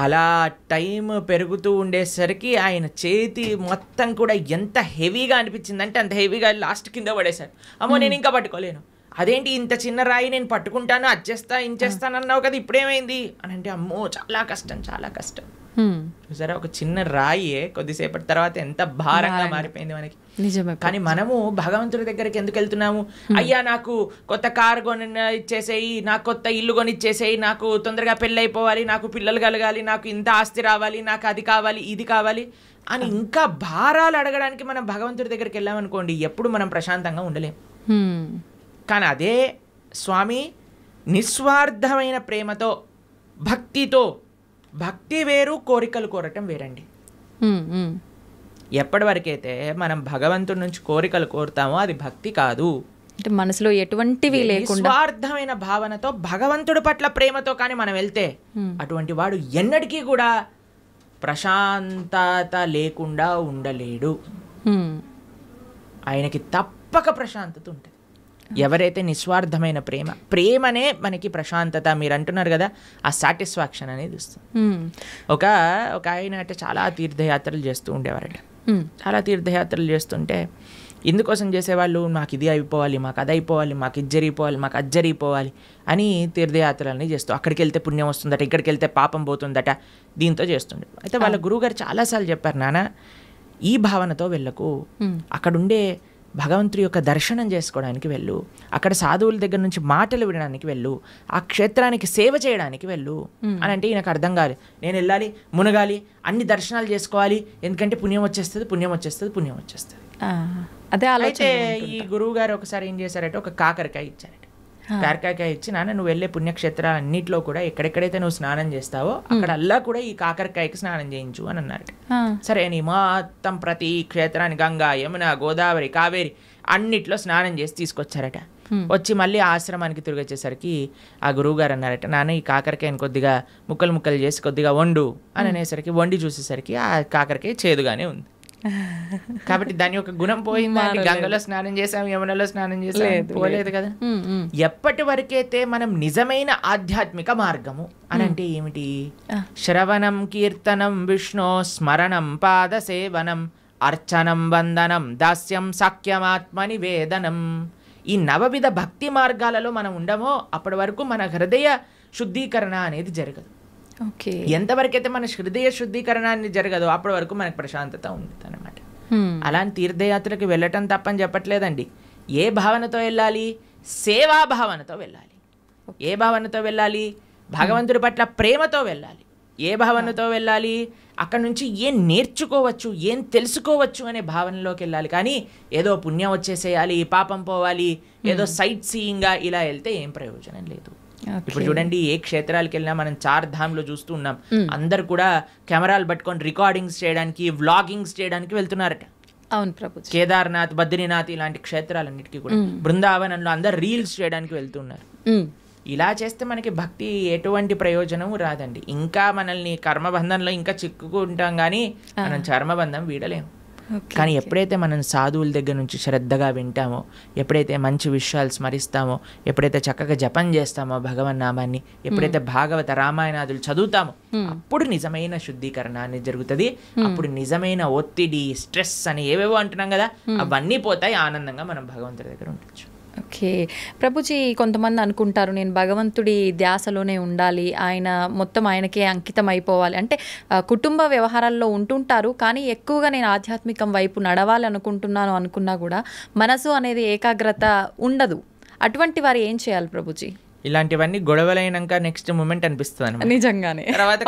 [SPEAKER 3] అలా టైం పెరుగుతూ ఉండేసరికి ఆయన చేతి మొత్తం కూడా ఎంత హెవీగా అనిపించిందంటే అంత హెవీగా లాస్ట్ కింద పడేశారు. అమ్మో నేను ఇంకా పట్టుకోలేను, అదేంటి ఇంత చిన్న రాయి నేను పట్టుకుంటాను, అది చేస్తా ఇంచేస్తాను అన్నావు కదా, ఇప్పుడేమైంది అని అంటే, అమ్మో చాలా కష్టం, చాలా కష్టం. సరే ఒక చిన్న రాయే కొద్దిసేపటి తర్వాత ఎంత భారంగా మారిపోయింది మనకి.
[SPEAKER 2] నిజమే.
[SPEAKER 3] కానీ మనము భగవంతుడి దగ్గరికి ఎందుకు వెళ్తున్నాము? అయ్యా నాకు కొత్త కారు కొని ఇచ్చేసేయి, నాకు కొత్త ఇల్లు కొని ఇచ్చేసేయి, నాకు తొందరగా పెళ్ళి అయిపోవాలి, నాకు పిల్లలు కలగాలి, నాకు ఇంత ఆస్తి రావాలి, నాకు అది కావాలి ఇది కావాలి అని ఇంకా భారాలు అడగడానికి మనం భగవంతుడి దగ్గరికి వెళ్ళామనుకోండి, ఎప్పుడు మనం ప్రశాంతంగా ఉండలేం. కానీ అదే స్వామి నిస్వార్థమైన ప్రేమతో భక్తితో, భక్తి వేరు కోరికలు కోరటం వేరండి. ఎప్పటి వరకైతే మనం భగవంతుడి నుంచి కోరికలు కోరుతామో అది భక్తి కాదు.
[SPEAKER 2] అంటే మనసులో ఎటువంటివి లేకుండా
[SPEAKER 3] నిస్వార్థమైన భావనతో భగవంతుడి పట్ల ప్రేమతో కానీ మనం వెళ్తే అటువంటి వాడు ఎన్నటికీ కూడా ప్రశాంతత లేకుండా ఉండలేడు. ఆయనకి తప్పక ప్రశాంతత ఉంటుంది. ఎవరైతే నిస్వార్థమైన ప్రేమనే మనకి ప్రశాంతత, మీరు అంటున్నారు కదా, ఆ సాటిస్ఫాక్షన్ అనేది ఇస్తుంది. ఒక ఆయన అంటే చాలా తీర్థయాత్రలు చేస్తూ ఉండేవారట. చాలా తీర్థయాత్రలు చేస్తుంటే ఎందుకోసం చేసేవాళ్ళు, మాకు ఇది అయిపోవాలి, మాకు అది అయిపోవాలి, మాకు ఇది జరిగిపోవాలి, మాకు అది జరిగిపోవాలి అని తీర్థయాత్రలని చేస్తూ, అక్కడికి వెళ్తే పుణ్యం వస్తుందట, ఇక్కడికి వెళ్తే పాపం పోతుందట, దీంతో చేస్తుండే. అయితే వాళ్ళ గురువుగారు చాలాసార్లు చెప్పారు, నాన్న ఈ భావనతో వెళ్ళకు, అక్కడుండే భగవంతుడి యొక్క దర్శనం చేసుకోవడానికి వెళ్ళు, అక్కడ సాధువుల దగ్గర నుంచి మాటలు వినడానికి వెళ్ళు, ఆ క్షేత్రానికి సేవ చేయడానికి వెళ్ళు అని అంటే ఈయనకు అర్థం కాదు. నేను వెళ్ళాలి, మునగాలి, అన్ని దర్శనాలు చేసుకోవాలి, ఎందుకంటే పుణ్యం వచ్చేస్తుంది, పుణ్యం వచ్చేస్తుంది, పుణ్యం వచ్చేస్తుంది.
[SPEAKER 2] అదే
[SPEAKER 3] అయితే ఈ గురువు గారు ఒకసారి ఏం చేశారంటే ఒక కాకరకాయ ఇచ్చారట. కాకరకాయ ఇచ్చి, నాన్న నువ్వు వెళ్ళే పుణ్యక్షేత్రాలు అన్నింటిలో కూడా ఎక్కడెక్కడైతే నువ్వు స్నానం చేస్తావో అక్కడల్లా కూడా ఈ కాకరకాయకి స్నానం చేయించు అని అన్నారట. సరే నీ మొత్తం ప్రతి క్షేత్రాన్ని గంగా, యమున, గోదావరి, కావేరి అన్నిట్లో స్నానం చేసి తీసుకొచ్చారట. వచ్చి మళ్ళీ ఆశ్రమానికి తిరిగి వచ్చేసరికి ఆ గురువు గారు అన్నారట, నాన్న ఈ కాకరకాయని కొద్దిగా ముక్కలు ముక్కలు చేసి కొద్దిగా వండు అని అనేసరికి వండి చూసేసరికి ఆ కాకరకాయ చేదుగానే ఉంది. కాబట్టి దాని యొక్క గుణం పోయింది. గంగలో స్నానం చేసాం, యమునలో స్నానం చేసాం, పోలేదు కదా. ఎప్పటి వరకైతే మనం నిజమైన ఆధ్యాత్మిక మార్గము అని అంటే ఏమిటి? శ్రవణం, కీర్తనం, విష్ణు స్మరణం, పాద సేవనం, అర్చనం, వందనం, దాస్యం, సాఖ్యమాత్మ నివేదనం. ఈ నవవిధ భక్తి మార్గాలలో మనం ఉండమో అప్పటి వరకు మన హృదయ శుద్ధీకరణ అనేది జరగదు. ఎంతవరకైతే మన హృదయ శుద్ధీకరణ అనేది జరగదో అప్పటి వరకు మనకు ప్రశాంతత ఉంటుంది అనమాట. అలాంటి తీర్థయాత్రకి వెళ్ళటం తప్పని చెప్పట్లేదండి. ఏ భావనతో వెళ్ళాలి? సేవా భావనతో వెళ్ళాలి. ఏ భావనతో వెళ్ళాలి? భగవంతుడి పట్ల ప్రేమతో వెళ్ళాలి. ఏ భావనతో వెళ్ళాలి? అక్కడ నుంచి ఏం నేర్చుకోవచ్చు, ఏం తెలుసుకోవచ్చు అనే భావనలోకి వెళ్ళాలి. కానీ ఏదో పుణ్యం వచ్చేసేయాలి, పాపం పోవాలి, ఏదో సైట్ సీయింగ్గా ఇలా వెళ్తే ఏం ప్రయోజనం లేదు. ఇప్పుడు చూడండి, ఏ క్షేత్రాలకు వెళ్ళినా మనం 4 ధామ్లో చూస్తూ ఉన్నాం. అందరు కూడా కెమెరాలు పట్టుకొని రికార్డింగ్స్ చేయడానికి, వ్లాగింగ్స్ చేయడానికి వెళ్తున్నారట.
[SPEAKER 2] అవును ప్రభు.
[SPEAKER 3] కేదార్నాథ్, బద్రీనాథ్ ఇలాంటి క్షేత్రాలన్నిటికీ కూడా, బృందావనంలో అందరు రీల్స్ చేయడానికి వెళ్తున్నారు. ఇలా చేస్తే మనకి భక్తి ఎటువంటి ప్రయోజనం రాదండి. ఇంకా మనల్ని కర్మబంధంలో ఇంకా చిక్కుకుంటాం, కానీ మనం చర్మబంధం వీడలేము. కానీ ఎప్పుడైతే మనం సాధువుల దగ్గర నుంచి శ్రద్ధగా వింటామో, ఎప్పుడైతే మంచి విషయాలు స్మరిస్తామో, ఎప్పుడైతే చక్కగా జపం చేస్తామో భగవన్నామాన్ని, ఎప్పుడైతే భాగవత రామాయణాదులు చదువుతామో అప్పుడు నిజమైన శుద్ధీకరణ అనేది జరుగుతుంది. అప్పుడు నిజమైన ఒత్తిడి, స్ట్రెస్ అని ఏవేవో అంటున్నాం కదా, అవన్నీ పోతాయి. ఆనందంగా మనం భగవంతుడి దగ్గర ఉండొచ్చు.
[SPEAKER 2] ఓకే ప్రభుజీ, కొంతమంది అనుకుంటారు నేను భగవంతుడి ధ్యాసలోనే ఉండాలి, ఆయన మొత్తం ఆయనకే అంకితం అయిపోవాలి అంటే కుటుంబ వ్యవహారాల్లో ఉంటుంటారు. కానీ ఎక్కువగా నేను ఆధ్యాత్మికం వైపు నడవాలి అనుకుంటున్నాను అనుకున్నా కూడా మనసు అనేది ఏకాగ్రత ఉండదు. అటువంటి వారు ఏం చేయాలి ప్రభుజీ?
[SPEAKER 3] ఇలాంటివన్నీ గొడవలైనాక నెక్స్ట్ మూమెంట్ అనిపిస్తుంది
[SPEAKER 2] నిజంగానే.
[SPEAKER 3] తర్వాత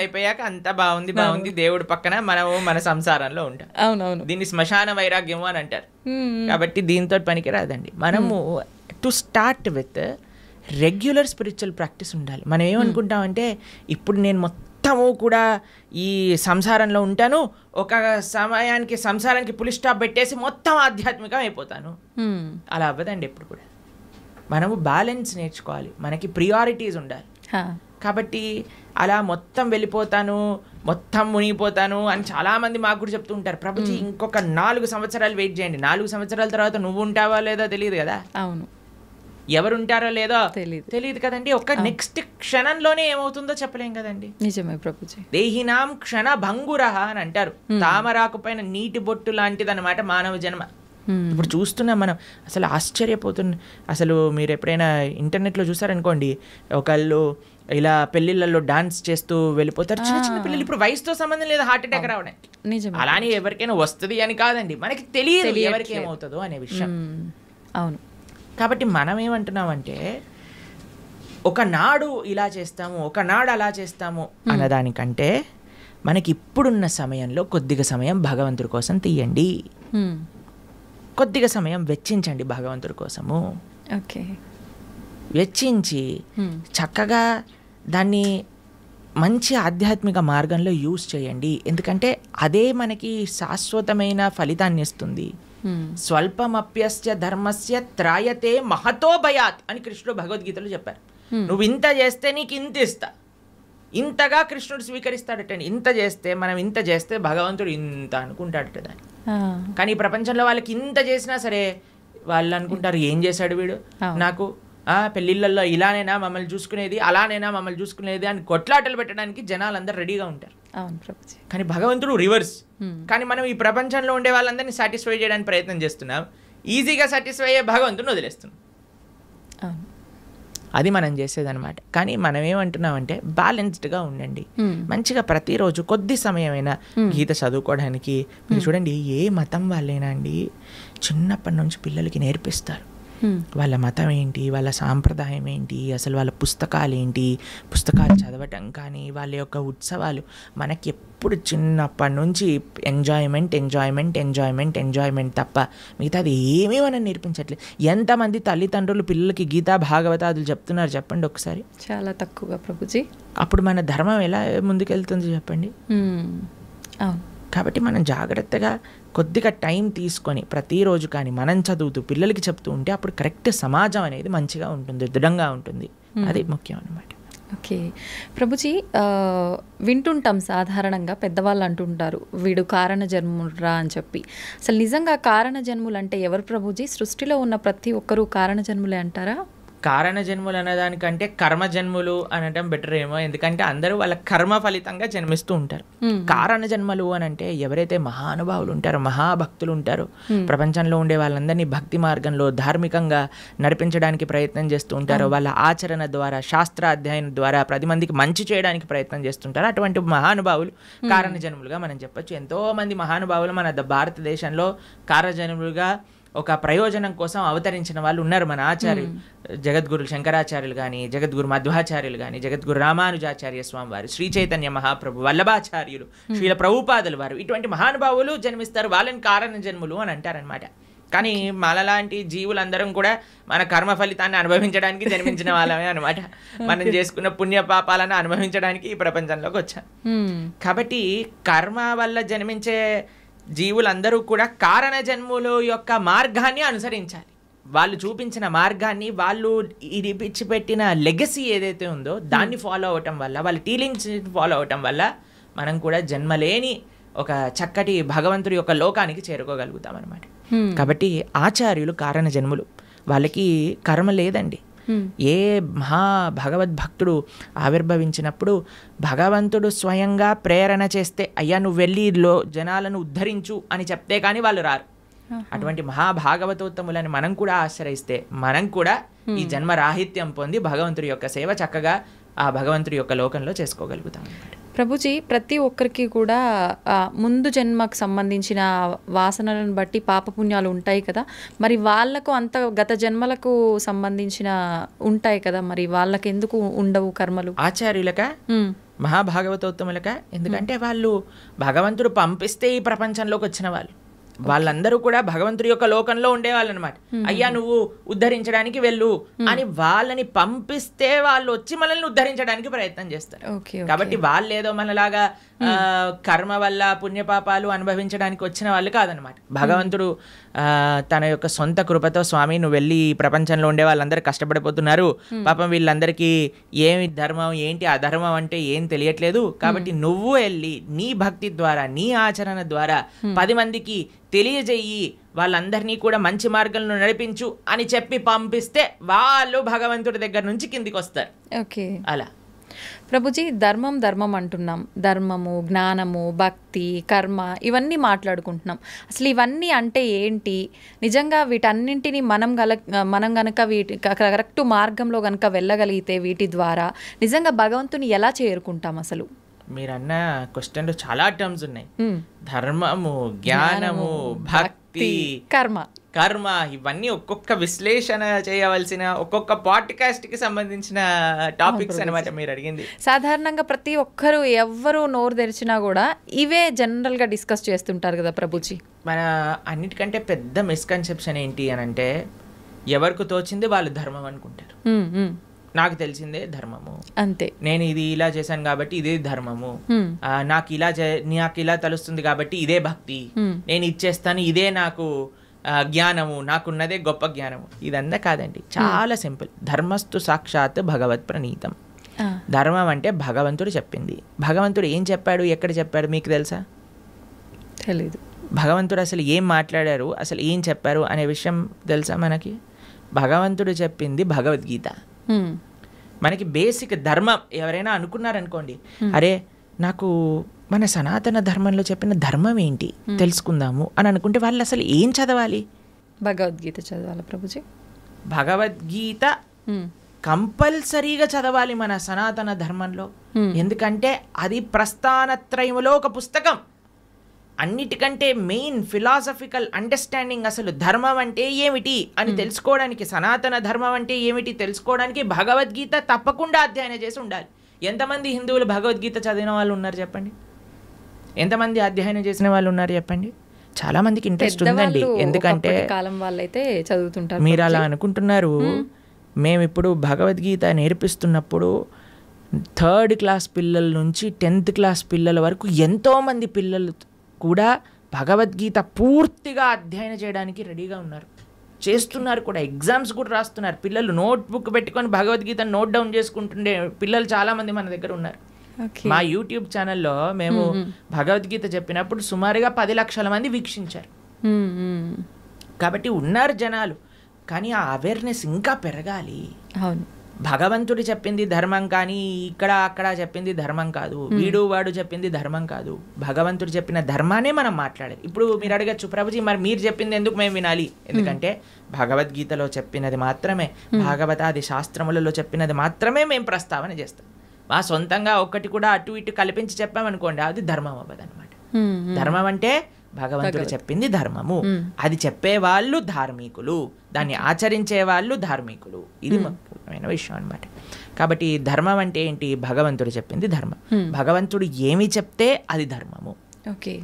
[SPEAKER 3] అయిపోయాక అంతా బాగుంది బాగుంది, దేవుడి పక్కన మనము మన సంసారంలో ఉంటాం.
[SPEAKER 2] అవునవును,
[SPEAKER 3] దీన్ని శ్మశాన వైరాగ్యము అని అంటారు. కాబట్టి దీంతో పనికి రాదండి. మనము to start with regular spiritual practice ఉండాలి. మనం ఏమనుకుంటామంటే, ఇప్పుడు నేను మొత్తము కూడా ఈ సంసారంలో ఉంటాను, ఒక సమయానికి సంసారానికి పులి స్టాప్ పెట్టేసి మొత్తం ఆధ్యాత్మికం అయిపోతాను. అలా అవ్వదండి ఎప్పుడు కూడా. మనము బ్యాలెన్స్ నేర్చుకోవాలి, మనకి ప్రియారిటీస్ ఉండాలి. కాబట్టి అలా మొత్తం వెళ్ళిపోతాను, మొత్తం మునిగిపోతాను అని చాలామంది మాకు కూడా చెప్తూ ఉంటారు. ప్రభుజీ ఇంకొక 4 సంవత్సరాలు వెయిట్ చేయండి, 4 సంవత్సరాల తర్వాత నువ్వు ఉంటావా లేదో తెలియదు కదా.
[SPEAKER 2] అవును,
[SPEAKER 3] ఎవరు ఉంటారో లేదో తెలియదు కదండి. ఒక నెక్స్ట్ క్షణంలోనే ఏమవుతుందో చెప్పలేం కదండి.
[SPEAKER 2] నిజమే ప్రభుజీ.
[SPEAKER 3] దేహినాం క్షణ భంగురహ అని అంటారు. తామరాకు పైన నీటి బొట్టు లాంటిది అనమాట మానవ జన్మ. ఇప్పుడు చూస్తున్నాం మనం, అసలు ఆశ్చర్యపోతున్న. అసలు మీరు ఎప్పుడైనా ఇంటర్నెట్లో చూసారనుకోండి, ఒకళ్ళు ఇలా పెళ్ళిళ్ళల్లో డాన్స్ చేస్తూ వెళ్ళిపోతారు, చిన్న చిన్న పిల్లలు. ఇప్పుడు వయసుతో సంబంధం లేదు హార్ట్ అటాక్ రావడానికి. అలానే ఎవరికైనా వస్తుంది అని కాదండి, మనకి తెలియదు ఎవరికి ఏమవుతుందో అనే విషయం.
[SPEAKER 2] అవును.
[SPEAKER 3] కాబట్టి మనం ఏమంటున్నామంటే, ఒకనాడు ఇలా చేస్తాము, ఒకనాడు అలా చేస్తాము అన్నదానికంటే మనకి ఇప్పుడున్న సమయంలో కొద్దిగా సమయం భగవంతుడి కోసం తీయండి, కొద్దిగా సమయం వెచ్చించండి భగవంతుడి కోసము.
[SPEAKER 2] ఓకే.
[SPEAKER 3] వెచ్చించి చక్కగా దాన్ని మంచి ఆధ్యాత్మిక మార్గంలో యూజ్ చేయండి. ఎందుకంటే అదే మనకి శాశ్వతమైన ఫలితాన్ని ఇస్తుంది. స్వల్పమప్యస్య ధర్మస్య త్రాయతే మహతో భయాత్ అని కృష్ణుడు భగవద్గీతలో చెప్పారు. నువ్వు ఇంత చేస్తే నీకు ఇంత ఇస్తా, ఇంతగా కృష్ణుడు స్వీకరిస్తాడటండి. ఇంత చేస్తే, మనం ఇంత చేస్తే భగవంతుడు ఇంత అనుకుంటాడట దాన్ని. కానీ ఈ ప్రపంచంలో వాళ్ళకి ఇంత చేసినా సరే వాళ్ళు అనుకుంటారు, ఏం చేశాడు వీడు నాకు, పెళ్ళిళ్ళల్లో ఇలానేనా మమ్మల్ని చూసుకునేది, అలానేనా మమ్మల్ని చూసుకునేది అని కొట్లాటలు పెట్టడానికి జనాలందరూ రెడీగా ఉంటారు. కానీ భగవంతుడు రివర్స్. కానీ మనం ఈ ప్రపంచంలో ఉండే వాళ్ళందరినీ సాటిస్ఫై చేయడానికి ప్రయత్నం చేస్తున్నాం, ఈజీగా సాటిస్ఫై అయ్యే భగవంతుడిని వదిలేస్తున్నాం. అది మనం చేసేదన్నమాట. కానీ మనం ఏమంటున్నామంటే బ్యాలెన్స్డ్గా ఉండండి, మంచిగా ప్రతిరోజు కొద్ది సమయమైనా గీత చదువుకోవడానికి. మీరు చూడండి, ఏ మతం వాళ్ళైనా అండి చిన్నప్పటి నుంచి పిల్లలకి నేర్పిస్తారు వాళ్ళ మతం ఏంటి, వాళ్ళ సాంప్రదాయం ఏంటి, అసలు వాళ్ళ పుస్తకాలు ఏంటి, పుస్తకాలు చదవటం కానీ వాళ్ళ యొక్క ఉత్సవాలు. మనకి ఎప్పుడు చిన్నప్పటి నుంచి ఎంజాయ్మెంట్ ఎంజాయ్మెంట్ ఎంజాయ్మెంట్ ఎంజాయ్మెంట్ తప్ప మిగతాది ఏమీ మనం నేర్పించట్లేదు. ఎంతమంది తల్లిదండ్రులు పిల్లలకి గీతా భాగవతాదులు చెప్తున్నారు చెప్పండి ఒకసారి?
[SPEAKER 2] చాలా తక్కువగా ప్రభుజీ.
[SPEAKER 3] అప్పుడు మన ధర్మం ఎలా ముందుకెళ్తుంది చెప్పండి? కాబట్టి మనం జాగ్రత్తగా కొద్దిగా టైం తీసుకొని ప్రతిరోజు కానీ మనం చదువుతూ పిల్లలకి చెప్తూ ఉంటే అప్పుడు కరెక్ట్ సమాజం అనేది మంచిగా ఉంటుంది, దృఢంగా ఉంటుంది. అది ముఖ్యం అన్నమాట.
[SPEAKER 2] ఓకే ప్రభుజీ, వింటుంటాం సాధారణంగా పెద్దవాళ్ళు అంటుంటారు, వీడు కారణ జన్మురా అని చెప్పి. అసలు నిజంగా కారణ జన్ములు అంటే ఎవరు ప్రభుజీ? సృష్టిలో ఉన్న ప్రతి ఒక్కరూ కారణ జన్ములే అంటారా?
[SPEAKER 3] కారణ జన్ములు అనేదానికంటే కర్మ జన్ములు అనడం బెటర్ ఏమో, ఎందుకంటే అందరూ వాళ్ళ కర్మ ఫలితంగా జన్మిస్తూ ఉంటారు. కారణ జన్మలు అని అంటే ఎవరైతే మహానుభావులు ఉంటారో, మహాభక్తులు ఉంటారో, ప్రపంచంలో ఉండే వాళ్ళందరినీ భక్తి మార్గంలో ధార్మికంగా నడిపించడానికి ప్రయత్నం చేస్తూ ఉంటారో, వాళ్ళ ఆచరణ ద్వారా, శాస్త్ర అధ్యయనం ద్వారా 10 మందికి మంచి చేయడానికి ప్రయత్నం చేస్తుంటారు. అటువంటి మహానుభావులు కారణ జన్ములుగా మనం చెప్పొచ్చు. ఎంతో మంది మహానుభావులు మన భారతదేశంలో కారణ జన్ములుగా ఒక ప్రయోజనం కోసం అవతరించిన వాళ్ళు ఉన్నారు. మన ఆచార్యులు జగద్గురు శంకరాచార్యులు కానీ, జగద్గురు మధ్వాచార్యులు కానీ, జగద్గురు రామానుజాచార్య స్వామి వారు, శ్రీ చైతన్య మహాప్రభు, వల్లభాచార్యులు, శ్రీల ప్రభుపాదులు వారు, ఇటువంటి మహానుభావులు జన్మిస్తారు. వాళ్ళని కారణ జన్ములు అని అంటారనమాట. కానీ మనలాంటి జీవులందరం కూడా మన కర్మ ఫలితాన్ని అనుభవించడానికి జన్మించిన వాళ్ళమే అనమాట. మనం చేసుకున్న పుణ్య పాపాలను అనుభవించడానికి ఈ ప్రపంచంలోకి వచ్చాం. కాబట్టి కర్మ వల్ల జన్మించే జీవులందరూ కూడా కారణ జన్ముల యొక్క మార్గాన్ని అనుసరించాలి. వాళ్ళు చూపించిన మార్గాన్ని, వాళ్ళు ఇడిపిచ్చిపెట్టిన లెగసీ ఏదైతే ఉందో దాన్ని ఫాలో అవటం వల్ల, వాళ్ళ టీలింగ్స్ ఫాలో అవటం వల్ల మనం కూడా జన్మలేని ఒక చక్కటి భగవంతుడి యొక్క లోకానికి చేరుకోగలుగుతాం అనమాట. కాబట్టి ఆచార్యులు కారణ జన్ములు, వాళ్ళకి కర్మ లేదండి. ఏ మహా భగవద్భక్తుడు ఆవిర్భవించినప్పుడు భగవంతుడు స్వయంగా ప్రేరణ చేస్తే, అయ్యా నువ్వు వెళ్ళి జనాలను ఉద్ధరించు అని చెప్తే కానీ వాళ్ళు రారు. అటువంటి మహాభాగవతోత్తములని మనం కూడా ఆశ్రయిస్తే మనం కూడా ఈ జన్మ రాహిత్యం పొంది భగవంతుడి యొక్క సేవ చక్కగా ఆ భగవంతుడి యొక్క లోకంలో చేసుకోగలుగుతాం.
[SPEAKER 2] ప్రభుజీ, ప్రతి ఒక్కరికి కూడా ముందు జన్మకు సంబంధించిన వాసనలను బట్టి పాపపుణ్యాలు ఉంటాయి కదా, మరి వాళ్ళకు అంత గత జన్మలకు సంబంధించిన ఉంటాయి కదా, మరి వాళ్ళకి ఎందుకు ఉండవు కర్మలు?
[SPEAKER 3] ఆచార్యులక, మహాభాగవతోత్తములక, ఎందుకంటే వాళ్ళు భగవంతుడు పంపిస్తే ఈ ప్రపంచంలోకి వచ్చిన వాళ్ళు. వాళ్ళందరూ కూడా భగవంతుడి యొక్క లోకంలో ఉండేవాళ్ళు అనమాట. అయ్యా నువ్వు ఉద్ధరించడానికి వెళ్ళు అని వాళ్ళని పంపిస్తే వాళ్ళు వచ్చి మనల్ని ఉద్ధరించడానికి ప్రయత్నం చేస్తారు. కాబట్టి వాళ్ళు ఏదో మనలాగా కర్మ వల్ల పుణ్యపాపాలు అనుభవించడానికి వచ్చిన వాళ్ళు కాదనమాట. భగవంతుడు తన యొక్క సొంత కృపతో, స్వామి నువ్వు వెళ్ళి ఈ ప్రపంచంలో ఉండే వాళ్ళందరూ కష్టపడిపోతున్నారు, పాపం వీళ్ళందరికీ ఏమి ధర్మం ఏంటి అధర్మం అంటే ఏం తెలియట్లేదు, కాబట్టి నువ్వు వెళ్ళి నీ భక్తి ద్వారా, నీ ఆచరణ ద్వారా 10 మందికి తెలియజేయి, వాళ్ళందరినీ కూడా మంచి మార్గంలో నడిపించు అని చెప్పి పంపిస్తే వాళ్ళు భగవంతుడి దగ్గర నుంచి కిందికి వస్తారు.
[SPEAKER 2] ఓకే,
[SPEAKER 3] అలా
[SPEAKER 2] ప్రభుజీ ధర్మం ధర్మం అంటున్నాం, ధర్మము, జ్ఞానము, భక్తి, కర్మ ఇవన్నీ మాట్లాడుకుంటున్నాం. అసలు ఇవన్నీ అంటే ఏంటి? నిజంగా వీటన్నింటినీ మనం గనక వీటి కరెక్ట్ మార్గంలో గనక వెళ్ళగలిగితే వీటి ద్వారా నిజంగా భగవంతుని ఎలా చేరుకుంటాం? అసలు
[SPEAKER 3] మీరు అన్న క్వశ్చన్లో చాలా టర్మ్స్ ఉన్నాయి. ధర్మము, జ్ఞానము, భక్తి, కర్మ ఇవన్నీ ఒక్కొక్క విశ్లేషణ చేయవలసిన ఒక్కొక్క పాడ్కాస్ట్ కి సంబంధించిన టాపిక్స్ అనమాట మీరు అడిగింది.
[SPEAKER 2] సాధారణంగా ప్రతి ఒక్కరు ఎవ్వరు నోరు తెరిచినా కూడా ఇవే జనరల్ గా డిస్కస్ చేస్తుంటారు కదా ప్రభుజీ.
[SPEAKER 3] మన అన్నిటికంటే పెద్ద మిస్కన్సెప్షన్ ఏంటి అని అంటే, ఎవరికి తోచింది వాళ్ళు ధర్మం అనుకుంటారు. నాకు తెలిసిందే ధర్మము, అంతే, నేను ఇది ఇలా చేశాను కాబట్టి ఇదే ధర్మము, నాకు ఇలా తెలుస్తుంది కాబట్టి ఇదే భక్తి, నేను ఇచ్చేస్తాను ఇదే నాకు జ్ఞానము, నాకున్నదే గొప్ప జ్ఞానము. ఇదంతా కాదండి, చాలా సింపుల్. ధర్మస్తు సాక్షాత్ భగవత్ ప్రణీతం. ధర్మం అంటే భగవంతుడు చెప్పింది. భగవంతుడు ఏం చెప్పాడు, ఎక్కడ చెప్పాడు మీకు తెలుసా?
[SPEAKER 2] తెలీదు.
[SPEAKER 3] భగవంతుడు అసలు ఏం మాట్లాడారు, అసలు ఏం చెప్పారు అనే విషయం తెలుసా మనకి? భగవంతుడు చెప్పింది భగవద్గీత. మనకి బేసిక్ ధర్మం ఎవరైనా అనుకున్నారనుకోండి, అరే నాకు మన సనాతన ధర్మంలో చెప్పిన ధర్మం ఏంటి తెలుసుకుందాము అని అనుకుంటే వాళ్ళు అసలు ఏం చదవాలి?
[SPEAKER 2] భగవద్గీత చదవాలి ప్రభుజీ.
[SPEAKER 3] భగవద్గీత కంపల్సరీగా చదవాలి మన సనాతన ధర్మంలో. ఎందుకంటే అది ప్రస్థానత్రయములో ఒక పుస్తకం. అన్నిటికంటే మెయిన్ ఫిలాసఫికల్ అండర్స్టాండింగ్, అసలు ధర్మం అంటే ఏమిటి అని తెలుసుకోవడానికి, సనాతన ధర్మం అంటే ఏమిటి తెలుసుకోవడానికి భగవద్గీత తప్పకుండా అధ్యయనం చేసి ఉండాలి. ఎంతమంది హిందువులు భగవద్గీత చదివిన వాళ్ళు ఉన్నారు చెప్పండి? ఎంతమంది అధ్యయనం చేసిన వాళ్ళు ఉన్నారు చెప్పండి? చాలా మందికి ఇంట్రెస్ట్ ఉందండి. ఎందుకంటే
[SPEAKER 2] కాలం వాళ్ళైతే చదువుతుంటారు.
[SPEAKER 3] మీరు అలా అనుకుంటున్నారు. మేము ఇప్పుడు భగవద్గీత నేర్పిస్తున్నప్పుడు 3rd క్లాస్ పిల్లల నుంచి 10th క్లాస్ పిల్లల వరకు ఎంతోమంది పిల్లలు కూడా భగవద్గీత పూర్తిగా అధ్యయనం చేయడానికి రెడీగా ఉన్నారు, చేస్తున్నారు కూడా, ఎగ్జామ్స్ కూడా రాస్తున్నారు. పిల్లలు నోట్బుక్ పెట్టుకొని భగవద్గీత నోట్ డౌన్ చేసుకుంటుండే పిల్లలు చాలామంది మన దగ్గర ఉన్నారు. మా యూట్యూబ్ ఛానల్లో మేము భగవద్గీత చెప్పినప్పుడు సుమారుగా 10 లక్షల మంది వీక్షించారు. కాబట్టి ఉన్నారు జనాలు, కానీ ఆ అవేర్నెస్ ఇంకా పెరగాలి.
[SPEAKER 2] అవును,
[SPEAKER 3] భగవంతుడు చెప్పింది ధర్మం కానీ ఇక్కడ అక్కడ చెప్పింది ధర్మం కాదు, వీడు వాడు చెప్పింది ధర్మం కాదు. భగవంతుడు చెప్పిన ధర్మానే మనం మాట్లాడాలి. ఇప్పుడు మీరు అడగచ్చు, ప్రభుజీ మరి మీరు చెప్పింది ఎందుకు మేము వినాలి? ఎందుకంటే భగవద్గీతలో చెప్పినది మాత్రమే, భాగవతాది శాస్త్రములలో చెప్పినది మాత్రమే మేము ప్రస్తావన చేస్తాం. మా సొంతంగా ఒక్కటి కూడా అటు ఇటు కల్పించి చెప్పామనుకోండి, అది ధర్మం అవ్వదు అనమాట. ధర్మం అంటే భగవంతుడు చెప్పింది ధర్మము, అది చెప్పేవాళ్ళు ధార్మికులు, దాన్ని ఆచరించే వాళ్ళు ధార్మికులు. ఇది ముఖ్యమైన విషయం అనమాట. కాబట్టి ధర్మం అంటే ఏంటి? భగవంతుడు చెప్పింది ధర్మం. భగవంతుడు ఏమి చెప్తే అది ధర్మము.
[SPEAKER 2] ఓకే.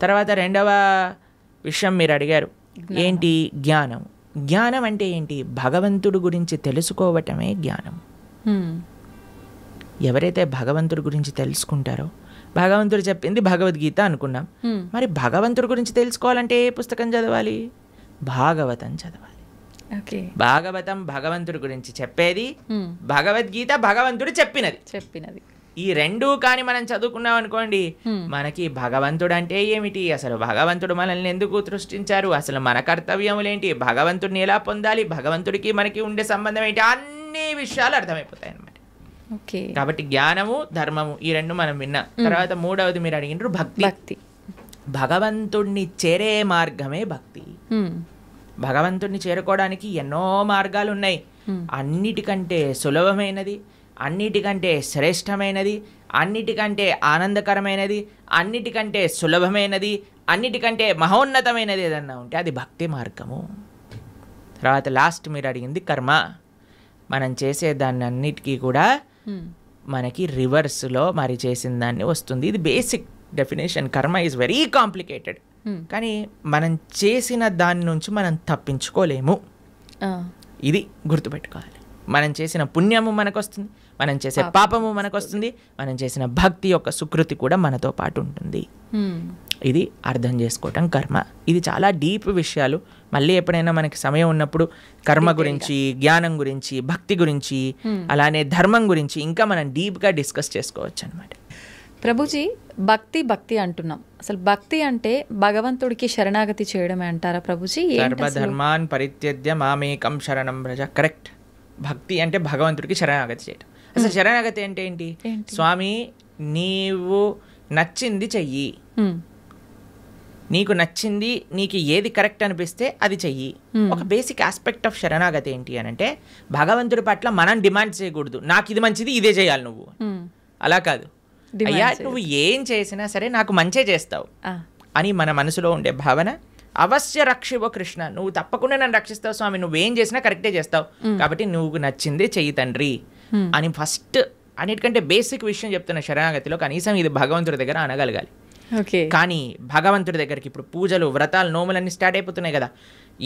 [SPEAKER 3] తర్వాత రెండవ విషయం మీరు అడిగారు ఏంటి? జ్ఞానం. జ్ఞానం అంటే ఏంటి? భగవంతుడు గురించి తెలుసుకోవటమే జ్ఞానం. ఎవరైతే భగవంతుడి గురించి తెలుసుకుంటారో, భగవంతుడు చెప్పింది భగవద్గీత అనుకున్నాం, మరి భగవంతుడి గురించి తెలుసుకోవాలంటే ఏ పుస్తకం చదవాలి? భాగవతం చదవాలి. భాగవతం భగవంతుడి గురించి చెప్పేది, భగవద్గీత భగవంతుడు చెప్పినది. ఈ రెండూ కానీ మనం చదువుకున్నాం అనుకోండి, మనకి భగవంతుడు అంటే ఏమిటి, అసలు భగవంతుడు మనల్ని ఎందుకు సృష్టించారు, అసలు మన కర్తవ్యములేంటి, భగవంతుడిని ఎలా పొందాలి, భగవంతుడికి మనకి ఉండే సంబంధం ఏంటి, అన్ని విషయాలు అర్థమైపోతాయి అన్నమాట. కాబట్టి జ్ఞానము, ధర్మము ఈ రెండు మనం విన్నాం. తర్వాత మూడవది మీరు అడిగినారు భక్తి. భగవంతుడిని చేరే మార్గమే భక్తి. భగవంతుడిని చేరుకోవడానికి ఎన్నో మార్గాలు ఉన్నాయి. అన్నిటికంటే సులభమైనది, అన్నిటికంటే శ్రేష్టమైనది, అన్నిటికంటే ఆనందకరమైనది, అన్నిటికంటే సులభమైనది, అన్నిటికంటే మహోన్నతమైనది ఏదన్నా ఉంటే అది భక్తి మార్గము. తర్వాత లాస్ట్ మీరు అడిగింది కర్మ. మనం చేసే దాన్ని అన్నిటికీ కూడా మనకి రివర్స్లో మరి చేసిన దాన్ని వస్తుంది. ఇది బేసిక్ డెఫినేషన్. కర్మ ఈజ్ వెరీ కాంప్లికేటెడ్, కానీ మనం చేసిన దాని నుంచి మనం తప్పించుకోలేము. ఇది గుర్తుపెట్టుకోవాలి. మనం చేసిన పుణ్యము మనకు వస్తుంది, మనం చేసే పాపము మనకు వస్తుంది, మనం చేసిన భక్తి యొక్క సుకృతి కూడా మనతో పాటు ఉంటుంది. ఇది అర్థం చేసుకోవటం కర్మ. ఇది చాలా డీప్ విషయాలు. మళ్ళీ ఎప్పుడైనా మనకి సమయం ఉన్నప్పుడు కర్మ గురించి, జ్ఞానం గురించి, భక్తి గురించి, అలానే ధర్మం గురించి ఇంకా మనం డీప్గా డిస్కస్ చేసుకోవచ్చు అనమాట.
[SPEAKER 2] ప్రభుజీ, భక్తి అంటున్నాం. అసలు భక్తి అంటే భగవంతుడికి శరణాగతి చేయడమే అంటారా ప్రభుజీ?
[SPEAKER 3] సర్వధర్మాన్ పరిత్యజ్య మామేకం శరణం వ్రజ. కరెక్ట్. భక్తి అంటే భగవంతుడికి శరణాగతి చేయటం. అసలు శరణాగతి అంటే ఏంటి? స్వామి నీవు నచ్చింది చెయ్యి, నీకు నచ్చింది, నీకు ఏది కరెక్ట్ అనిపిస్తే అది చెయ్యి. ఒక బేసిక్ ఆస్పెక్ట్ ఆఫ్ శరణాగతి ఏంటి అని అంటే భగవంతుడి పట్ల మనం డిమాండ్ చేయకూడదు, నాకు ఇది మంచిది ఇదే చేయాలి నువ్వు. అలా కాదు, అయ్యా నువ్వు ఏం చేసినా సరే నాకు మంచే చేస్తావు అని మన మనసులో ఉండే భావన. అవశ్య రక్షివో కృష్ణ, నువ్వు తప్పకుండా నన్ను రక్షిస్తావు స్వామి, నువ్వేం చేసినా కరెక్టే చేస్తావు, కాబట్టి నువ్వు నచ్చిందే చెయ్యి తండ్రి అని ఫస్ట్ అన్నిటికంటే బేసిక్ విషయం చెప్తున్న శరణాగతిలో. కనీసం ఇది భగవంతుడి దగ్గర అనగలగాలి. కానీ భగవంతుడి దగ్గరికి ఇప్పుడు పూజలు, వ్రతాలు, నోములన్నీ స్టార్ట్ అయిపోతున్నాయి కదా.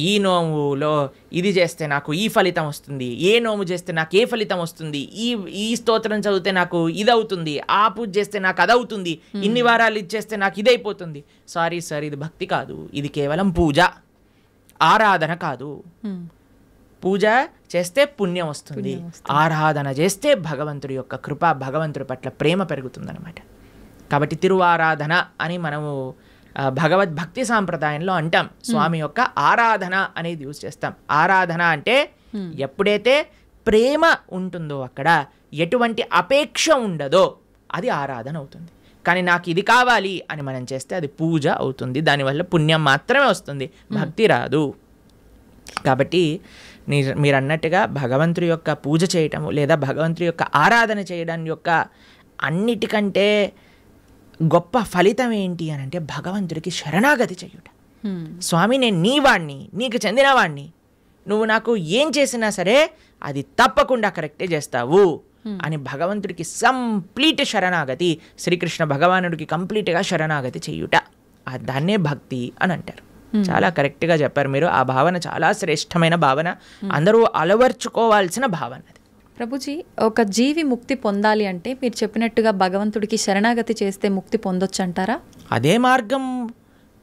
[SPEAKER 3] ఈ నోములో ఇది చేస్తే నాకు ఈ ఫలితం వస్తుంది, ఏ నోము చేస్తే నాకు ఏ ఫలితం వస్తుంది, ఈ స్తోత్రం చదివితే నాకు ఇది అవుతుంది, ఆ పూజ చేస్తే నాకు అది అవుతుంది, ఇన్ని వారాలు ఇచ్చేస్తే నాకు ఇది అయిపోతుంది. సారీ సార్, ఇది భక్తి కాదు, ఇది కేవలం పూజ, ఆరాధన కాదు. పూజ చేస్తే పుణ్యం వస్తుంది, ఆరాధన చేస్తే భగవంతుడి యొక్క కృప, భగవంతుడి పట్ల ప్రేమ పెరుగుతుందన్నమాట. కాబట్టి తిరువారాధన అని మనము భగవద్భక్తి సాంప్రదాయంలో అంటాం. స్వామి యొక్క ఆరాధన అనేది యూజ్ చేస్తాం. ఆరాధన అంటే ఎప్పుడైతే ప్రేమ ఉంటుందో, అక్కడ ఎటువంటి అపేక్ష ఉండదో అది ఆరాధన అవుతుంది. కానీ నాకు ఇది కావాలి అని మనం చేస్తే అది పూజ అవుతుంది, దానివల్ల పుణ్యం మాత్రమే వస్తుంది, భక్తి రాదు. కాబట్టి మీరు అన్నట్టుగా భగవంతుడి యొక్క పూజ చేయటము లేదా భగవంతుడి యొక్క ఆరాధన చేయడం యొక్క అన్నిటికంటే గొప్ప ఫలితం ఏంటి అని అంటే భగవంతుడికి శరణాగతి చేయుట. స్వామి నేను నీ వాణ్ణి, నీకు చెందిన వాణ్ణి, నువ్వు నాకు ఏం చేసినా సరే అది తప్పకుండా కరెక్టే చేస్తావు అని భగవంతుడికి కంప్లీట్ శరణాగతి, శ్రీకృష్ణ భగవానుడికి కంప్లీట్గా శరణాగతి చేయుట, దాన్నే భక్తి అని అంటారు. చాలా కరెక్ట్గా చెప్పారు మీరు. ఆ భావన చాలా శ్రేష్టమైన భావన, అందరూ అలవర్చుకోవాల్సిన భావన అది.
[SPEAKER 2] ప్రభుజీ, ఒక జీవి ముక్తి పొందాలి అంటే మీరు చెప్పినట్టుగా భగవంతుడికి శరణాగతి చేస్తే ముక్తి పొందొచ్చు అంటారా?
[SPEAKER 3] అదే మార్గం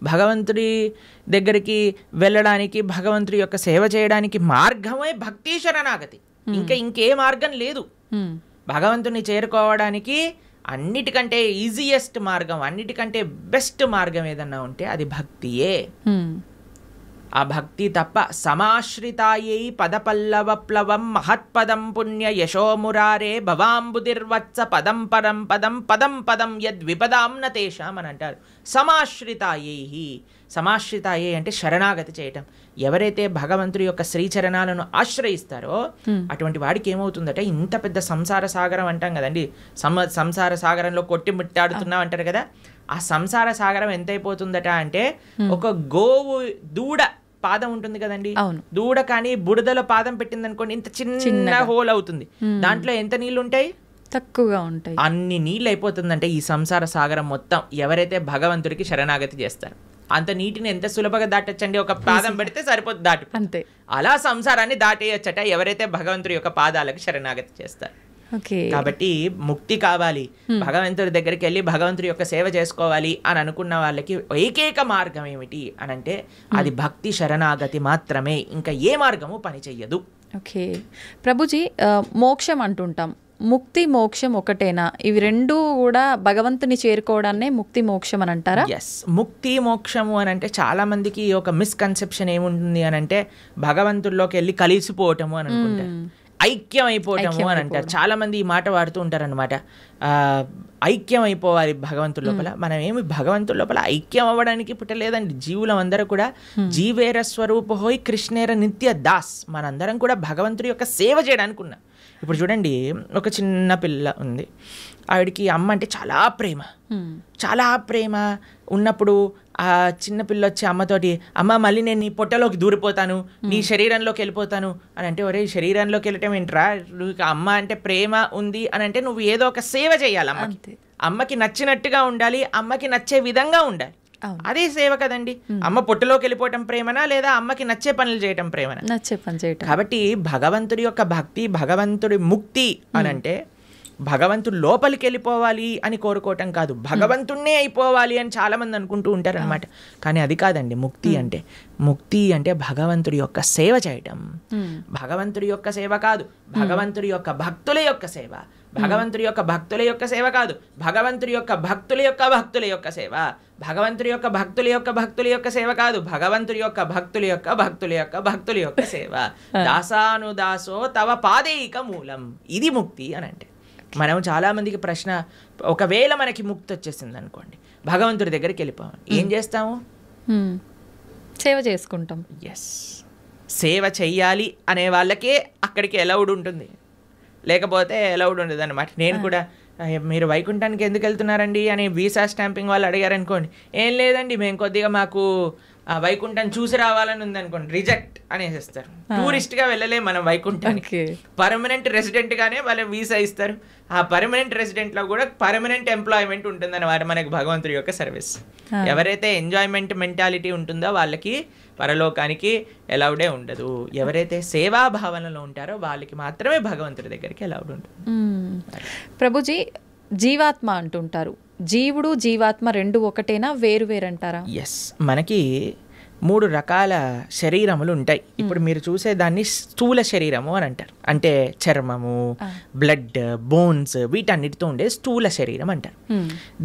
[SPEAKER 3] భగవంతుడి దగ్గరికి వెళ్ళడానికి, భగవంతుడి యొక్క సేవ చేయడానికి మార్గమే భక్తి శరణాగతి. ఇంకే మార్గం లేదు. భగవంతుని చేరుకోవడానికి అన్నిటికంటే ఈజియెస్ట్ మార్గం, అన్నిటికంటే బెస్ట్ మార్గం ఏదన్నా ఉంటే అది భక్తియే. ఆ భక్తి తప్ప సమాశ్రితాయై పదపల్లవప్లవం మహత్పదం పుణ్య యశోమురారే భవాంబుదిర్వత్స పదం పరం పదం పదం పదం యద్విపదాం న తేషాం అని అంటారు. సమాశ్రితాయై అంటే శరణాగతి చేయటం. ఎవరైతే భగవంతుడి యొక్క శ్రీచరణాలను ఆశ్రయిస్తారో అటువంటి వాడికి ఏమవుతుందట, ఇంత పెద్ద సంసార సాగరం అంటాం కదండి, సంసార సాగరంలో కొట్టి ముట్టాడుతున్నాం అంటారు కదా, ఆ సంసార సాగరం ఎంత అయిపోతుందట అంటే ఒక గోవు దూడ పాదం ఉంటుంది కదండి, దూడ కానీ బురదలో పాదం పెట్టింది అనుకోండి, ఇంత చిన్న హోల్ అవుతుంది, దాంట్లో ఎంత నీళ్లు ఉంటాయి?
[SPEAKER 2] తక్కువగా ఉంటాయి.
[SPEAKER 3] అన్ని నీళ్ళు అయిపోతుందంటే ఈ సంసార సాగరం మొత్తం ఎవరైతే భగవంతుడికి శరణాగతి చేస్తారు. అంత నీటిని ఎంత సులభంగా దాటొచ్చండి, ఒక పాదం పెడితే సరిపోతుంది, దాటి అంతే. అలా సంసారాన్ని దాటేయచ్చట ఎవరైతే భగవంతుడి యొక్క పాదాలకు శరణాగతి చేస్తారు. కాబట్టి ముక్తి కావాలి, భగవంతుడి దగ్గరికి వెళ్ళి భగవంతుడి యొక్క సేవ చేసుకోవాలి అని అనుకున్న వాళ్ళకి ఏకైక మార్గం ఏమిటి అని అంటే అది భక్తి శరణాగతి మాత్రమే, ఇంకా ఏ మార్గము పని చెయ్యదు.
[SPEAKER 2] ఓకే ప్రభుజీ, మోక్షం అంటుంటాం, ముక్తి మోక్షం ఒకటేనా? ఇవి రెండు కూడా భగవంతుని చేరుకోవడాన్నే ముక్తి మోక్షం అని అంటారా?
[SPEAKER 3] ఎస్, ముక్తి మోక్షము అని అంటే చాలా మందికి ఒక మిస్కన్సెప్షన్ ఏముంటుంది అని అంటే భగవంతుల్లోకి వెళ్ళి కలిసిపోవటము అని అనుకుంటారు, ఐక్యం అయిపోవటము అని అంటారు. చాలా మంది ఈ మాట వాడుతూ ఉంటారు అనమాట. ఐక్యం అయిపోవాలి భగవంతుడి లోపల. మనం ఏమి భగవంతుడి లోపల ఐక్యం అవ్వడానికి పుట్టలేదండి. జీవులం అందరూ కూడా జీవేర స్వరూప హోయ్ కృష్ణేర నిత్య దాస్, మనందరం కూడా భగవంతుడి యొక్క సేవ చేయడానికి ఉన్నాం. ఇప్పుడు చూడండి, ఒక చిన్న పిల్ల ఉంది, ఆవిడికి అమ్మ అంటే చాలా ప్రేమ ఉన్నప్పుడు ఆ చిన్న పిల్ల వచ్చి అమ్మతోటి, అమ్మ మళ్ళీ నేను నీ పొట్టలోకి దూరిపోతాను, నీ శరీరంలోకి వెళ్ళిపోతాను అని అంటే, ఒరే శరీరంలోకి వెళ్ళటం ఏంట్రా, నువ్వు అమ్మ అంటే ప్రేమ ఉంది అని అంటే నువ్వు ఏదో ఒక సేవ చేయాలి, అమ్మకి నచ్చినట్టుగా ఉండాలి, అమ్మకి నచ్చే విధంగా ఉండాలి, అదే సేవ కదండి. అమ్మ పొట్టులోకి వెళ్ళిపోవటం ప్రేమనా లేదా అమ్మకి నచ్చే పనులు చేయటం ప్రేమనా?
[SPEAKER 2] నచ్చే పని చేయటం.
[SPEAKER 3] కాబట్టి భగవంతుడి యొక్క భక్తి, భగవంతుడి ముక్తి అని అంటే భగవంతుడు లోపలికి వెళ్ళిపోవాలి అని కోరుకోవటం కాదు, భగవంతుడినే అయిపోవాలి అని చాలా మంది అనుకుంటూ ఉంటారు అనమాట. కానీ అది కాదండి ముక్తి అంటే. ముక్తి అంటే భగవంతుడి యొక్క సేవ చేయటం. భగవంతుడి యొక్క సేవ కాదు, భగవంతుడి యొక్క భక్తుల యొక్క సేవ. భగవంతుడి యొక్క భక్తుల యొక్క సేవ కాదు, భగవంతుడి యొక్క భక్తుల యొక్క భక్తుల యొక్క సేవ. భగవంతుడి యొక్క భక్తుల యొక్క భక్తుల యొక్క సేవ కాదు, భగవంతుడి యొక్క భక్తుల యొక్క భక్తుల యొక్క భక్తుల యొక్క సేవ. దాసానుదాసో తవ పాదేయిక మూలం, ఇది ముక్తి అని అంటే. మనం చాలామందికి ప్రశ్న, ఒకవేళ మనకి ముక్తి వచ్చేసింది అనుకోండి, భగవంతుడి దగ్గరికి వెళ్ళిపోవాలి, ఏం చేస్తాము?
[SPEAKER 2] సేవ చేసుకుంటాం.
[SPEAKER 3] ఎస్, సేవ చెయ్యాలి అనే వాళ్ళకే అక్కడికి అలౌడ్ ఉంటుంది, లేకపోతే అలౌడ్ ఉండదు అనమాట. నేను కూడా మీరు వైకుంఠానికి ఎందుకు వెళ్తున్నారండి అని వీసా స్టాంపింగ్ వాళ్ళు అడిగారు అనుకోండి, ఏం లేదండి మేము కొద్దిగా మాకు వైకుంఠం చూసి రావాలని ఉంది అనుకోండి, రిజెక్ట్ అనేసిస్తారు. టూరిస్ట్గా వెళ్ళలే మనం వైకుంఠానికి, పర్మనెంట్ రెసిడెంట్గానే వాళ్ళు వీసా ఇస్తారు. ఆ పర్మనెంట్ రెసిడెంట్లో కూడా పర్మనెంట్ ఎంప్లాయ్మెంట్ ఉంటుందన్నమాట మనకి భగవంతుడి యొక్క సర్వీస్. ఎవరైతే ఎంజాయ్మెంట్ మెంటాలిటీ ఉంటుందో వాళ్ళకి పరలోకానికి అలౌడే ఉండదు. ఎవరైతే సేవా భావనలో ఉంటారో వాళ్ళకి మాత్రమే భగవంతుడి దగ్గరికి అలౌడ్ ఉంటుంది.
[SPEAKER 2] ప్రభుజీ, జీవాత్మ అంటుంటారు, జీవుడు జీవాత్మ రెండు ఒకటేనా, వేరు వేరంటారా?
[SPEAKER 3] ఎస్, మనకి 3 రకాల శరీరములు ఉంటాయి. ఇప్పుడు మీరు చూసే దాన్ని స్థూల శరీరము అని అంటారు. అంటే చర్మము, బ్లడ్, బోన్స్ వీటన్నిటితో ఉండే స్థూల శరీరం అంటారు.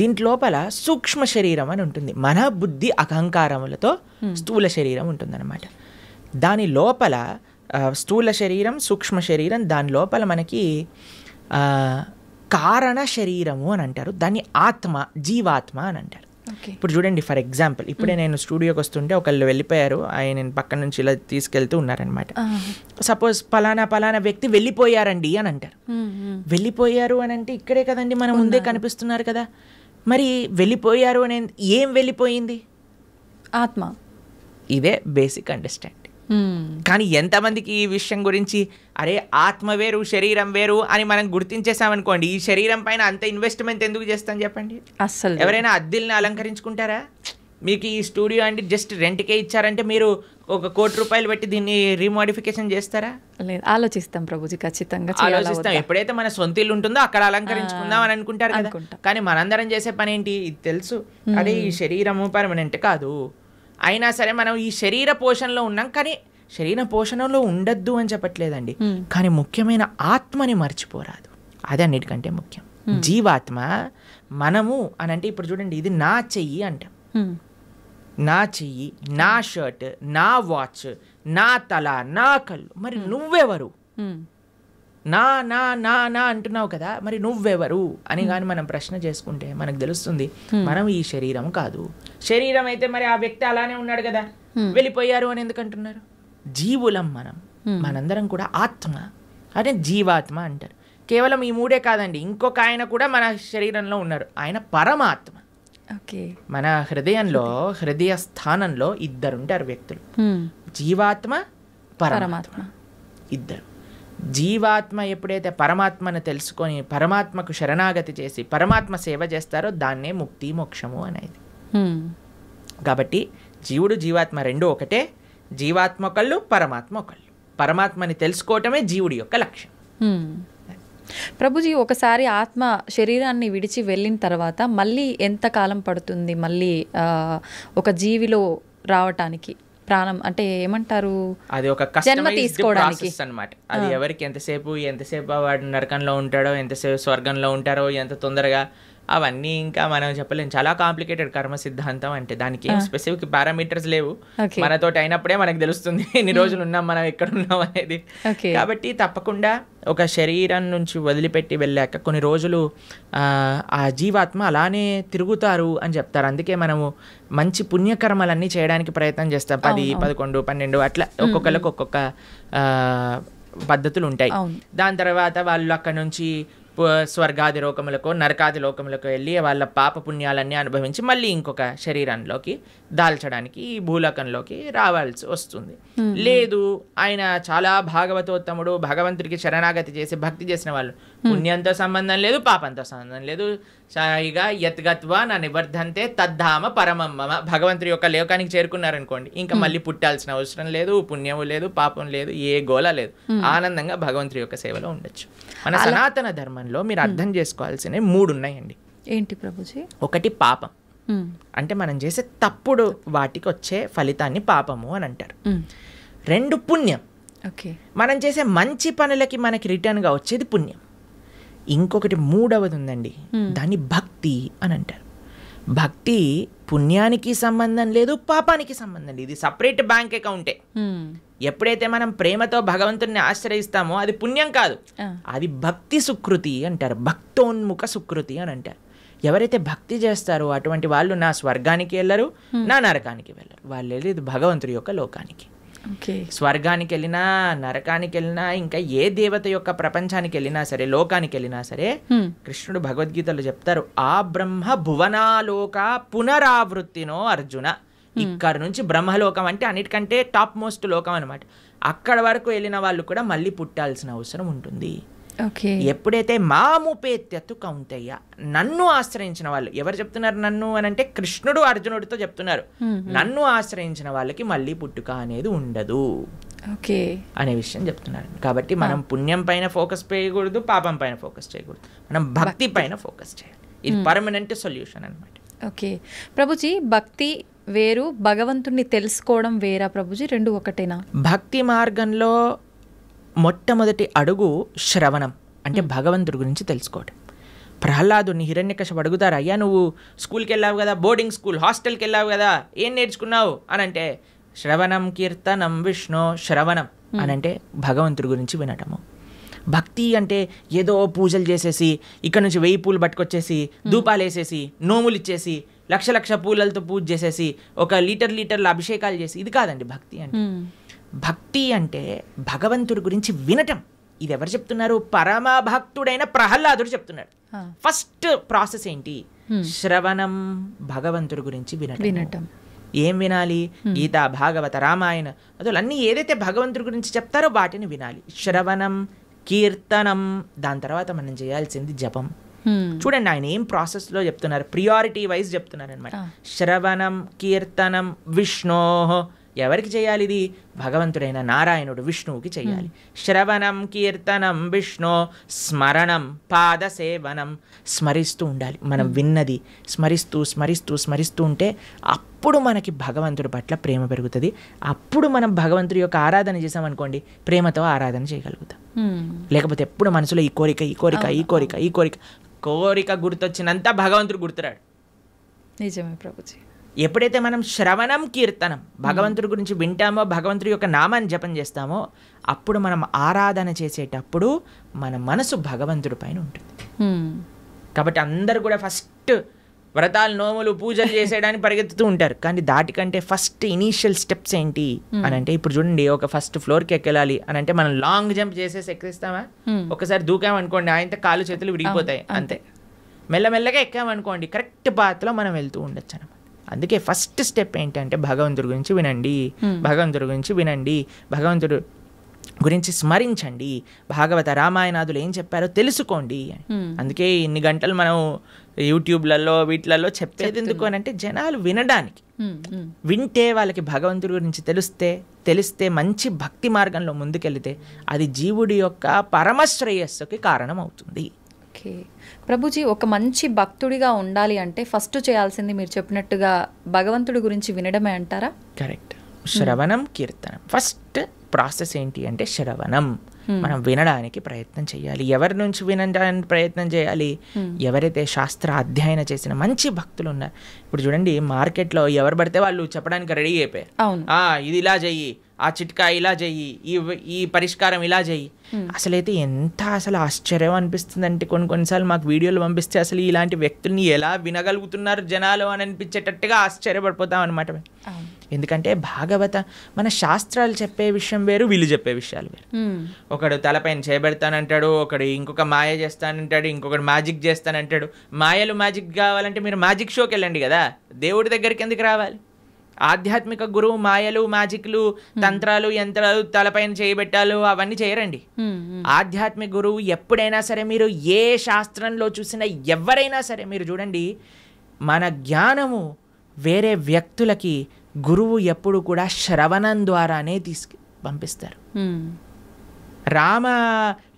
[SPEAKER 3] దీంట్లోపల సూక్ష్మ శరీరం అని ఉంటుంది. మన బుద్ధి అహంకారములతో స్థూల శరీరం ఉంటుందన్నమాట. దాని లోపల స్థూల శరీరం, సూక్ష్మ శరీరం, దాని లోపల మనకి కారణ శరీరము అని అంటారు. దాన్ని ఆత్మ, జీవాత్మ అని అంటారు. ఇప్పుడు చూడండి, ఫర్ ఎగ్జాంపుల్ ఇప్పుడే నేను స్టూడియోకి వస్తుంటే ఒకళ్ళు వెళ్ళిపోయారు, ఆయన పక్కన నుంచి ఇలా తీసుకెళ్తూ ఉన్నారనమాట. సపోజ్ పలానా వ్యక్తి వెళ్ళిపోయారండి అని అంటారు. వెళ్ళిపోయారు అని అంటే ఇక్కడే కదండి మనం ముందే కనిపిస్తున్నారు కదా. మరి వెళ్ళిపోయారు అని ఏం వెళ్ళిపోయింది? ఆత్మ. ఇదే బేసిక్ అండర్స్టాండింగ్. కానీ ఎంతమందికి ఈ విషయం గురించి, అరే ఆత్మ వేరు శరీరం వేరు అని మనం గుర్తించేసామనుకోండి, ఈ శరీరం పైన అంత ఇన్వెస్ట్మెంట్ ఎందుకు చేస్తాం చెప్పండి? అసలు ఎవరైనా అద్దెల్ని అలంకరించుకుంటారా? మీకు ఈ స్టూడియో అంటే జస్ట్ రెంట్కే ఇచ్చారంటే మీరు ఒక ₹1 కోటి పెట్టి దీన్ని రీమోడిఫికేషన్ చేస్తారా? లేదు, ఆలోచిస్తాం ప్రభుజీ, ఖచ్చితంగా ఆలోచిస్తాం. ఎప్పుడైతే మన సొంత ఇల్లు ఉంటుందో అక్కడ అలంకరించుకుందాం అని అనుకుంటారు కదా. కానీ మనందరం చేసే పని ఏంటి? ఇది తెలుసు, అదే ఈ శరీరము పర్మనెంట్ కాదు, అయినా సరే మనం ఈ శరీర పోషణలో ఉన్నాం. కానీ శరీర పోషణలో ఉండద్దు అని చెప్పట్లేదండి, కానీ ముఖ్యమైన ఆత్మని మర్చిపోరాదు. అదే అన్నిటికంటే ముఖ్యం. జీవాత్మ మనము అని అంటే, ఇప్పుడు చూడండి, ఇది నా చెయ్యి అంటాం, నా చెయ్యి, నా షర్ట్, నా వాచ్, నా తల, నా కళ్ళు. మరి నువ్వెవరు? నా నా నా నా అంటున్నావు కదా, మరి నువ్వెవరు అని కానీ మనం ప్రశ్న చేసుకుంటే మనకు తెలుస్తుంది మనం ఈ శరీరం కాదు. శరీరం అయితే మరి ఆ వ్యక్తి అలానే ఉన్నాడు కదా, వెళ్ళిపోయారు అని ఎందుకు అంటున్నారు? జీవులం మనం, మనందరం కూడా ఆత్మ, అదే జీవాత్మ అంటారు. కేవలం ఈ 3 కాదండి, ఇంకొక ఆయన కూడా మన శరీరంలో ఉన్నారు, ఆయన పరమాత్మ. మన హృదయంలో, హృదయ స్థానంలో 2 ఉంటారు వ్యక్తులు, జీవాత్మ, పరమాత్మ, 2. జీవాత్మ ఎప్పుడైతే పరమాత్మను తెలుసుకొని పరమాత్మకు శరణాగతి చేసి పరమాత్మ సేవ చేస్తారో దాన్నే ముక్తి మోక్షము అనేది. కాబట్టి జీవుడు జీవాత్మ 2 ఒకటే. జీవాత్మ ఒకళ్ళు, పరమాత్మ ఒకళ్ళు. పరమాత్మని తెలుసుకోవటమే జీవుడి యొక్క లక్ష్యం.
[SPEAKER 2] ప్రభుజీ, ఒకసారి ఆత్మ శరీరాన్ని విడిచి వెళ్ళిన తర్వాత మళ్ళీ ఎంత కాలం పడుతుంది మళ్ళీ ఒక జీవిలో రావటానికి? ప్రాణం అంటే ఏమంటారు,
[SPEAKER 3] అది ఒక కస్టమైజ్డ్ ప్రాసెస్ అన్నమాట. అది ఎవరికి ఎంతసేపు వాడు నరకంలో ఉంటాడో, ఎంతసేపు స్వర్గంలో ఉంటారో, ఎంత తొందరగా, అవన్నీ ఇంకా మనం చెప్పలేము. చాలా కాంప్లికేటెడ్ కర్మ సిద్ధాంతం అంటే. దానికి ఏం స్పెసిఫిక్ పారామీటర్స్ లేవు. మనతోటి అయినప్పుడే మనకు తెలుస్తుంది ఎన్ని రోజులు ఉన్నాం, మనం ఎక్కడ ఉన్నాం అనేది. కాబట్టి తప్పకుండా ఒక శరీరం నుంచి వదిలిపెట్టి వెళ్ళాక కొన్ని రోజులు ఆ జీవాత్మ అలానే తిరుగుతారు అని చెప్తారు. అందుకే మనము మంచి పుణ్యకర్మలన్నీ చేయడానికి ప్రయత్నం చేస్తాం. 10, 11, 12 అట్లా ఒక్కొక్కరికి ఒక్కొక్క పద్ధతులు ఉంటాయి. దాని తర్వాత వాళ్ళు అక్కడ నుంచి స్వర్గాది లోకములకు, నరకాది లోకములకు వెళ్ళి వాళ్ళ పాప పుణ్యాలన్నీ అనుభవించి మళ్ళీ ఇంకొక శరీరంలోకి దాల్చడానికి ఈ భూలోకంలోకి రావాల్సి వస్తుంది. లేదు, ఆయన చాలా భాగవతోత్తముడు, భగవంతుడికి శరణాగతి చేసి భక్తి చేసిన వాళ్ళు, పుణ్యంతో సంబంధం లేదు, పాపంతో సంబంధం లేదు, సాయిగా యత్గత్వా నా నివర్ధంతే తద్ధామ పరమమ్మ, భగవంతుడి యొక్క లోకానికి చేరుకున్నారనుకోండి, ఇంకా మళ్ళీ పుట్టాల్సిన అవసరం లేదు, పుణ్యము లేదు, పాపం లేదు, ఏ గోల లేదు, ఆనందంగా భగవంతుడి యొక్క సేవలో ఉండొచ్చు. మన సనాతన ధర్మంలో మీరు అర్థం చేసుకోవాల్సినవి 3 ఉన్నాయండి.
[SPEAKER 2] ఏంటి ప్రభుజీ?
[SPEAKER 3] ఒకటి పాపం, అంటే మనం చేసే తప్పుడు వాటికి వచ్చే ఫలితాన్ని పాపము అని అంటారు. 2 పుణ్యం, మనం చేసే మంచి పనులకి మనకి రిటర్న్గా వచ్చేది పుణ్యం. ఇంకొకటి 3వది ఉందండి, దాన్ని భక్తి అని అంటారు. భక్తి పుణ్యానికి సంబంధం లేదు, పాపానికి సంబంధం లేదు. ఇది సపరేట్ బ్యాంక్ అకౌంటే. ఎప్పుడైతే మనం ప్రేమతో భగవంతుడిని ఆశ్రయిస్తామో అది పుణ్యం కాదు, అది భక్తి సుకృతి అంటారు, భక్తోన్ముఖ సుకృతి అని అంటారు. ఎవరైతే భక్తి చేస్తారో అటువంటి వాళ్ళు నా స్వర్గానికి వెళ్ళరు, నా నరకానికి వెళ్ళరు. వాళ్ళు వెళ్ళేది భగవంతుడి యొక్క లోకానికి. స్వర్గానికి వెళ్ళినా, నరకానికి వెళ్ళినా, ఇంకా ఏ దేవత యొక్క ప్రపంచానికి వెళ్ళినా సరే, లోకానికి వెళ్ళినా సరే, కృష్ణుడు భగవద్గీతలో చెప్తారు, ఆ బ్రహ్మ భువనాలోక పునరావృత్తినో అర్జున. ఇక్కడ నుంచి బ్రహ్మలోకం అంటే అన్నిటికంటే టాప్ మోస్ట్ లోకం అనమాట. అక్కడ వరకు వెళ్ళిన వాళ్ళు కూడా మళ్ళీ పుట్టాల్సిన అవసరం ఉంటుంది. ఎప్పుడైతే మాముపేత్యత్తు కౌంతయ్య, నన్ను ఆశ్రయించిన వాళ్ళు, ఎవరు చెప్తున్నారు నన్ను అని అంటే కృష్ణుడు అర్జునుడితో చెప్తున్నారు, నన్ను ఆశ్రయించిన వాళ్ళకి మళ్ళీ పుట్టుక అనేది ఉండదు అనే విషయం చెప్తున్నారు. కాబట్టి మనం పుణ్యం పైన ఫోకస్ చేయకూడదు, పాపం పైన ఫోకస్ చేయకూడదు, మనం భక్తి పైన ఫోకస్ చేయాలి. ఇది పర్మనెంట్ సొల్యూషన్ అనమాట.
[SPEAKER 2] ఓకే ప్రభుజీ, భక్తి వేరు, భగవంతుణ్ణి తెలుసుకోవడం వేరా ప్రభుజీ? రెండు ఒకటేనా?
[SPEAKER 3] భక్తి మార్గంలో మొట్టమొదటి అడుగు శ్రవణం, అంటే భగవంతుడి గురించి తెలుసుకోవడం. ప్రహ్లాదుని హిరణ్యకశిపుడు అడుగుతారు, అయ్యా నువ్వు స్కూల్కి వెళ్ళావు కదా, బోర్డింగ్ స్కూల్ హాస్టల్కి వెళ్ళావు కదా, ఏం నేర్చుకున్నావు అని అంటే, శ్రవణం కీర్తనం విష్ణు. శ్రవణం అని అంటే భగవంతుడి గురించి వినటము. భక్తి అంటే ఏదో పూజలు చేసేసి, ఇక్కడ నుంచి 1000 పూలు పట్టుకొచ్చేసి, ధూపాలు వేసేసి, నోములు ఇచ్చేసి, లక్ష పూలలతో పూజ చేసేసి, ఒక లీటర్ల అభిషేకాలు చేసి, ఇది కాదండి భక్తి అంటే. భక్తి అంటే భగవంతుడి గురించి వినటం. ఇది ఎవరు చెప్తున్నారు? పరమ భక్తుడైన ప్రహ్లాదుడు చెప్తున్నాడు. ఫస్ట్ ప్రాసెస్ ఏంటి? శ్రవణం, భగవంతుడి గురించి వినటం. ఏం వినాలి? గీత, భాగవత, రామాయణ, అసలు అన్నీ ఏదైతే భగవంతుడి గురించి చెప్తారో వాటిని వినాలి. శ్రవణం, కీర్తనం, దాని తర్వాత మనం చేయాల్సింది జపం. చూడండి ఆయన ఏం ప్రాసెస్లో చెప్తున్నారు, ప్రియారిటీ వైజ్ చెప్తున్నారు అనమాట. శ్రవణం, కీర్తనం, విష్ణో. ఎవరికి చేయాలి ఇది? భగవంతుడైన నారాయణుడు విష్ణువుకి చేయాలి. శ్రవణం, కీర్తనం, విష్ణు, స్మరణం, పాద సేవనం. స్మరిస్తూ ఉండాలి. మనం విన్నది స్మరిస్తూ ఉంటే అప్పుడు మనకి భగవంతుడి పట్ల ప్రేమ పెరుగుతుంది. అప్పుడు మనం భగవంతుడి యొక్క ఆరాధన చేసామనుకోండి, ప్రేమతో ఆరాధన చేయగలుగుతాం. లేకపోతే ఎప్పుడు మనసులో ఈ కోరిక గుర్తొచ్చినంత భగవంతుడు గుర్తురాడు.
[SPEAKER 2] నిజమే ప్రభుజీ.
[SPEAKER 3] ఎప్పుడైతే మనం శ్రవణం, కీర్తనం, భగవంతుడి గురించి వింటామో, భగవంతుడి యొక్క నామాన్ని జపం చేస్తామో, అప్పుడు మనం ఆరాధన చేసేటప్పుడు మన మనసు భగవంతుడి పైన ఉంటుంది. కాబట్టి అందరూ కూడా ఫస్ట్ వ్రతాలు, నోములు, పూజలు చేసేయడానికి పరిగెత్తుతూ ఉంటారు. కానీ దాటికంటే ఫస్ట్ ఇనీషియల్ స్టెప్స్ ఏంటి అని అంటే, ఇప్పుడు చూడండి, ఒక ఫస్ట్ ఫ్లోర్కి ఎక్కాలి అని అంటే మనం లాంగ్ జంప్ చేసేసి ఎక్కిస్తామా? ఒకసారి దూకామనుకోండి, ఆయనతో కాళ్ళు చేతులు విరిగిపోతాయి, అంతే. మెల్లమెల్లగా ఎక్కామనుకోండి, కరెక్ట్ పాత్లో మనం వెళ్తూ ఉండొచ్చు అనమాట. అందుకే ఫస్ట్ స్టెప్ ఏంటంటే భగవంతుడి గురించి వినండి, భగవంతుడు గురించి స్మరించండి, భాగవత, రామాయణాదులు ఏం చెప్పారో తెలుసుకోండి. అందుకే ఇన్ని గంటలు మనం యూట్యూబ్లలో వీటిలలో చెప్పేది ఎందుకు అని అంటే, జనాలు వినడానికి. వింటే వాళ్ళకి భగవంతుడి గురించి తెలిస్తే మంచి భక్తి మార్గంలో ముందుకెళ్తే అది జీవుడి యొక్క పరమశ్రేయస్సుకి కారణం అవుతుంది.
[SPEAKER 2] ఓకే ప్రభుజీ, ఒక మంచి భక్తుడిగా ఉండాలి అంటే ఫస్ట్ చేయాల్సింది మీరు చెప్పినట్టుగా భగవంతుడి గురించి వినడమే అంటారా?
[SPEAKER 3] కరెక్ట్. శ్రవణం, కీర్తనం. ఫస్ట్ ప్రాసెస్ ఏంటి అంటే శ్రవణం. మనం వినడానికి ప్రయత్నం చేయాలి. ఎవరి నుంచి వినడానికి ప్రయత్నం చేయాలి? ఎవరైతే శాస్త్ర అధ్యయనం చేసిన మంచి భక్తులు ఉన్నారు. ఇప్పుడు చూడండి, మార్కెట్లో ఎవరు పడితే వాళ్ళు చెప్పడానికి రెడీ అయిపోయారు. ఇది ఇలా చెయ్యి, ఆ చిట్కా ఇలా చెయ్యి, ఈ పరిష్కారం ఇలా చెయ్యి. అసలైతే ఎంత ఆశ్చర్యం అనిపిస్తుంది అంటే, కొన్నిసార్లు మాకు వీడియోలు పంపిస్తే అసలు ఇలాంటి వ్యక్తుల్ని ఎలా వినగలుగుతున్నారు జనాలు అని అనిపించేటట్టుగా ఆశ్చర్యపడిపోతాం అనమాట. ఎందుకంటే భాగవత, మన శాస్త్రాలు చెప్పే విషయం వేరు, వీళ్ళు చెప్పే విషయాలు వేరు. ఒకడు తలపైన చేయబెడతానంటాడు, ఒకడు ఇంకొక మాయ చేస్తానంటాడు, ఇంకొకడు మ్యాజిక్ చేస్తానంటాడు. మాయలు, మ్యాజిక్ కావాలంటే మీరు మ్యాజిక్ షోకి వెళ్ళండి కదా, దేవుడి దగ్గరికి ఎందుకు రావాలి? ఆధ్యాత్మిక గురువు మాయలు, మ్యాజిక్లు, తంత్రాలు, యంత్రాలు, తలపైన చేయబెట్టాలు అవన్నీ చేయరండి. ఆధ్యాత్మిక గురువు ఎప్పుడైనా సరే, మీరు ఏ శాస్త్రంలో చూసినా ఎవరైనా సరే మీరు చూడండి, మన జ్ఞానము వేరే వ్యక్తులకి గురువు ఎప్పుడు కూడా శ్రవణం ద్వారానే పంపిస్తారు. రామ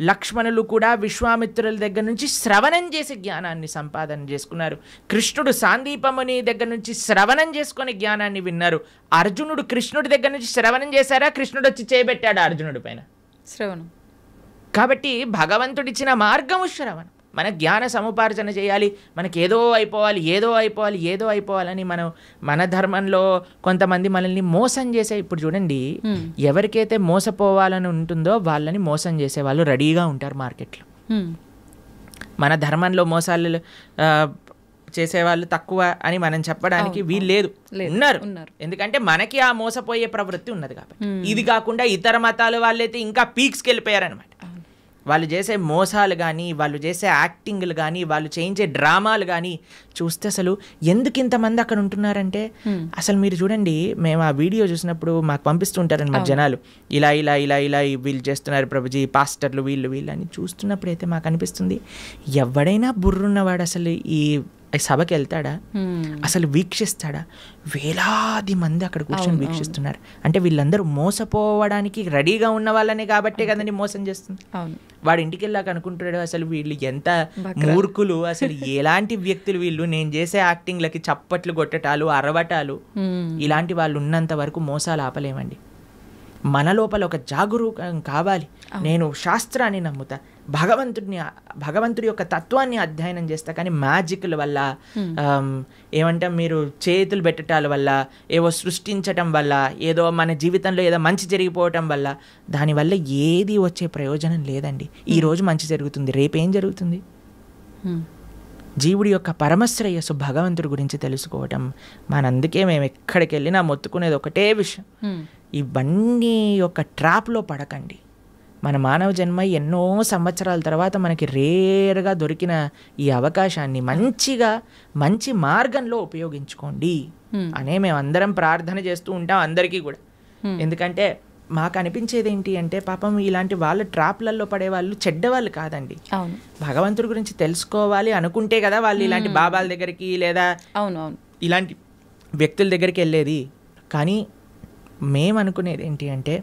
[SPEAKER 3] లక్ష్మణులు కూడా విశ్వామిత్రుల దగ్గర నుంచి శ్రవణం చేసి జ్ఞానాన్ని సంపాదన చేసుకున్నారు. కృష్ణుడు సాందీపముని దగ్గర నుంచి శ్రవణం చేసుకొని జ్ఞానాన్ని విన్నారు. అర్జునుడు కృష్ణుడి దగ్గర నుంచి శ్రవణం చేశారా? కృష్ణుడు వచ్చి చేయబెట్టాడు అర్జునుడి పైన శ్రవణం. కాబట్టి భగవంతుడిచ్చిన మార్గము శ్రవణం. మన జ్ఞాన సముపార్జన చేయాలి, మనకి ఏదో అయిపోవాలని మన ధర్మంలో కొంతమంది మనల్ని మోసం చేసే, ఇప్పుడు చూడండి ఎవరికైతే మోసపోవాలని ఉంటుందో వాళ్ళని మోసం చేసే వాళ్ళు రెడీగా ఉంటారు మార్కెట్లో. మన ధర్మంలో మోసాలు చేసేవాళ్ళు తక్కువ అని మనం చెప్పడానికి వీలు లేదు, ఉన్నారు. ఎందుకంటే మనకి ఆ మోసపోయే ప్రవృత్తి ఉన్నది కాబట్టి. ఇది కాకుండా ఇతర మతాల వాళ్ళైతే ఇంకా పీక్స్కి వెళ్ళిపోయారనమాట. వాళ్ళు చేసే మోసాలు కానీ, వాళ్ళు చేసే యాక్టింగ్లు కానీ, వాళ్ళు చేయించే డ్రామాలు కానీ చూస్తే అసలు ఎందుకు ఇంతమంది అక్కడ ఉంటున్నారంటే, అసలు మీరు చూడండి, మేము ఆ వీడియో చూసినప్పుడు మాకు పంపిస్తుంటారనమాట జనాలు, ఇలా ఇలా ఇలా ఇలా వీళ్ళు చేస్తున్నారు ప్రభుజీ, పాస్టర్లు వీళ్ళు అని చూస్తున్నప్పుడు అయితే మాకు అనిపిస్తుంది, ఎవడైనా బుర్రున్నవాడు అసలు ఈ సభకి వెళ్తాడా, అసలు వీక్షిస్తాడా? వేలాది మంది అక్కడ కూర్చొని వీక్షిస్తున్నారు అంటే వీళ్ళందరూ మోసపోవడానికి రెడీగా ఉన్న వాళ్ళనే కాబట్టే కదండి మోసం చేస్తుంది. వాడు ఇంటికి వెళ్ళాక అనుకుంటాడు, అసలు వీళ్ళు ఎంత మూర్ఖులు, అసలు ఎలాంటి వ్యక్తులు వీళ్ళు, నేను చేసే యాక్టింగ్లకి చప్పట్లు కొట్టటాలు, అరవటాలు, ఇలాంటి వాళ్ళు ఉన్నంత వరకు మోసాలు ఆపలేమండి. మన లోపల ఒక జాగరూకం కావాలి. నేను శాస్త్రాన్ని నమ్ముతా, భగవంతుడి యొక్క తత్వాన్ని అధ్యయనం చేస్తా, కానీ మ్యాజిక్ల వల్ల ఏమంటాం మీరు చేతులు పెట్టటాల వల్ల, ఏవో సృష్టించటం వల్ల, ఏదో మన జీవితంలో ఏదో మంచి జరిగిపోవటం వల్ల, దానివల్ల ఏది వచ్చే ప్రయోజనం లేదండి. ఈరోజు మంచి జరుగుతుంది, రేపేం జరుగుతుంది? జీవుడి యొక్క పరమశ్రేయస్సు భగవంతుడి గురించి తెలుసుకోవటం మనందుకే మేము ఎక్కడికి వెళ్ళినా మొత్తుకునేది ఒకటే విషయం, ఇవన్నీ యొక్క ట్రాప్లో పడకండి. మన మానవ జన్మ ఎన్నో సంవత్సరాల తర్వాత మనకి రేర్గా దొరికిన ఈ అవకాశాన్ని మంచి మార్గంలో ఉపయోగించుకోండి అనే మేము అందరం ప్రార్థన చేస్తూ ఉంటాం అందరికీ కూడా. ఎందుకంటే మాకు అనిపించేది ఏంటి అంటే, పాపం ఇలాంటి వాళ్ళ ట్రాప్లలో పడే వాళ్ళు చెడ్డవాళ్ళు కాదండి. భగవంతుడి గురించి తెలుసుకోవాలి అనుకుంటే కదా వాళ్ళు ఇలాంటి బాబాల దగ్గరికి లేదా ఇలాంటి వ్యక్తుల దగ్గరికి వెళ్ళేది. కానీ మేము అనుకునేది ఏంటి అంటే,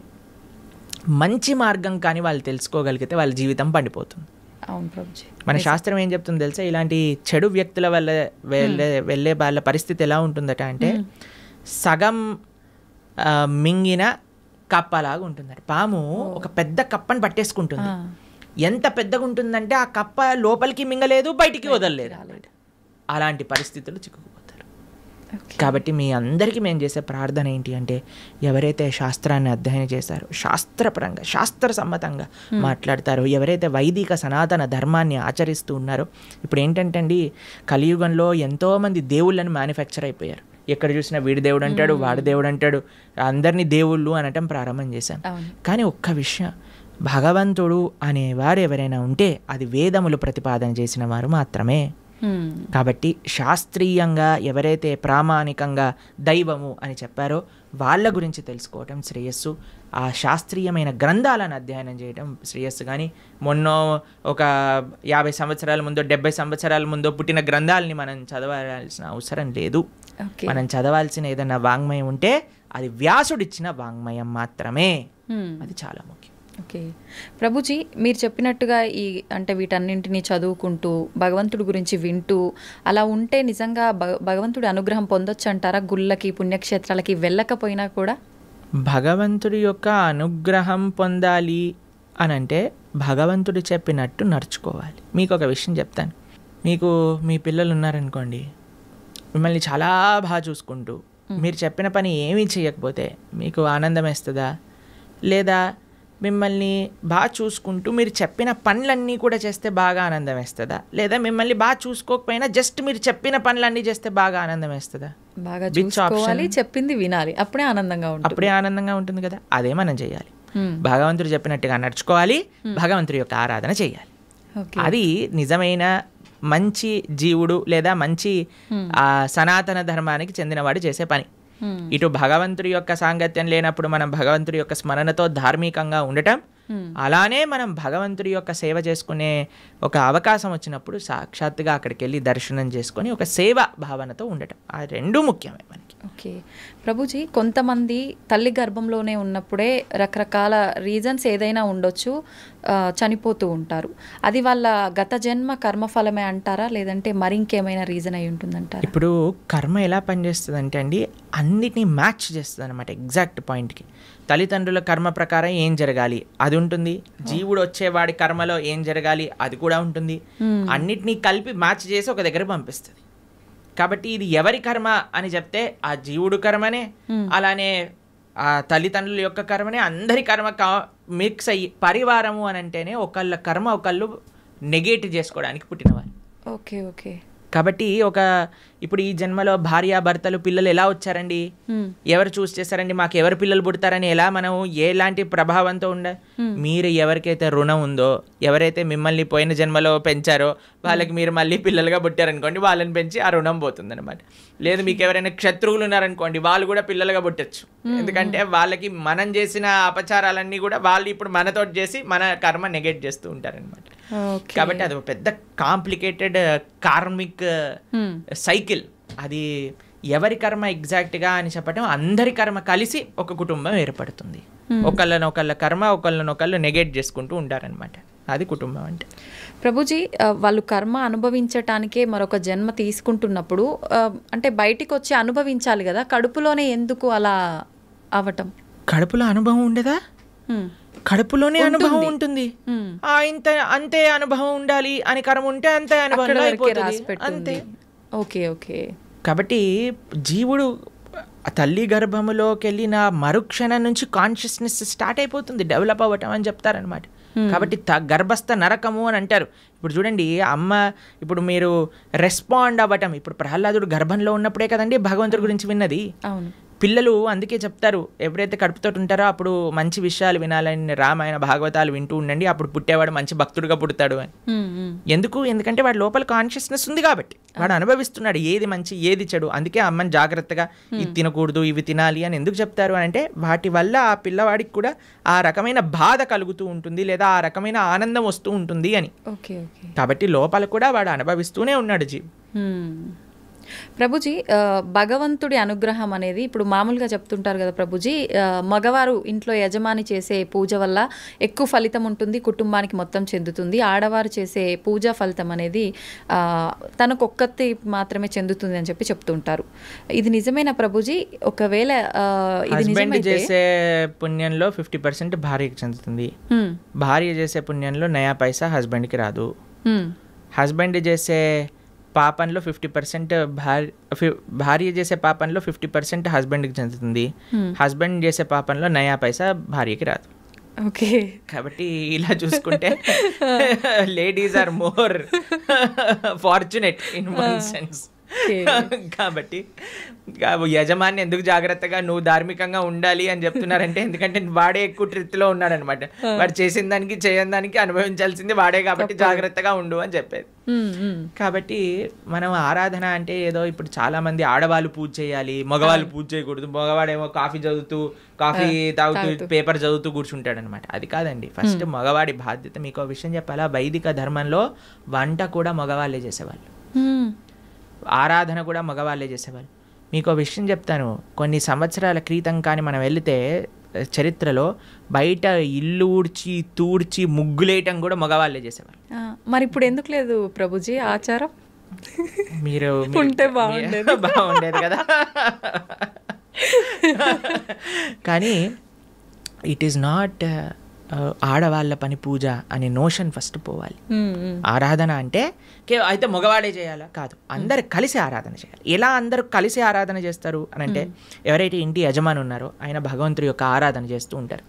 [SPEAKER 3] మంచి మార్గం కానీ వాళ్ళు తెలుసుకోగలిగితే వాళ్ళ జీవితం పండిపోతుంది. మన శాస్త్రం ఏం చెప్తుంది తెలుసా, ఇలాంటి చెడు వ్యక్తుల వల్ల వెళ్ళే వాళ్ళ పరిస్థితి ఎలా ఉంటుందట అంటే, సగం మింగిన కప్పలాగా ఉంటుందట. పాము ఒక పెద్ద కప్పని పట్టేసుకుంటుంది. ఎంత పెద్దగా ఉంటుందంటే ఆ కప్ప లోపలికి మింగలేదు, బయటికి వదలలేదు. అలాంటి పరిస్థితులు చిక్కుకుపోతారు. కాబట్టి మీ అందరికీ మేము చేసే ప్రార్థన ఏంటి అంటే, ఎవరైతే శాస్త్రాన్ని అధ్యయనం చేశారో, శాస్త్రపరంగా శాస్త్రసమ్మతంగా మాట్లాడతారో, ఎవరైతే వైదిక సనాతన ధర్మాన్ని ఆచరిస్తూ ఉన్నారో, ఇప్పుడు ఏంటంటే అండి, కలియుగంలో ఎంతోమంది దేవుళ్ళని మ్యానుఫ్యాక్చర్ అయిపోయారు. ఎక్కడ చూసినా వీడి దేవుడు అంటాడు, వాడి దేవుడు అంటాడు, అందరినీ దేవుళ్ళు అనటం ప్రారంభం చేశాం. కానీ ఒక్క విషయం, భగవంతుడు అనేవారు ఎవరైనా ఉంటే అది వేదములు ప్రతిపాదన చేసిన వారు మాత్రమే. కాబట్టి శాస్త్రీయంగా ఎవరైతే ప్రామాణికంగా దైవము అని చెప్పారో వాళ్ళ గురించి తెలుసుకోవటం శ్రేయస్సు. ఆ శాస్త్రీయమైన గ్రంథాలను అధ్యయనం చేయడం శ్రేయస్సు. కానీ మొన్న ఒక 50 సంవత్సరాల ముందో 70 సంవత్సరాల ముందో పుట్టిన గ్రంథాలని మనం చదవాల్సిన అవసరం లేదు. మనం చదవాల్సిన ఏదైనా వాంగ్మయం ఉంటే అది వ్యాసుడిచ్చిన వాంగ్మయం మాత్రమే. అది చాలా ముఖ్యం.
[SPEAKER 2] ఓకే ప్రభుజీ, మీరు చెప్పినట్టుగా అంటే వీటన్నింటినీ చదువుకుంటూ భగవంతుడి గురించి వింటూ అలా ఉంటే నిజంగా భగవంతుడి అనుగ్రహం పొందొచ్చు అంటారా? గుళ్ళకి పుణ్యక్షేత్రాలకి వెళ్ళకపోయినా కూడా
[SPEAKER 3] భగవంతుడి యొక్క అనుగ్రహం పొందాలి అని అంటే భగవంతుడు చెప్పినట్టు నడుచుకోవాలి. మీకు ఒక విషయం చెప్తాను. మీకు మీ పిల్లలు ఉన్నారనుకోండి, మిమ్మల్ని చాలా బాగా చూసుకుంటూ మీరు చెప్పిన పని ఏమీ చేయకపోతే మీకు ఆనందం వేస్తుందా? లేదా మిమ్మల్ని బాగా చూసుకుంటూ మీరు చెప్పిన పనులన్నీ కూడా చేస్తే బాగా ఆనందం వేస్తుందా? లేదా మిమ్మల్ని బాగా చూసుకోకపోయినా జస్ట్ మీరు చెప్పిన పనులన్నీ చేస్తే బాగా ఆనందం వేస్తుందా?
[SPEAKER 2] బాగా చూసుకోవాలి, చెప్పింది వినాలి, అప్పుడే ఆనందంగా ఉంటుంది కదా. అదే మనం చేయాలి. భగవంతుడు చెప్పినట్టుగా నడుచుకోవాలి, భగవంతుడి యొక్క ఆరాధన చేయాలి. అది నిజమైన మంచి జీవుడు లేదా మంచి సనాతన ధర్మానికి చెందినవాడు చేసే పని. ఇటు భగవంతుడి యొక్క సాంగత్యం లేనప్పుడు మనం భగవంతుడి యొక్క స్మరణతో ధార్మికంగా ఉండటం, అలానే మనం భగవంతుడి యొక్క సేవ చేసుకునే ఒక అవకాశం వచ్చినప్పుడు సాక్షాత్తుగా అక్కడికి వెళ్ళి దర్శనం చేసుకొని ఒక సేవ భావనతో ఉండటం, ఆ రెండు ముఖ్యమే మనకి. ఓకే ప్రభుజీ, కొంతమంది తల్లి గర్భంలోనే ఉన్నప్పుడే రకరకాల రీజన్స్ ఏదైనా ఉండొచ్చు, చనిపోతూ ఉంటారు. అది వాళ్ళ గత జన్మ కర్మఫలమే అంటారా, లేదంటే మరి ఇంకేమైనా రీజన్ అయి ఉంటుందంటారా?
[SPEAKER 3] ఇప్పుడు కర్మ ఎలా పనిచేస్తుంది అంటే అండి, అన్నిటినీ మ్యాచ్ చేస్తుంది అనమాట ఎగ్జాక్ట్ పాయింట్కి. తల్లిదండ్రుల కర్మ ప్రకారం ఏం జరగాలి అది ఉంటుంది, జీవుడు వచ్చేవాడి కర్మలో ఏం జరగాలి అది కూడా ఉంటుంది. అన్నిటినీ కలిపి మ్యాచ్ చేసి ఒక దగ్గర పంపిస్తుంది. కాబట్టి ఇది ఎవరి కర్మ అని చెప్తే ఆ జీవుడు కర్మనే, అలానే ఆ తల్లిదండ్రుల యొక్క కర్మనే, అందరి కర్మ మిక్స్ అయ్యి పరివారము అని అంటేనే ఒకళ్ళ కర్మ ఒకళ్ళు నెగేట్ చేసుకోవడానికి పుట్టినవారు.
[SPEAKER 2] Okay okay.
[SPEAKER 3] కాబట్టి ఇప్పుడు ఈ జన్మలో భార్యాభర్తలు పిల్లలు ఎలా వచ్చారండి, ఎవరు చూస్ చేశారండి, మాకు ఎవరు పిల్లలు పుడతారని ఎలా మనం ఎలాంటి ప్రభావంతో మీరు ఎవరికైతే రుణం ఉందో, ఎవరైతే మిమ్మల్ని పోయిన జన్మలో పెంచారో వాళ్ళకి మీరు మళ్ళీ పిల్లలుగా పుట్టారనుకోండి, వాళ్ళని పెంచి ఆ రుణం పోతుంది అనమాట. లేదు మీకు ఎవరైనా శత్రువులు ఉన్నారనుకోండి, వాళ్ళు కూడా పిల్లలుగా పుట్టచ్చు. ఎందుకంటే వాళ్ళకి మనం చేసిన అపచారాలన్నీ కూడా వాళ్ళు ఇప్పుడు మనతో చేసి మన కర్మ నెగెట్ చేస్తూ ఉంటారనమాట. కాబట్టి అది ఒక పెద్ద కాంప్లికేటెడ్ కార్మిక్ సైకిల్. అది ఎవరి కర్మ ఎగ్జాక్ట్గా అని చెప్పడం, అందరి కర్మ కలిసి ఒక కుటుంబం ఏర్పడుతుంది. ఒకళ్ళ కర్మ ఒకళ్ళు నెగెట్ చేసుకుంటూ ఉంటారనమాట. అది కుటుంబం అంటే.
[SPEAKER 2] ప్రభుజీ, వాళ్ళు కర్మ అనుభవించటానికే మరొక జన్మ తీసుకుంటున్నప్పుడు అంటే బయటికి వచ్చి అనుభవించాలి కదా, కడుపులోనే ఎందుకు అలా అవటం?
[SPEAKER 3] కడుపులో అనుభవం ఉండదా? కడుపులోనే అనుభవం ఉంటుంది. అంతే అనుభవం ఉండాలి అని కర్మ ఉంటే అంతే అనుభవం అంతే.
[SPEAKER 2] Okay okay.
[SPEAKER 3] కాబట్టి జీవుడు తల్లి గర్భములోకి వెళ్ళిన మరుక్షణం నుంచి కాన్షియస్నెస్ స్టార్ట్ అయిపోతుంది, డెవలప్ అవ్వటం అని చెప్తారనమాట. కాబట్టి గర్భస్థ నరకము అని అంటారు. ఇప్పుడు చూడండి ఇప్పుడు మీరు రెస్పాండ్ అవ్వటం, ఇప్పుడు ప్రహ్లాదుడు గర్భంలో ఉన్నప్పుడే కదండి భగవంతుడి గురించి విన్నది.
[SPEAKER 2] అవును.
[SPEAKER 3] పిల్లలు అందుకే చెప్తారు, ఎవరైతే కడుపుతో ఉంటారో అప్పుడు మంచి విషయాలు వినాలని, రామాయణ భాగవతాలు వింటూ ఉండండి, అప్పుడు పుట్టేవాడు మంచి భక్తుడిగా పుడతాడు అని. ఎందుకంటే వాడి లోపల కాన్షియస్నెస్ ఉంది కాబట్టి, వాడు అనుభవిస్తున్నాడు ఏది మంచి ఏది చెడు. అందుకే అమ్మని జాగ్రత్తగా ఇది తినకూడదు ఇవి తినాలి అని ఎందుకు చెప్తారు అని అంటే, వాటి వల్ల ఆ పిల్లవాడికి కూడా ఆ రకమైన బాధ కలుగుతూ ఉంటుంది, లేదా ఆ రకమైన ఆనందం వస్తూ ఉంటుంది అని. కాబట్టి లోపల కూడా వాడు అనుభవిస్తూనే ఉన్నాడు జీవి.
[SPEAKER 2] ప్రభుజీ, భగవంతుడి అనుగ్రహం అనేది ఇప్పుడు మామూలుగా చెప్తుంటారు కదా ప్రభుజీ, మగవారు ఇంట్లో యజమాని చేసే పూజ వల్ల ఎక్కువ ఫలితం ఉంటుంది, కుటుంబానికి మొత్తం చెందుతుంది. ఆడవారు చేసే పూజా ఫలితం అనేది తనకొక్కటి మాత్రమే చెందుతుంది అని చెప్పి చెప్తుంటారు. ఇది నిజమేనా ప్రభుజీ? ఒకవేళ ఇది నిజమైతే
[SPEAKER 3] చేసే పుణ్యంలో 50% భార్యకి చెందుతుంది, భార్య చేసే పుణ్యంలో నయా పైసా హస్బెండ్కి రాదు. హస్బెండ్ చేసే పాపంలో 50% భార్య చేసే పాపంలో 50% హస్బెండ్కి చెందుతుంది, హస్బెండ్ చేసే పాపంలో నయా పైసా భార్యకి రాదు.
[SPEAKER 2] ఓకే.
[SPEAKER 3] కాబట్టి ఇలా చూసుకుంటే ladies are more fortunate in one sense. కాబట్టి యజమాని ఎందుకు జాగ్రత్తగా నువ్వు ధార్మికంగా ఉండాలి అని చెప్తున్నారంటే, ఎందుకంటే వాడే ఎక్కువ ట్రిత్లో ఉన్నాడు అనమాట. వాడు చేసిన దానికి చేయని దానికి అనుభవించాల్సింది వాడే, కాబట్టి జాగ్రత్తగా ఉండు అని చెప్పేది. కాబట్టి మనం ఆరాధన అంటే ఏదో ఇప్పుడు చాలా మంది ఆడవాళ్ళు పూజ చేయాలి, మగవాళ్ళు పూజ చేయకూడదు, మగవాడేమో కాఫీ తాగుతూ పేపర్ చదువుతూ కూర్చుంటాడు అనమాట. అది కాదండి. ఫస్ట్ మగవాడి బాధ్యత. మీకు విషయం చెప్పాలా, వైదిక ధర్మంలో వంట కూడా మగవాళ్ళే చేసేవాళ్ళు, ఆరాధన కూడా మగవాళ్ళే చేసేవాళ్ళు. మీకు విషయం చెప్తాను, కొన్ని సంవత్సరాల క్రితం కానీ మనం వెళితే చరిత్రలో బయట ఇల్లు ఊడ్చి తూడ్చి ముగ్గులేయటం కూడా మగవాళ్ళే చేసేవాళ్ళు.
[SPEAKER 2] మరి ఇప్పుడు ఎందుకు లేదు ప్రభుజీ ఆచారం?
[SPEAKER 3] మీరు
[SPEAKER 2] ఉంటే
[SPEAKER 3] బాగుండేది కదా. కానీ ఇట్ ఈస్ నాట్ ఆడవాళ్ళ పని పూజ అనే నోషన్ ఫస్ట్ పోవాలి. ఆరాధన అంటే అయితే మగవాడే చేయాలా? కాదు, అందరు కలిసి ఆరాధన చేయాలి. ఎలా అందరూ కలిసి ఆరాధన చేస్తారు అని అంటే, ఎవరైతే ఇంటి యజమాని ఉన్నారో ఆయన భగవంతుడి యొక్క ఆరాధన చేస్తూ ఉంటారు.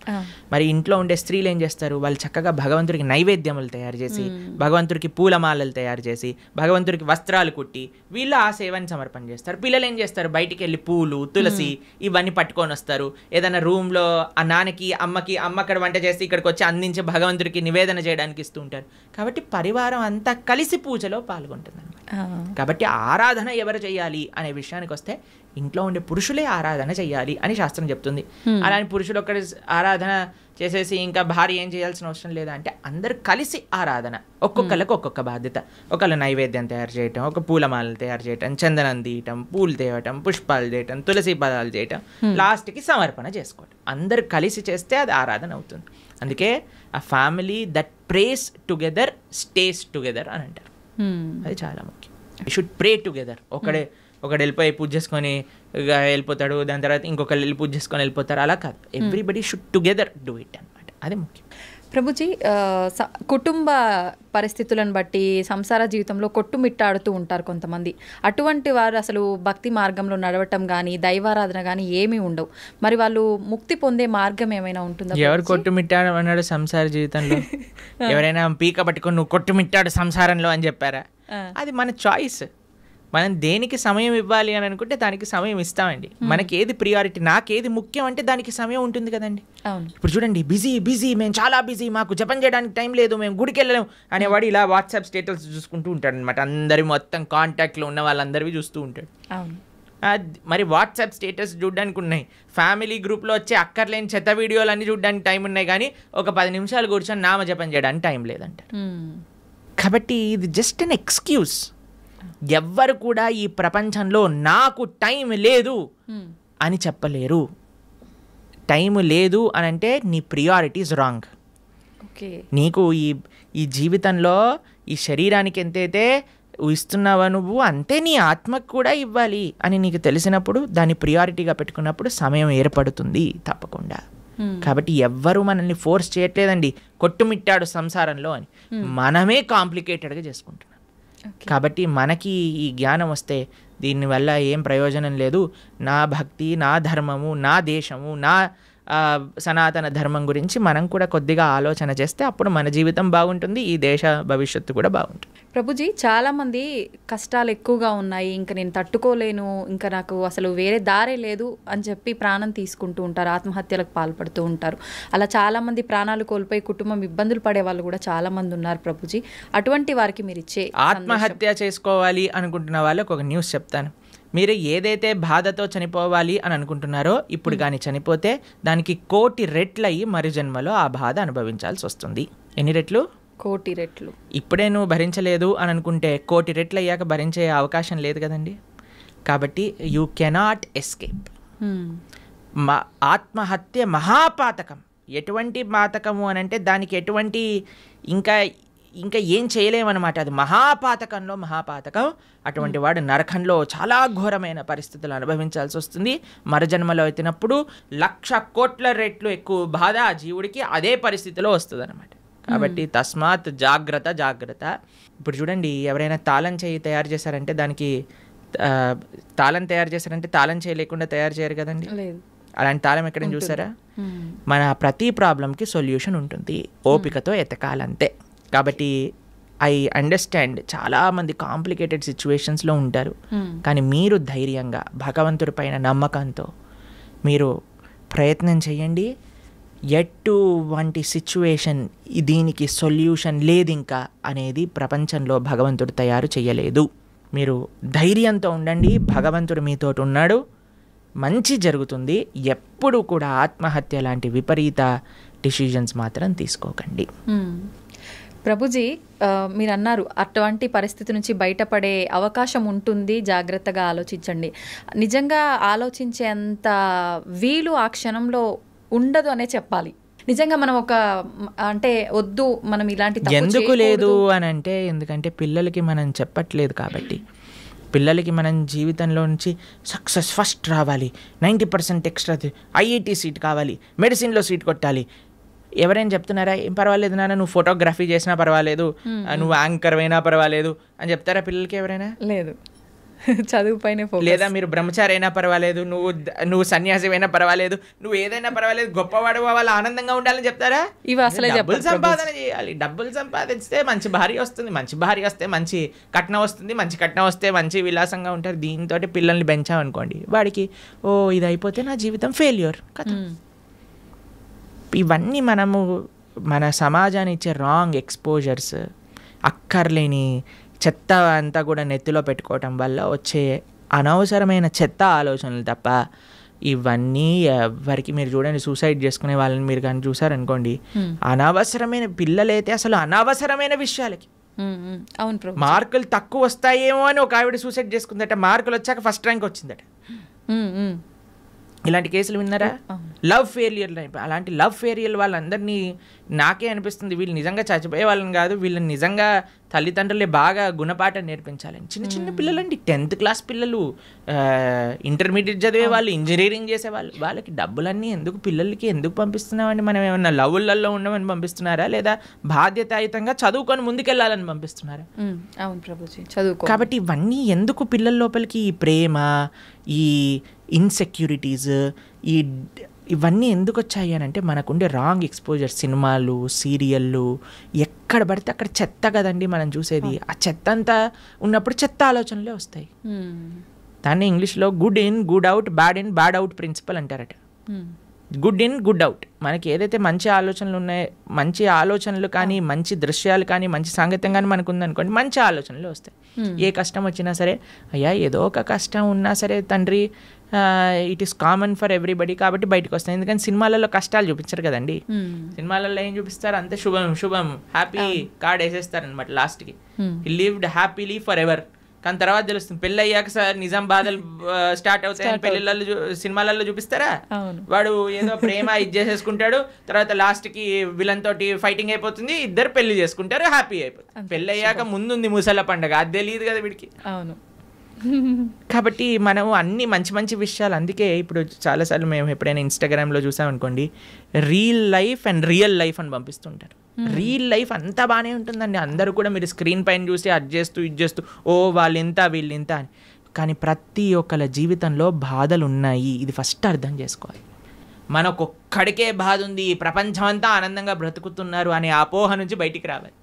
[SPEAKER 3] మరి ఇంట్లో ఉండే స్త్రీలు ఏం చేస్తారు, వాళ్ళు చక్కగా భగవంతుడికి నైవేద్యములు తయారు చేసి, భగవంతుడికి పూలమాలలు తయారు చేసి, భగవంతుడికి వస్త్రాలు కుట్టి వీళ్ళు ఆ సేవని సమర్పణ చేస్తారు. పిల్లలు ఏం చేస్తారు, బయటికి వెళ్ళి పూలు తులసి ఇవన్నీ పట్టుకొని వస్తారు. ఏదైనా రూమ్లో ఆ నాన్నకి అమ్మకి, అమ్మ అక్కడ వంట చేసి ఇక్కడికి వచ్చి అందించి భగవంతుడికి నివేదన చేయడానికి ఇస్తూ ఉంటారు. కాబట్టి పరివారం అంతా కలిసి పూజలో పాల్గొంటుంది అనమాట. కాబట్టి ఆరాధన ఎవరు చేయాలి అనే విషయానికి వస్తే, ఇంట్లో ఉండే పురుషులే ఆరాధన చేయాలి అని శాస్త్రం చెప్తుంది. అలానే పురుషులు ఒక్కడి ఆరాధన చేసేసి ఇంకా భార్య ఏం చేయాల్సిన అవసరం లేదా అంటే, అందరు కలిసి ఆరాధన. ఒక్కొక్కరికి ఒక్కొక్క బాధ్యత. ఒకళ్ళు నైవేద్యం తయారు చేయటం, ఒక పూలమాలలు తయారు చేయటం, చందనం తీయటం, పూలు తేవటం, పుష్పాలు చేయటం, తులసి పదాలు చేయటం, లాస్ట్కి సమర్పణ చేసుకోవటం. అందరు కలిసి చేస్తే అది ఆరాధన అవుతుంది. అందుకే ఆ family that praise together stays together అని అంటారు. అది చాలా ముఖ్యం. You should pray together. ఒకడు వెళ్ళిపోయి పూజ చేసుకొని వెళ్ళిపోతాడు, దాని తర్వాత ఇంకొకరు వెళ్ళి పూజ చేసుకొని వెళ్ళిపోతారు. అలా కాదు, everybody should together do it అనమాట. అది ముఖ్యం.
[SPEAKER 2] ప్రభుజీ, కుటుంబ పరిస్థితులను బట్టి సంసార జీవితంలో కొట్టుమిట్టాడుతూ ఉంటారు కొంతమంది. అటువంటి వారు అసలు భక్తి మార్గంలో నడవటం కానీ దైవారాధన కానీ ఏమీ ఉండవు. మరి వాళ్ళు ముక్తి పొందే మార్గం ఏమైనా ఉంటుందా?
[SPEAKER 3] ఎవరు కొట్టుమిట్టాడు అన్నాడు సంసార జీవితంలో? ఎవరైనా పీక పట్టుకొని నువ్వు కొట్టుమిట్టాడు సంసారంలో అని చెప్పారా? అది మన చాయిస్. మనం దేనికి సమయం ఇవ్వాలి అని అనుకుంటే దానికి సమయం ఇస్తామండి. మనకి ఏది ప్రియారిటీ, నాకేది ముఖ్యం అంటే దానికి సమయం ఉంటుంది కదండి. ఇప్పుడు చూడండి, బిజీ, మేము చాలా బిజీ, మాకు జపం చేయడానికి టైం లేదు, మేము గుడికి వెళ్ళలేము అనేవాడు ఇలా వాట్సాప్ స్టేటస్ చూసుకుంటూ ఉంటాడు అనమాట. అందరి మొత్తం కాంటాక్ట్లో ఉన్న వాళ్ళందరివి చూస్తూ ఉంటాడు. మరి వాట్సాప్ స్టేటస్ చూడడానికి ఉన్నాయి, ఫ్యామిలీ గ్రూప్లో వచ్చే అక్కర్లేని చెత్త వీడియోలన్నీ చూడడానికి టైం ఉన్నాయి, కానీ ఒక 10 నిమిషాలు కూర్చొని నామజపం చేయడానికి టైం లేదంటారు. కాబట్టి ఇది జస్ట్ అన్ ఎక్స్క్యూజ్. ఎవ్వరు కూడా ఈ ప్రపంచంలో నాకు టైం లేదు అని చెప్పలేరు. టైం లేదు అని అంటే నీ ప్రియారిటీస్ రాంగ్. నీకు ఈ జీవితంలో ఈ శరీరానికి ఎంతైతే ఇస్తున్నావా నువ్వు, అంతే నీ ఆత్మకు కూడా ఇవ్వాలి అని నీకు తెలిసినప్పుడు, దాన్ని ప్రియారిటీగా పెట్టుకున్నప్పుడు సమయం ఏర్పడుతుంది తప్పకుండా. కాబట్టి ఎవ్వరూ మనల్ని ఫోర్స్ చేయట్లేదండి కొట్టుమిట్టాడు సంసారంలో అని. మనమే కాంప్లికేటెడ్గా చేసుకుంటున్నాం. కాబట్టి మనకి ఈ జ్ఞానం వస్తే దీనివల్ల ఏం ప్రయోజనం లేదు. నా భక్తి, నా ధర్మము, నా దేశము, నా సనాతన ధర్మం గురించి మనం కూడా కొద్దిగా ఆలోచన చేస్తే అప్పుడు మన జీవితం బాగుంటుంది, ఈ దేశ భవిష్యత్తు కూడా బాగుంటుంది.
[SPEAKER 2] ప్రభుజీ, చాలామంది కష్టాలు ఎక్కువగా ఉన్నాయి, ఇంకా నేను తట్టుకోలేను, ఇంకా నాకు అసలు వేరే దారే లేదు అని చెప్పి ప్రాణం తీసుకుంటూ ఉంటారు, ఆత్మహత్యలకు పాల్పడుతూ ఉంటారు. అలా చాలామంది ప్రాణాలు కోల్పోయి కుటుంబం ఇబ్బందులు పడే వాళ్ళు కూడా చాలామంది ఉన్నారు. ప్రభుజీ, అటువంటి వారికి మీరు ఇచ్చే
[SPEAKER 3] ఆత్మహత్య చేసుకోవాలి అనుకుంటున్న వాళ్ళకి ఒక న్యూస్ చెప్తాను. మీరు ఏదైతే బాధతో చనిపోవాలి అని అనుకుంటున్నారో, ఇప్పుడు కానీ చనిపోతే దానికి 1,000,000 రెట్లు అయ్యి మరి జన్మలో ఆ బాధ అనుభవించాల్సి వస్తుంది. ఎన్ని రెట్లు?
[SPEAKER 2] 1,000,000 రెట్లు.
[SPEAKER 3] ఇప్పుడే నువ్వు భరించలేదు అని అనుకుంటే 1,000,000 రెట్లు అయ్యాక భరించే అవకాశం లేదు కదండి. కాబట్టి యూ కెనాట్ ఎస్కేప్. ఆత్మహత్య మహాపాతకం. ఎటువంటి పాతకము అని అంటే దానికి ఎటువంటి ఇంకా ఏం చేయలేమన్నమాట. అది మహాపాతకంలో మహాపాతకం. అటువంటి వాడు నరకంలో చాలా ఘోరమైన పరిస్థితులు అనుభవించాల్సి వస్తుంది. మరజన్మలో ఎత్తినప్పుడు 1,00,000 కోట్ల రెట్లు ఎక్కువ బాధ ఆ జీవుడికి అదే పరిస్థితిలో వస్తుంది అనమాట. కాబట్టి తస్మాత్ జాగ్రత్త. ఇప్పుడు చూడండి, ఎవరైనా తాళం చేయి తయారు చేశారంటే దానికి తాళం తయారు చేశారంటే తాళం చేయి లేకుండా తయారు చేయరు కదండి. అలాంటి తాళం ఎక్కడైనా చూసారా? మన ప్రతి ప్రాబ్లంకి సొల్యూషన్ ఉంటుంది, ఓపికతో ఎతకాలంతే. కాబట్టి ఐ అండర్స్టాండ్, చాలామంది కాంప్లికేటెడ్ సిచ్యువేషన్స్లో ఉంటారు. కానీ మీరు ధైర్యంగా భగవంతుడి పైన నమ్మకంతో మీరు ప్రయత్నం చేయండి. ఎటువంటి సిచ్యువేషన్ దీనికి సొల్యూషన్ లేదు ఇంకా అనేది ప్రపంచంలో భగవంతుడు తయారు చేయలేదు. మీరు ధైర్యంతో ఉండండి, భగవంతుడు మీతో ఉన్నాడు, మంచి జరుగుతుంది. ఎప్పుడు కూడా ఆత్మహత్య లాంటి విపరీత డిసిజన్స్ మాత్రం తీసుకోకండి.
[SPEAKER 2] ప్రభుజీ, మీరు అన్నారు అటువంటి పరిస్థితి నుంచి బయటపడే అవకాశం ఉంటుంది, జాగ్రత్తగా ఆలోచించండి. నిజంగా ఆలోచించేంత వీలు ఆ క్షణంలో ఉండదు అనే చెప్పాలి. నిజంగా మనం అంటే వద్దు, మనం ఇలాంటి
[SPEAKER 3] ఎందుకు లేదు అని అంటే, ఎందుకంటే పిల్లలకి మనం చెప్పట్లేదు కాబట్టి. పిల్లలకి మనం జీవితంలో నుంచి సక్సెస్ ఫస్ట్ రావాలి, 90% ఎక్స్ట్రా, ఐఐటి సీట్ కావాలి, మెడిసిన్లో సీట్ కొట్టాలి. ఎవరైనా చెప్తున్నారా ఏం పర్వాలేదు నాన్న, నువ్వు ఫోటోగ్రఫీ చేసినా పర్వాలేదు, నువ్వు యాంకర్ అయినా పర్వాలేదు అని చెప్తారా పిల్లలకి ఎవరైనా?
[SPEAKER 2] లేదు. చదువు పైన,
[SPEAKER 3] లేదా మీరు బ్రహ్మచారి అయినా పర్వాలేదు, నువ్వు సన్యాసి అయినా పర్వాలేదు, నువ్వు ఏదైనా పర్వాలేదు, గొప్పవాడు వాళ్ళు ఆనందంగా ఉండాలని చెప్తారా?
[SPEAKER 2] ఇవి అసలే
[SPEAKER 3] డబ్బులు సంపాదన చేయాలి. డబ్బులు సంపాదిస్తే మంచి భార్య వస్తుంది, మంచి భార్య వస్తే మంచి కట్నం వస్తుంది, మంచి కట్నం వస్తే మంచి విలాసంగా ఉంటారు. దీంతో పిల్లల్ని పెంచామనుకోండి, వాడికి ఇది అయిపోతే నా జీవితం ఫెయిల్యూర్ కదా. ఇవన్నీ మనము మన సమాజాన్ని ఇచ్చే రాంగ్ ఎక్స్పోజర్స్, అక్కర్లేని చెత్త అంతా కూడా నెత్తిలో పెట్టుకోవటం వల్ల వచ్చే అనవసరమైన చెత్త ఆలోచనలు తప్ప ఇవన్నీ ఎవరికి. మీరు చూడండి, సూసైడ్ చేసుకునే వాళ్ళని మీరు కానీ చూసారనుకోండి, అనవసరమైన పిల్లలైతే అసలు అనవసరమైన విషయాలకి.
[SPEAKER 2] అవును,
[SPEAKER 3] మార్కులు తక్కువ వస్తాయేమో అని ఒక ఆవిడ సూసైడ్ చేసుకుందట, మార్కులు వచ్చాక ఫస్ట్ ర్యాంక్ వచ్చిందట. ఇలాంటి కేసులు విన్నారా? లవ్ ఫెయిలియర్, అలాంటి లవ్ ఫెయిలియర్ వాళ్ళందరినీ నాకే అనిపిస్తుంది వీళ్ళు నిజంగా చచ్చిపోయే వాళ్ళని కాదు, వీళ్ళని నిజంగా తల్లిదండ్రులే బాగా గుణపాఠం నేర్పించాలని. చిన్న చిన్న పిల్లలండి, 10th క్లాస్ పిల్లలు, ఇంటర్మీడియట్ చదివే వాళ్ళు, ఇంజనీరింగ్ చేసేవాళ్ళు, వాళ్ళకి డబ్బులన్నీ ఎందుకు పిల్లలకి ఎందుకు పంపిస్తున్నామండి? మనం ఏమన్నా లవ్వులలో ఉండమని పంపిస్తున్నారా, లేదా బాధ్యతాయుతంగా చదువుకొని ముందుకెళ్ళాలని పంపిస్తున్నారా?
[SPEAKER 2] అవును ప్రభుజీ, చదువుకో.
[SPEAKER 3] కాబట్టి ఇవన్నీ ఎందుకు పిల్లల లోపలికి ఈ ప్రేమ, ఈ ఇన్సెక్యూరిటీస్, ఇవన్నీ ఎందుకు వచ్చాయి అని అంటే మనకుండే రాంగ్ ఎక్స్పోజర్. సినిమాలు, సీరియళ్ళు, ఎక్కడ పడితే అక్కడ చెత్త కదండి మనం చూసేది. ఆ చెత్త అంతా ఉన్నప్పుడు చెత్త ఆలోచనలే వస్తాయి. దాన్ని ఇంగ్లీష్లో good in good out, bad in bad out principal అంటారట. గుడ్ ఇన్ గుడ్ అవుట్, మనకి ఏదైతే మంచి ఆలోచనలు ఉన్నాయో, మంచి ఆలోచనలు కానీ, మంచి దృశ్యాలు కానీ, మంచి సాంగత్యం కానీ మనకు ఉందనుకోండి, మంచి ఆలోచనలు వస్తాయి. ఏ కష్టం వచ్చినా సరే, అయ్యా ఏదో ఒక కష్టం ఉన్నా సరే తండ్రి, it is common for everybody, కాబట్టి బయటకు వస్తాయి. ఎందుకంటే సినిమాలలో కష్టాలు చూపించరు కదండి. సినిమాలలో ఏం చూపిస్తారు? అంతే శుభం శుభం హ్యాపీ కార్డ్ వేసేస్తారు అనమాట లాస్ట్కి. హి లివ్డ్ హ్యాపీలీ ఫర్ ఎవర్. కానీ తర్వాత తెలుస్తుంది పెళ్ళి అయ్యాక సార్ నిజాం బాధలు స్టార్ట్ అవుతాయని పెళ్ళిళ్ళలో సినిమాలలో చూపిస్తారా? వాడు ఏదో ప్రేమ ఇది చేసేసుకుంటాడు, తర్వాత లాస్ట్కి విలన్ తోటి ఫైటింగ్ అయిపోతుంది, ఇద్దరు పెళ్లి చేసుకుంటారు, హ్యాపీ అయిపోతుంది. పెళ్ళి అయ్యాక ముందుంది ముసల పండగ, అది తెలియదు కదా వీడికి. అవును. కాబట్టి మనం అన్ని మంచి మంచి విషయాలు, అందుకే ఇప్పుడు చాలాసార్లు మేము ఎప్పుడైనా ఇన్స్టాగ్రామ్లో చూసామనుకోండి, real life and real life అని పంపిస్తుంటారు. రియల్ లైఫ్ అంతా బాగానే ఉంటుందండి, అందరూ కూడా మీరు స్క్రీన్ పైన చూసి అది చేస్తూ ఇది చేస్తూ ఓ వాళ్ళు ఇంత వీళ్ళు ఇంత అని. కానీ ప్రతి ఒక్కళ్ళ జీవితంలో బాధలు ఉన్నాయి, ఇది ఫస్ట్ అర్థం చేసుకోవాలి. మనకొక్కడికే బాధ ఉంది, ప్రపంచం అంతా ఆనందంగా బ్రతుకుతున్నారు అనే అపోహ నుంచి బయటికి రావాలి.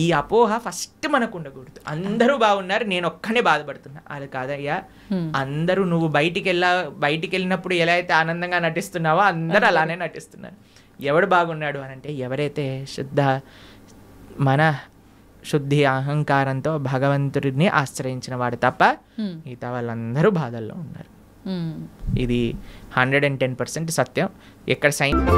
[SPEAKER 3] ఈ అపోహ ఫస్ట్ మనకు ఉండకూడదు. అందరూ బాగున్నారు, నేను ఒక్కనే బాధపడుతున్నా, అది కాదయ్యా. అందరూ నువ్వు బయటికి వెళ్ళినప్పుడు ఎలా అయితే ఆనందంగా నటిస్తున్నావో అందరూ అలానే నటిస్తున్నారు. ఎవడు బాగున్నాడు అని అంటే ఎవరైతే శుద్ధి అహంకారంతో భగవంతుడిని ఆశ్రయించిన వాడు తప్ప మిగతా వాళ్ళందరూ బాధల్లో ఉన్నారు. ఇది 110% సత్యం. ఎక్కడ సైన్స్